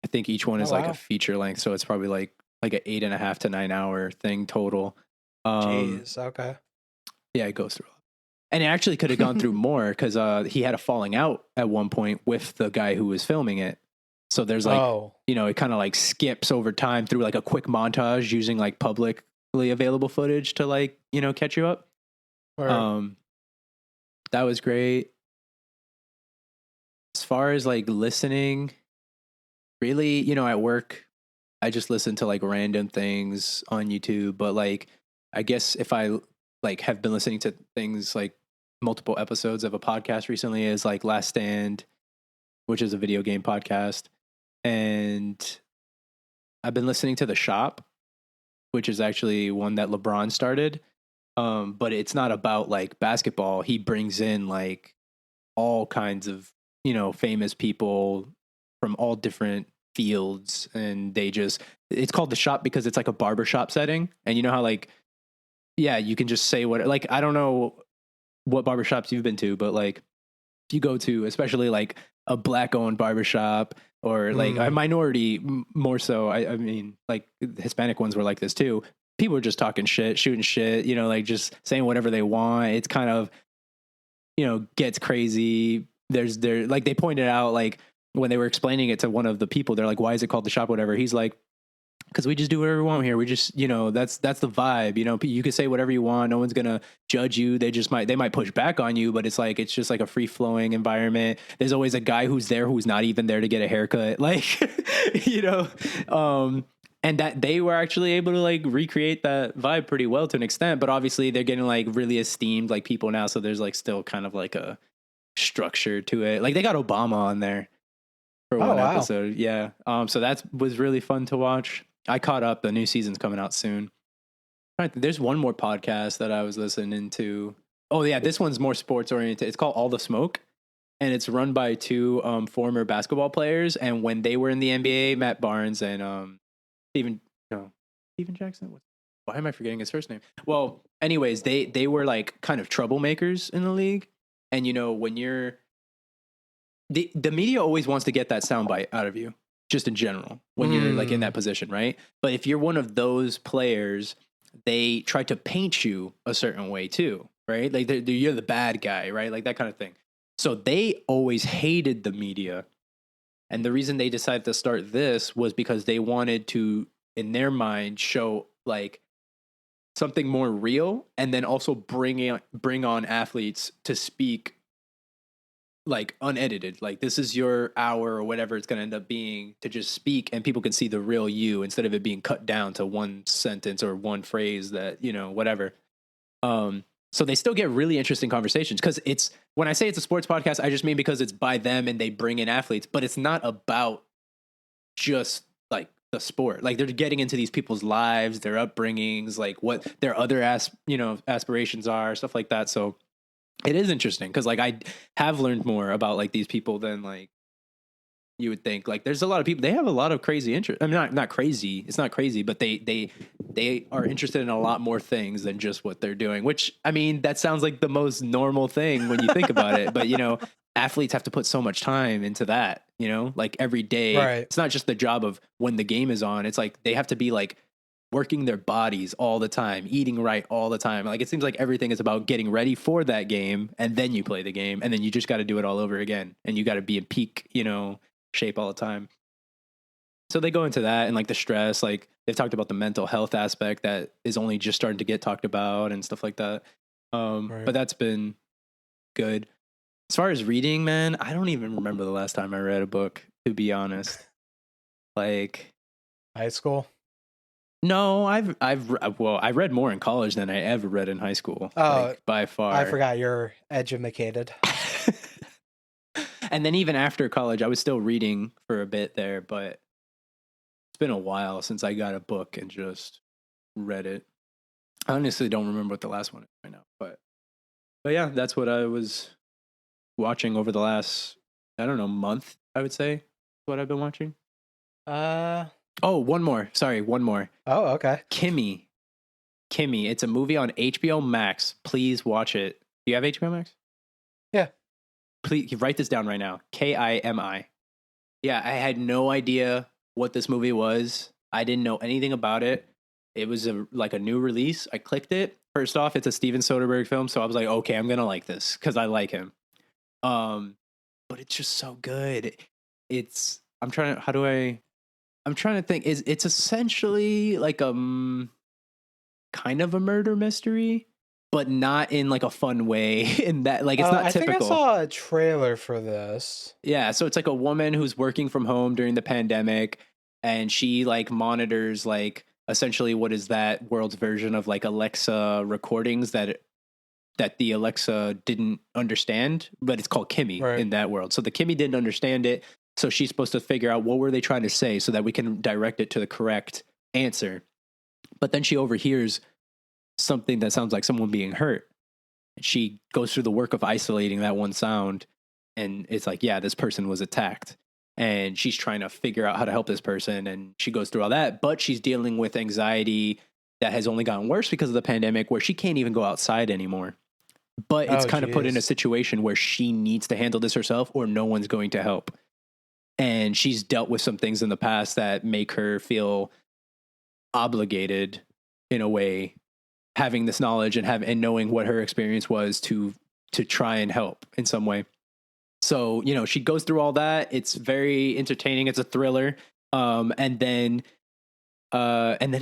I think each one is like a feature length. So it's probably like an 8.5 to 9 hour thing total.
Jeez. Okay.
Yeah, it goes through. And it actually could have gone through more because he had a falling out at one point with the guy who was filming it. So there's like,
Oh,
it kind of like skips over time through like a quick montage using like publicly available footage to like, catch you up.
or
Um, that was great. As far as like listening, really, at work, I just listen to like random things on YouTube. But like, I guess if I like have been listening to things like multiple episodes of a podcast recently, is like Last Stand, which is a video game podcast. And I've been listening to The Shop, which is actually one that LeBron started. But it's not about like basketball. He brings in like all kinds of, famous people from all different fields. And it's called The Shop because it's like a barbershop setting. And you know how like, yeah, you can just say what, like, I don't know what barbershops you've been to, but like if you go to, especially like a black owned barbershop or like a minority more so, I mean, like Hispanic ones were like this too. People are just talking shit, shooting shit, like just saying whatever they want. It's kind of, gets crazy. There like they pointed out like when they were explaining it to one of the people, they're like, why is it called The Shop, whatever? He's like, because we just do whatever we want here. We just, that's the vibe. You can say whatever you want. No one's gonna judge you. They might push back on you, but it's just like a free flowing environment. There's always a guy who's there who's not even there to get a haircut, like, and that they were actually able to like recreate that vibe pretty well to an extent. But obviously, they're getting like really esteemed like people now, so there's like still kind of like a structure to it. Like they got Obama on there for
oh
one
wow.
episode. Yeah. So that was really fun to watch. I caught up. The new season's coming out soon. There's one more podcast that I was listening to. Oh yeah, this one's more sports oriented. It's called All the Smoke, and it's run by two former basketball players. And when they were in the NBA, Matt Barnes and Steven Jackson. Why am I forgetting his first name? Well, anyways, they were like kind of troublemakers in the league, and when you're the media always wants to get that soundbite out of you, just in general, when you're like in that position, right? But if you're one of those players, they try to paint you a certain way too, right? Like you're the bad guy, right? Like that kind of thing. So they always hated the media. And the reason they decided to start this was because they wanted to, in their mind, show like something more real, and then also bring on athletes to speak like unedited, like this is your hour or whatever it's going to end up being, to just speak and people can see the real you instead of it being cut down to one sentence or one phrase that whatever. So they still get really interesting conversations, because it's, when I say it's a sports podcast, I just mean because it's by them and they bring in athletes, but it's not about just like the sport. Like they're getting into these people's lives, their upbringings, like what their other aspirations are, stuff like that. So it is interesting because like I have learned more about like these people than like you would think. Like there's a lot of people, they have a lot of crazy interest. I mean, not crazy. It's not crazy, but they are interested in a lot more things than just what they're doing, which I mean, that sounds like the most normal thing when you think about it. But athletes have to put so much time into that, like every day.
Right.
It's not just the job of when the game is on. It's like they have to be like working their bodies all the time, eating right all the time. Like it seems like everything is about getting ready for that game, and then you play the game, and then you just got to do it all over again, and you got to be in peak, shape all the time. So they go into that and like the stress, like they've talked about the mental health aspect that is only just starting to get talked about and stuff like that.
Right.
But that's been good. As far as reading, man, I don't even remember the last time I read a book, to be honest. Like
High school.
no, I read more in college than I ever read in high school.
Oh,
like, by far.
I forgot you're educated.
And then even after college, I was still reading for a bit there, but it's been a while since I got a book and just read it. I honestly don't remember what the last one is right now, but yeah, that's what I was watching over the last, I don't know, month, I would say, what I've been watching. Oh, one more. Sorry, one more.
Oh, okay.
Kimmy. It's a movie on HBO Max. Please watch it. Do you have HBO Max?
Yeah.
Please write this down right now. Kimi. Yeah, I had no idea what this movie was. I didn't know anything about it. It was like a new release. I clicked it. First off, it's a Steven Soderbergh film, so I was like, okay, I'm gonna like this because I like him. But it's just so good. It's I'm trying to think. It's essentially like kind of a murder mystery, but not in like a fun way. In that, like, it's not
I think I
typical.
saw a trailer for this.
Yeah, so it's like a woman who's working from home during the pandemic, and she like monitors like essentially what is that world's version of like Alexa recordings that the Alexa didn't understand, but it's called Kimmy
Right.
in that world. So the Kimmy didn't understand it, so she's supposed to figure out what were they trying to say so that we can direct it to the correct answer. But then she overhears something that sounds like someone being hurt. She goes through the work of isolating that one sound, and it's like, yeah, this person was attacked, and she's trying to figure out how to help this person, and she goes through all that, but she's dealing with anxiety that has only gotten worse because of the pandemic, where she can't even go outside anymore. But it's
Oh,
kind of put in a
jeez.
situation where she needs to handle this herself or no one's going to help. And she's dealt with some things in the past that make her feel obligated in a way, having this knowledge and knowing what her experience was to try and help in some way. So, you know, she goes through all that. It's very entertaining. It's a thriller. And then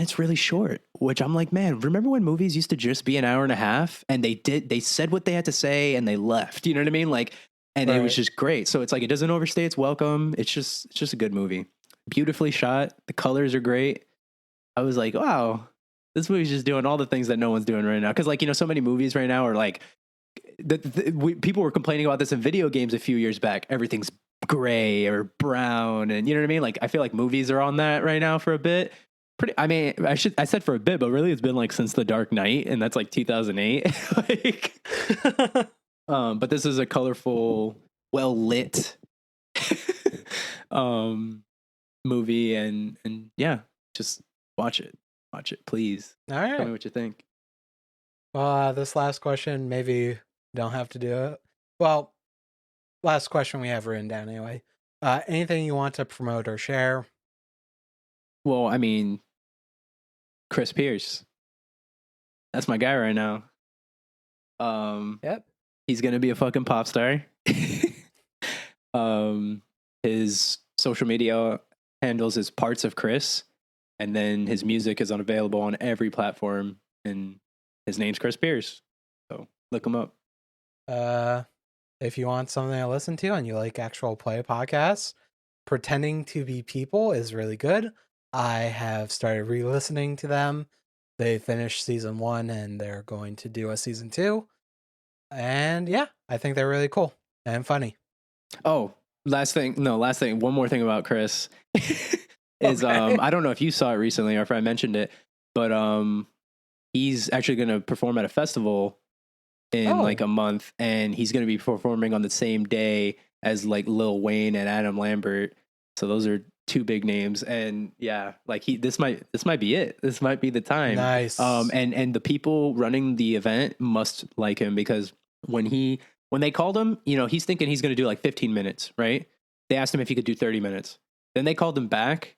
it's really short, which I'm like, man, remember when movies used to just be an hour and a half and they said what they had to say and they left, you know what I mean? Like, and it was
Right.
just great. So it's like, it doesn't overstay its welcome. It's just a good movie. Beautifully shot. The colors are great. I was like, wow, this movie's just doing all the things that no one's doing right now. Cause like, you know, so many movies right now are like, people were complaining about this in video games a few years back. Everything's gray or brown. And you know what I mean? Like, I feel like movies are on that right now for a bit. I mean, I said for a bit, but really it's been like since The Dark Knight, and that's like 2008. Like, but this is a colorful, well lit movie, and yeah, just watch it, please.
All
Tell me
right.
what you think.
Well, this last question, maybe don't have to do it. Well, last question we have written down anyway. Anything you want to promote or share?
Well, I mean, Chris Pierce, that's my guy right now.
Yep.
He's gonna be a fucking pop star. His social media handles is parts of Chris, and then his music is unavailable on every platform, and his name's Chris Pierce. So look him up.
If you want something to listen to and you like actual play podcasts, Pretending to Be People is really good. I have started re-listening to them. They finished season 1 and they're going to do a season 2. And yeah, I think they're really cool and funny.
Oh, last thing. One more thing about Chris is
Okay.
I don't know if you saw it recently or if I mentioned it, but he's actually going to perform at a festival in like
Oh,
a month, and he's going to be performing on the same day as like Lil Wayne and Adam Lambert. So those are two big names, and yeah, like this might be it. This might be the time.
nice.
And the people running the event must like him, because when they called him, you know, he's thinking he's going to do like 15 minutes, right? They asked him if he could do 30 minutes. Then they called him back,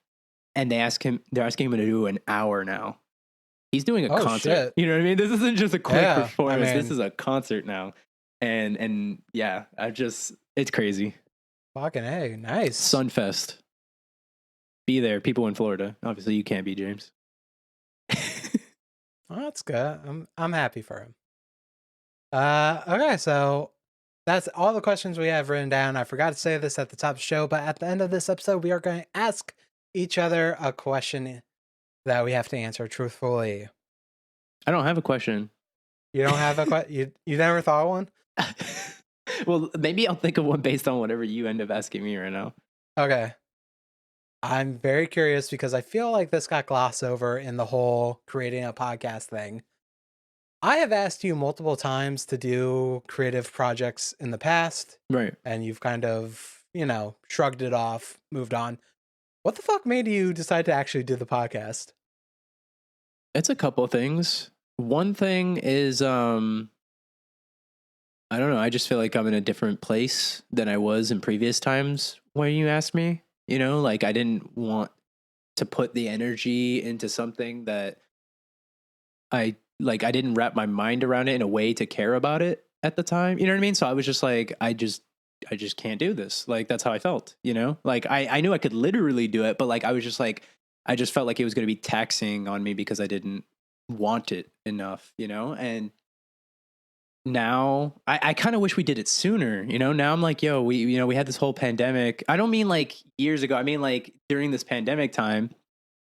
and they're asking him to do an hour now. He's doing a
Oh,
concert.
shit.
You know what I mean? This isn't just a quick
Yeah, I
performance. This
mean,
is a concert now. And yeah, it's crazy.
fucking A, nice.
Sunfest. Be there, people in Florida. Obviously you can't be, James.
Oh, that's good. I'm happy for him. Okay, so that's all the questions we have written down. I forgot to say this at the top of the show, but at the end of this episode, we are going to ask each other a question that we have to answer truthfully.
I don't have a question.
You don't have a question? You never thought of one?
Well, maybe I'll think of one based on whatever you end up asking me right now.
Okay. I'm very curious because I feel like this got glossed over in the whole creating a podcast thing. I have asked you multiple times to do creative projects in the past,
Right.
and you've kind of, shrugged it off, moved on. What the fuck made you decide to actually do the podcast?
It's a couple things. One thing is I don't know, I just feel like I'm in a different place than I was in previous times when you asked me. You know, like I didn't want to put the energy into something that I didn't wrap my mind around it in a way to care about it at the time. You know what I mean? So I was just like, just can't do this. Like, that's how I felt, you know? Like, I knew I could literally do it, but like, I was just like, I just felt like it was going to be taxing on me because I didn't want it enough, you know? And now I kind of wish we did it sooner, you know? Now I'm like, yo, we had this whole pandemic. I don't mean like years ago. I mean like during this pandemic time,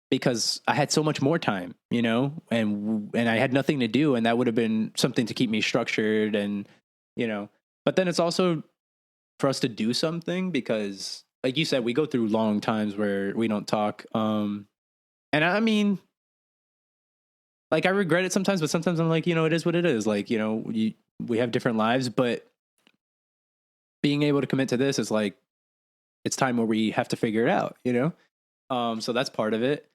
because I had so much more time, you know, and I had nothing to do, and that would have been something to keep me structured, and you know. But then it's also for us to do something because, like you said, we go through long times where we don't talk. And I mean, like I regret it sometimes, but sometimes I'm like, you know, it is what it is. Like, you know, we have different lives, but being able to commit to this is like it's time where we have to figure it out, you know. So that's part of it.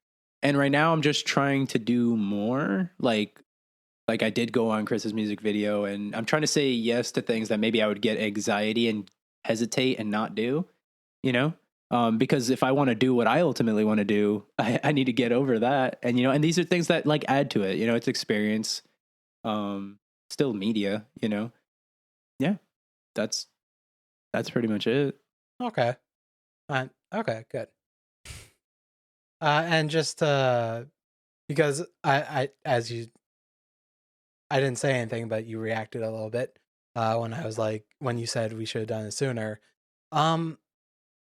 And right now I'm just trying to do more. Like I did go on Chris's music video, and I'm trying to say yes to things that maybe I would get anxiety and hesitate and not do, you know? Because if I want to do what I ultimately want to do, I need to get over that. And, you know, and these are things that like add to it, you know, it's experience, still media, you know? Yeah, that's pretty much it.
Okay. Okay, good. And just because I as you I didn't say anything, but you reacted a little bit when I was like when you said we should have done it sooner. Um,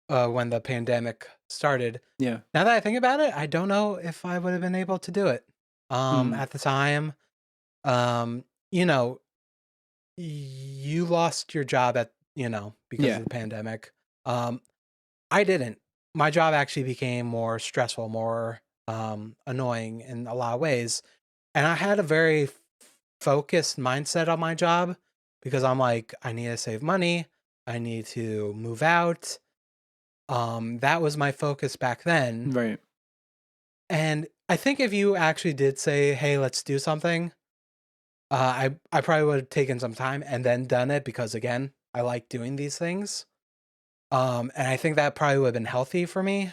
when the pandemic started.
Yeah.
Now that I think about it, I don't know if I would have been able to do it.
Mm,
At the time, you know, you lost your job because
yeah.
of the pandemic. Um, I didn't. My job actually became more stressful, more annoying in a lot of ways, and I had a very focused mindset on my job because I'm like, I need to save money, I need to move out. That was my focus back then,
Right.
and I think if you actually did say, "Hey, let's do something," I probably would have taken some time and then done it because again, I like doing these things. And I think that probably would have been healthy for me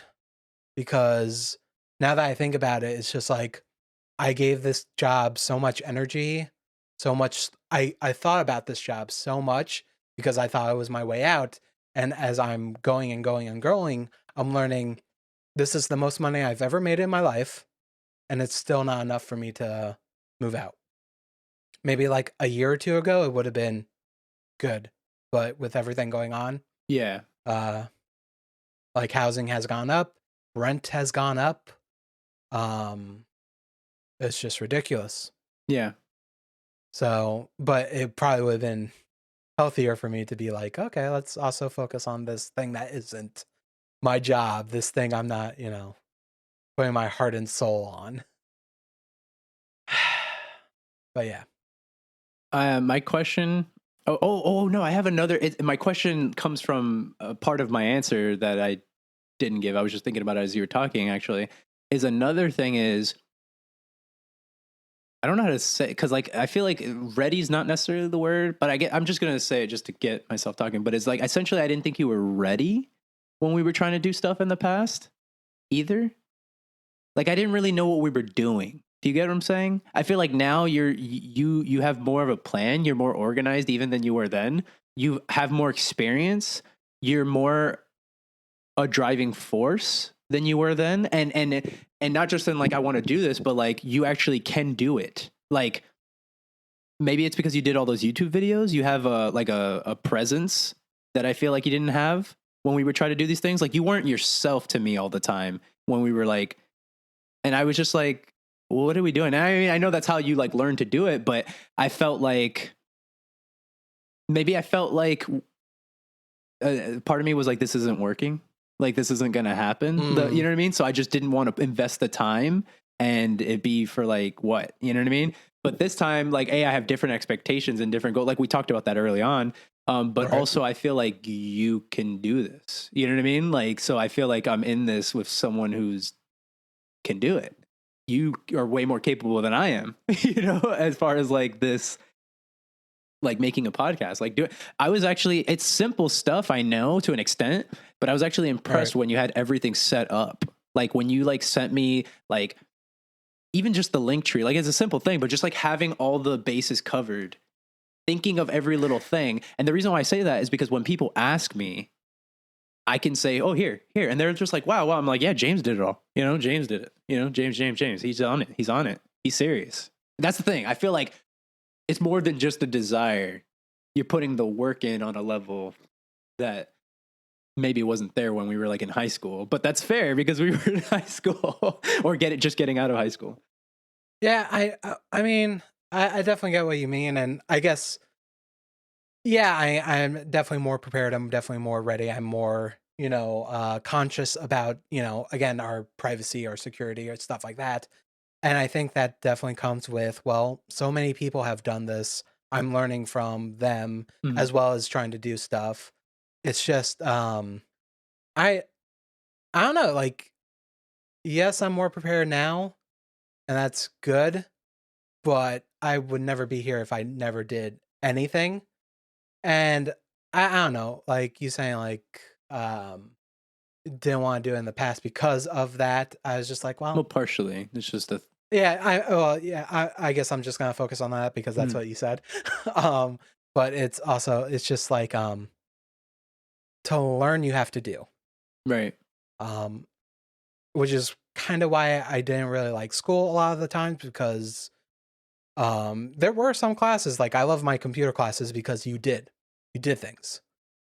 because now that I think about it, it's just like I gave this job so much energy, so much I thought about this job so much because I thought it was my way out. And as I'm going and going and growing, I'm learning this is the most money I've ever made in my life, and it's still not enough for me to move out. Maybe like a year or two ago, it would have been good. But with everything going on,
Yeah.
uh, like housing has gone up, rent has gone up. Um, it's just ridiculous.
Yeah.
So, but it probably would have been healthier for me to be like, okay, let's also focus on this thing that isn't my job, this thing I'm not, putting my heart and soul on. But yeah.
My question. Oh no! I have another. My question comes from a part of my answer that I didn't give. I was just thinking about it as you were talking. Actually, is another thing is I don't know how to say because like I feel like ready's not necessarily the word, but I'm just gonna say it just to get myself talking. But it's like essentially I didn't think you were ready when we were trying to do stuff in the past either. Like I didn't really know what we were doing. Do you get what I'm saying? I feel like now you have more of a plan. You're more organized even than you were then. You have more experience. You're more a driving force than you were then. And not just in like I want to do this, but like you actually can do it. Like maybe it's because you did all those YouTube videos. You have a presence that I feel like you didn't have when we were trying to do these things. Like you weren't yourself to me all the time when we were like, and I was just like, well, what are we doing? And I mean, I know that's how you like learn to do it, but I felt like maybe I felt like part of me was like, this isn't working. Like this isn't going to happen. You know what I mean? So I just didn't want to invest the time and it be for like what, you know what I mean? But this time, like, I have different expectations and different goals. Like we talked about that early on. But
Right.
also I feel like you can do this. You know what I mean? Like, so I feel like I'm in this with someone who's can do it. You are way more capable than I am, you know, as far as like this, like making a podcast, like do it. I was actually, it's simple stuff, I know to an extent, but I was actually impressed
Right.
when you had everything set up. Like when you like sent me like even just the link tree, like it's a simple thing, but just like having all the bases covered thinking of every little thing. And the reason why I say that is because when people ask me, I can say, "Oh, here," and they're just like, "Wow, wow." I'm like, "Yeah, James did it all. James did it. James. He's on it. He's on it. He's serious." That's the thing. I feel like it's more than just a desire. You're putting the work in on a level that maybe wasn't there when we were like in high school, but that's fair because we were in high school or just getting out of high school.
Yeah, I mean, I definitely get what you mean, and I guess yeah, I'm definitely more prepared. I'm definitely more ready. I'm more, conscious about, again, our privacy, our security, or stuff like that. And I think that definitely comes with, well, so many people have done this. I'm learning from them
Mhm.
as well as trying to do stuff. It's just, I, I don't know. Like, yes, I'm more prepared now, and that's good. But I would never be here if I never did anything. And I don't know, like you saying, like, um, didn't want to do it in the past because of that. I was just like,
Well,
well,
partially. It's just a.
yeah, yeah, I guess I'm just gonna focus on that because that's
Mhm.
what you said. um, but it's just like to learn you have to do.
Right.
Um, which is kind of why I didn't really like school a lot of the times because there were some classes like I love my computer classes because you did things.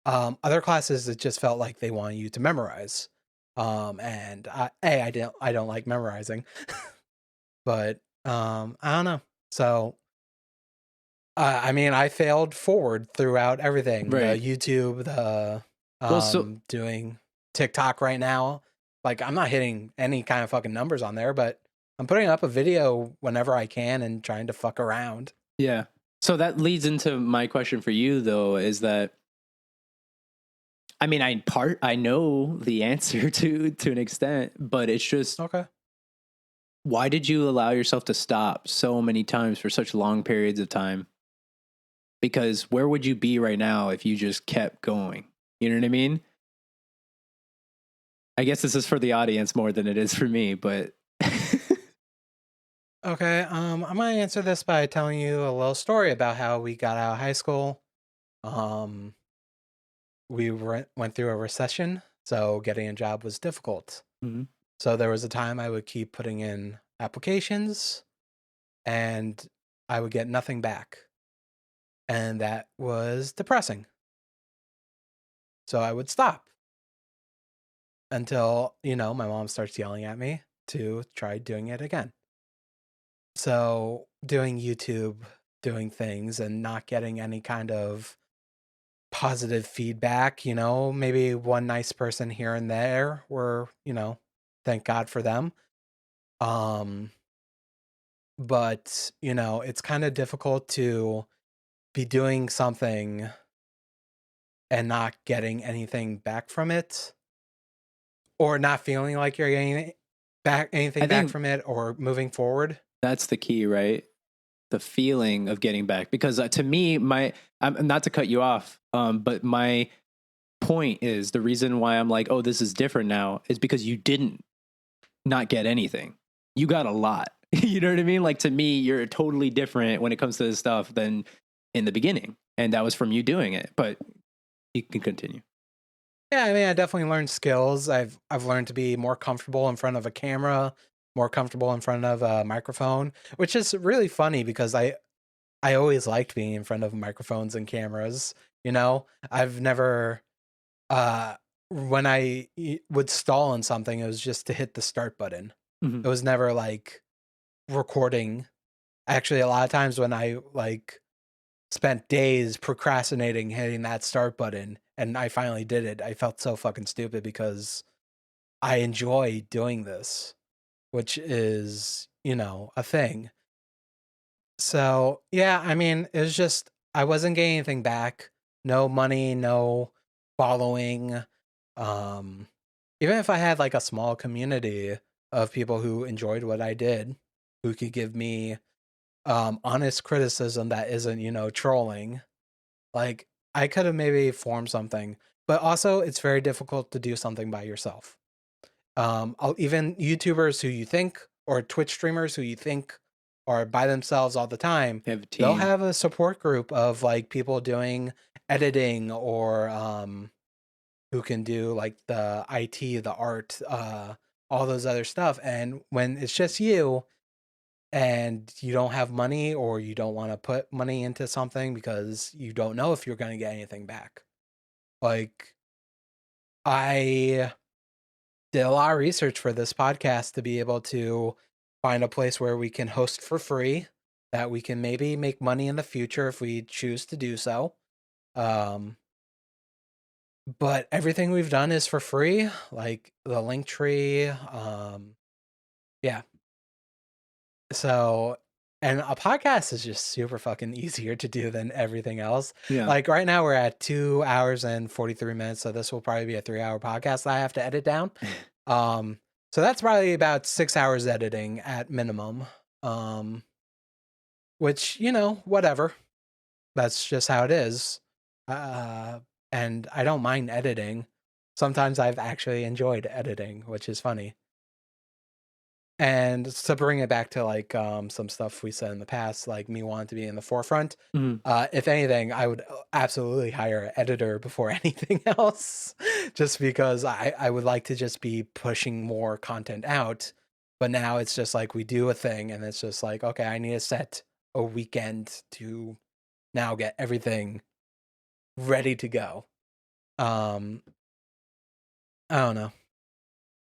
Other classes, it just felt like they wanted you to memorize. And I don't like memorizing, but I don't know. So I mean, I failed forward throughout everything. The
Right.
YouTube, the
Well, so
doing TikTok right now. Like I'm not hitting any kind of fucking numbers on there, but I'm putting up a video whenever I can and trying to fuck around.
yeah. So that leads into my question for you though, is that I mean, I know the answer to an extent, but it's just
Okay.
why did you allow yourself to stop so many times for such long periods of time? Because where would you be right now if you just kept going? You know what I mean? I guess this is for the audience more than it is for me, but
Okay, I'm gonna answer this by telling you a little story about how we got out of high school. Um, we went through a recession, so getting a job was difficult.
Mhm.
So there was a time I would keep putting in applications, and I would get nothing back, and that was depressing. So I would stop until my mom starts yelling at me to try doing it again. So doing YouTube, doing things, and not getting any kind of positive feedback, maybe one nice person here and there were, thank God for them. Um, but, it's kind of difficult to be doing something and not getting anything back from it or not feeling like you're getting
I
anything back
think
from it or moving forward.
that's the key, right? The feeling of getting back. Because to me, not to cut you off, but my point is the reason why I'm like, oh, this is different now is because you didn't not get anything. You got a lot. You know what I mean? Like to me, you're totally different when it comes to this stuff than in the beginning. And that was from you doing it. But you can continue.
Yeah, I mean, I definitely learned skills. I've learned to be more comfortable in front of a camera, more comfortable in front of a microphone, which is really funny because I always liked being in front of microphones and cameras. I've never when would stall on something, it was just to hit the start button.
Mhm.
It was never like recording. Actually, a lot of times when I like spent days procrastinating hitting that start button and I finally did it, I felt so fucking stupid because I enjoy doing this, which is, a thing. So, yeah, I mean, it was just I wasn't getting anything back. No money, no following. Um, Even if I had like a small community of people who enjoyed what I did, who could give me honest criticism that isn't, trolling, like I could have maybe formed something. But also it's very difficult to do something by yourself. Even YouTubers who you think or Twitch streamers who you think or by themselves all the time,
They have a
they'll
team.
have a support group of like people doing editing or who can do like the IT, the art, all those other stuff. And when it's just you and you don't have money or you don't want to put money into something because you don't know if you're going to get anything back. Like I did a lot of research for this podcast to be able to find a place where we can host for free, that we can maybe make money in the future if we choose to do so. Um, but everything we've done is for free, like the link tree. Yeah. So, and a podcast is just super fucking easier to do than everything else.
Yeah.
Like right now we're at 2 hours and 43 minutes. So this will probably be a 3-hour podcast that I have to edit down. So that's probably about 6 hours editing at minimum. Which, whatever. That's just how it is. And I don't mind editing. Sometimes I've actually enjoyed editing, which is funny. And to bring it back to like some stuff we said in the past, like me wanting to be in the forefront.
Mhm.
If anything, I would absolutely hire an editor before anything else, just because I would like to just be pushing more content out. But now it's just like we do a thing, and it's just like, okay, I need to set a weekend to now get everything ready to go. I don't know.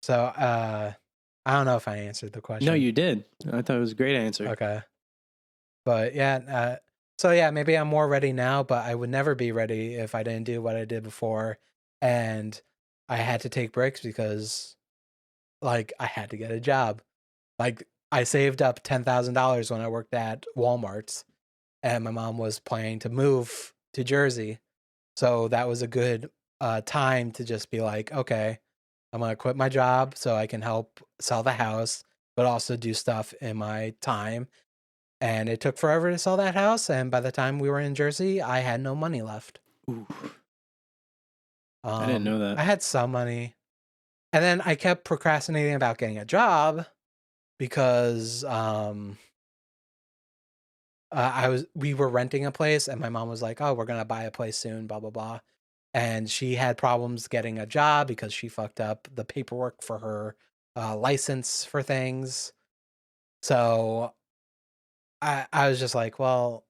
So I don't know if I answered the question.
No, you did. I thought it was a great answer.
Okay. But yeah, so yeah, maybe I'm more ready now, but I would never be ready if I didn't do what I did before. And I had to take breaks because like I had to get a job. Like I saved up $10,000 when I worked at Walmart's, and my mom was planning to move to Jersey. So that was a good time to just be like, okay, I'm going to quit my job so I can help sell the house, but also do stuff in my time. And it took forever to sell that house. And by the time we were in Jersey, I had no money left.
Ooh. I didn't know that.
I had some money. And then I kept procrastinating about getting a job because we were renting a place and my mom was like, oh, we're going to buy a place soon, blah, blah, blah. And she had problems getting a job because she fucked up the paperwork for her license for things. So I was just like, well,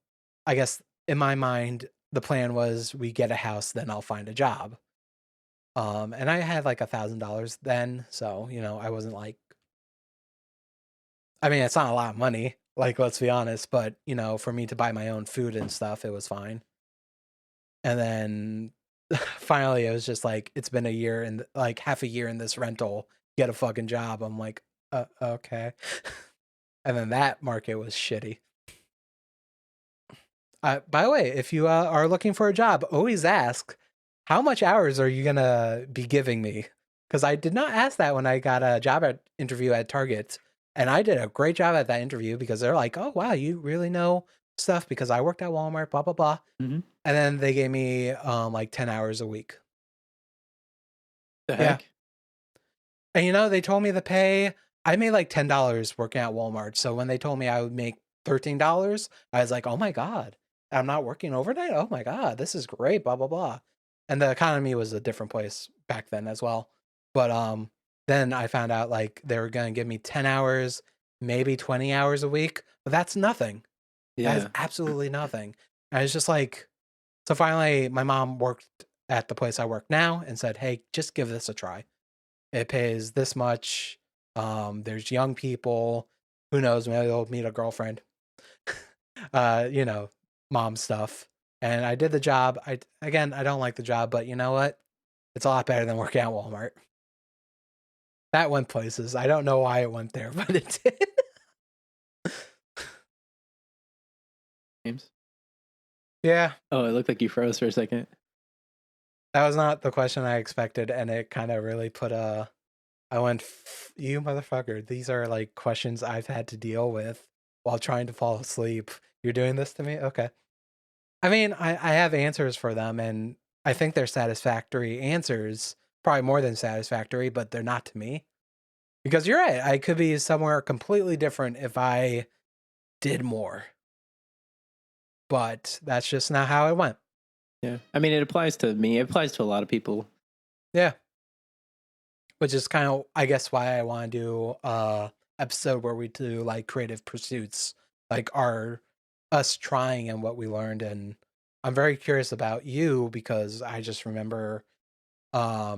I guess in my mind, the plan was we get a house, then I'll find a job. And I had like $1,000 then. So, I wasn't like, I mean, it's not a lot of money, like, let's be honest, but, for me to buy my own food and stuff, it was fine. And then finally, it was just like, it's been a year and like half a year in this rental, get a fucking job. I'm like, okay. And then that market was shitty. By the way, if you are looking for a job, always ask, how much hours are you going to be giving me? Because I did not ask that when I got a job interview at Target. And I did a great job at that interview because they're like, oh, wow, you really know stuff because I worked at Walmart, blah, blah, blah.
Mhm.
And then they gave me like 10 hours a week.
The heck?
And they told me the pay. I made like $10 working at Walmart. So when they told me I would make $13, I was like, oh my God, I'm not working overnight. Oh my God, this is great, blah, blah, blah. And the economy was a different place back then as well. But then I found out like they were going to give me 10 hours, maybe 20 hours a week, but that's nothing. That is
Yeah.
absolutely nothing. And it's just like, so finally my mom worked at the place I work now and said, hey, just give this a try. It pays this much. There's young people. Who knows? Maybe they'll meet a girlfriend. Mom stuff. And I did the job. I don't like the job, but you know what? It's a lot better than working at Walmart. That went places. I don't know why it went there, but it did.
James?
Yeah,
Oh, it looked like you froze for a second.
that was not the question I expected, and it kind of really put I went, you motherfucker. These are like questions I've had to deal with while trying to fall asleep. You're doing this to me? Okay. I mean, I have answers for them, and I think they're satisfactory answers, probably more than satisfactory, but they're not to me. Because you're right. I could be somewhere completely different if I did more. But that's just not how it went.
Yeah. I mean, it applies to me. It applies to a lot of people.
Yeah. Which is kind of, I guess, why I want to do a episode where we do like creative pursuits, like us trying and what we learned. And I'm very curious about you because I just remember, I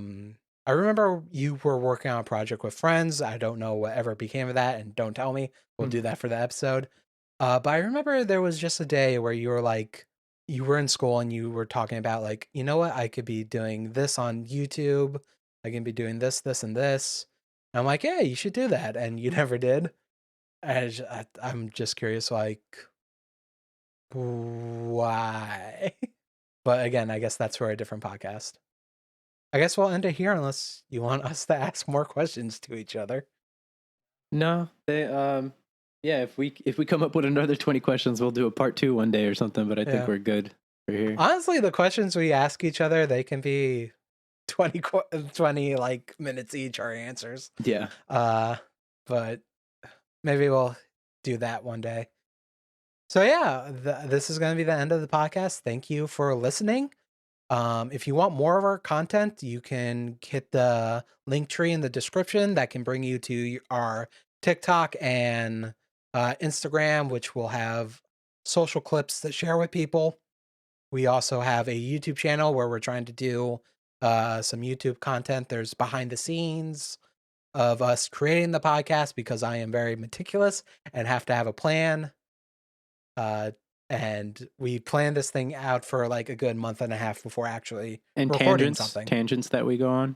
remember you were working on a project with friends. I don't know whatever became of that, and don't tell me. We'll do that for the episode. But I remember there was just a day where you were like, you were in school and you were talking about like, you know what, I could be doing this on YouTube. I can be doing this, this, and this. And I'm like, yeah, you should do that, and you never did. I'm just curious, like, why? But again, I guess that's for a different podcast. I guess we'll end it here unless you want us to ask more questions to each other.
No, they yeah, if we come up with another 20 questions, we'll do a part 2 one day or something, but I think we're good for here.
Honestly, the questions we ask each other, they can be 20 like minutes each, our answers.
Yeah.
But maybe we'll do that one day. So yeah, this is going to be the end of the podcast. Thank you for listening. If you want more of our content, you can hit the link tree in the description that can bring you to our TikTok and Instagram, which will have social clips to share with people. We also have a YouTube channel where we're trying to do some YouTube content. There's behind the scenes of us creating the podcast because I am very meticulous and have to have a plan. And we planned this thing out for like a good month and a half before actually recording something.
Tangents that we go on.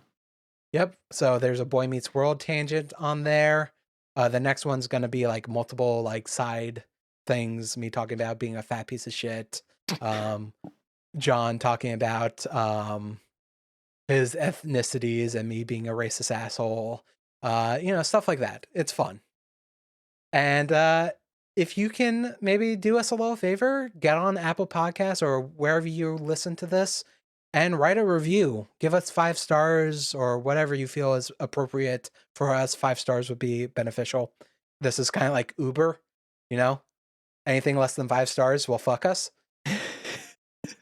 Yep. So there's a Boy Meets World tangent on there. The next one's going to be like multiple like side things. Me talking about being a fat piece of shit. John talking about his ethnicities and me being a racist asshole. Stuff like that. It's fun. And if you can maybe do us a little favor, get on Apple Podcasts or wherever you listen to this and write a review. Give us 5 stars or whatever you feel is appropriate for us. 5 stars would be beneficial. This is kind of like Uber, anything less than 5 stars will fuck us.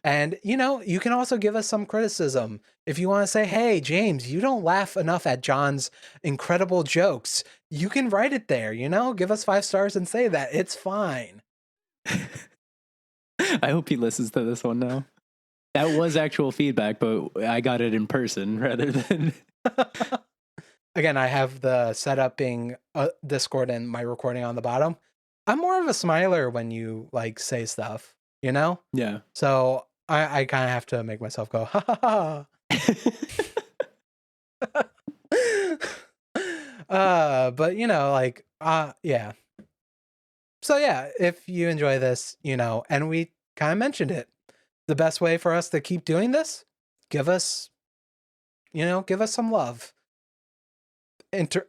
And, you can also give us some criticism. If you want to say, hey, James, you don't laugh enough at John's incredible jokes, you can write it there, give us 5 stars and say that. It's fine.
I hope he listens to this one now. That was actual feedback, but I got it in person rather than...
Again, I have the setup being Discord and my recording on the bottom. I'm more of a smiler when you like say stuff,
Yeah.
So I kind of have to make myself go, ha ha ha. But yeah. So yeah, if you enjoy this, and we kind of mentioned it, the best way for us to keep doing this, give us some love.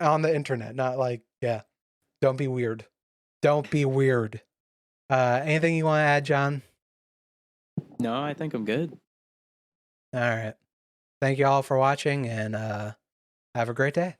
On the internet, not like, don't be weird. Don't be weird. Anything you want to add, John?
No, I think I'm good.
All right. Thank you all for watching, and have a great day.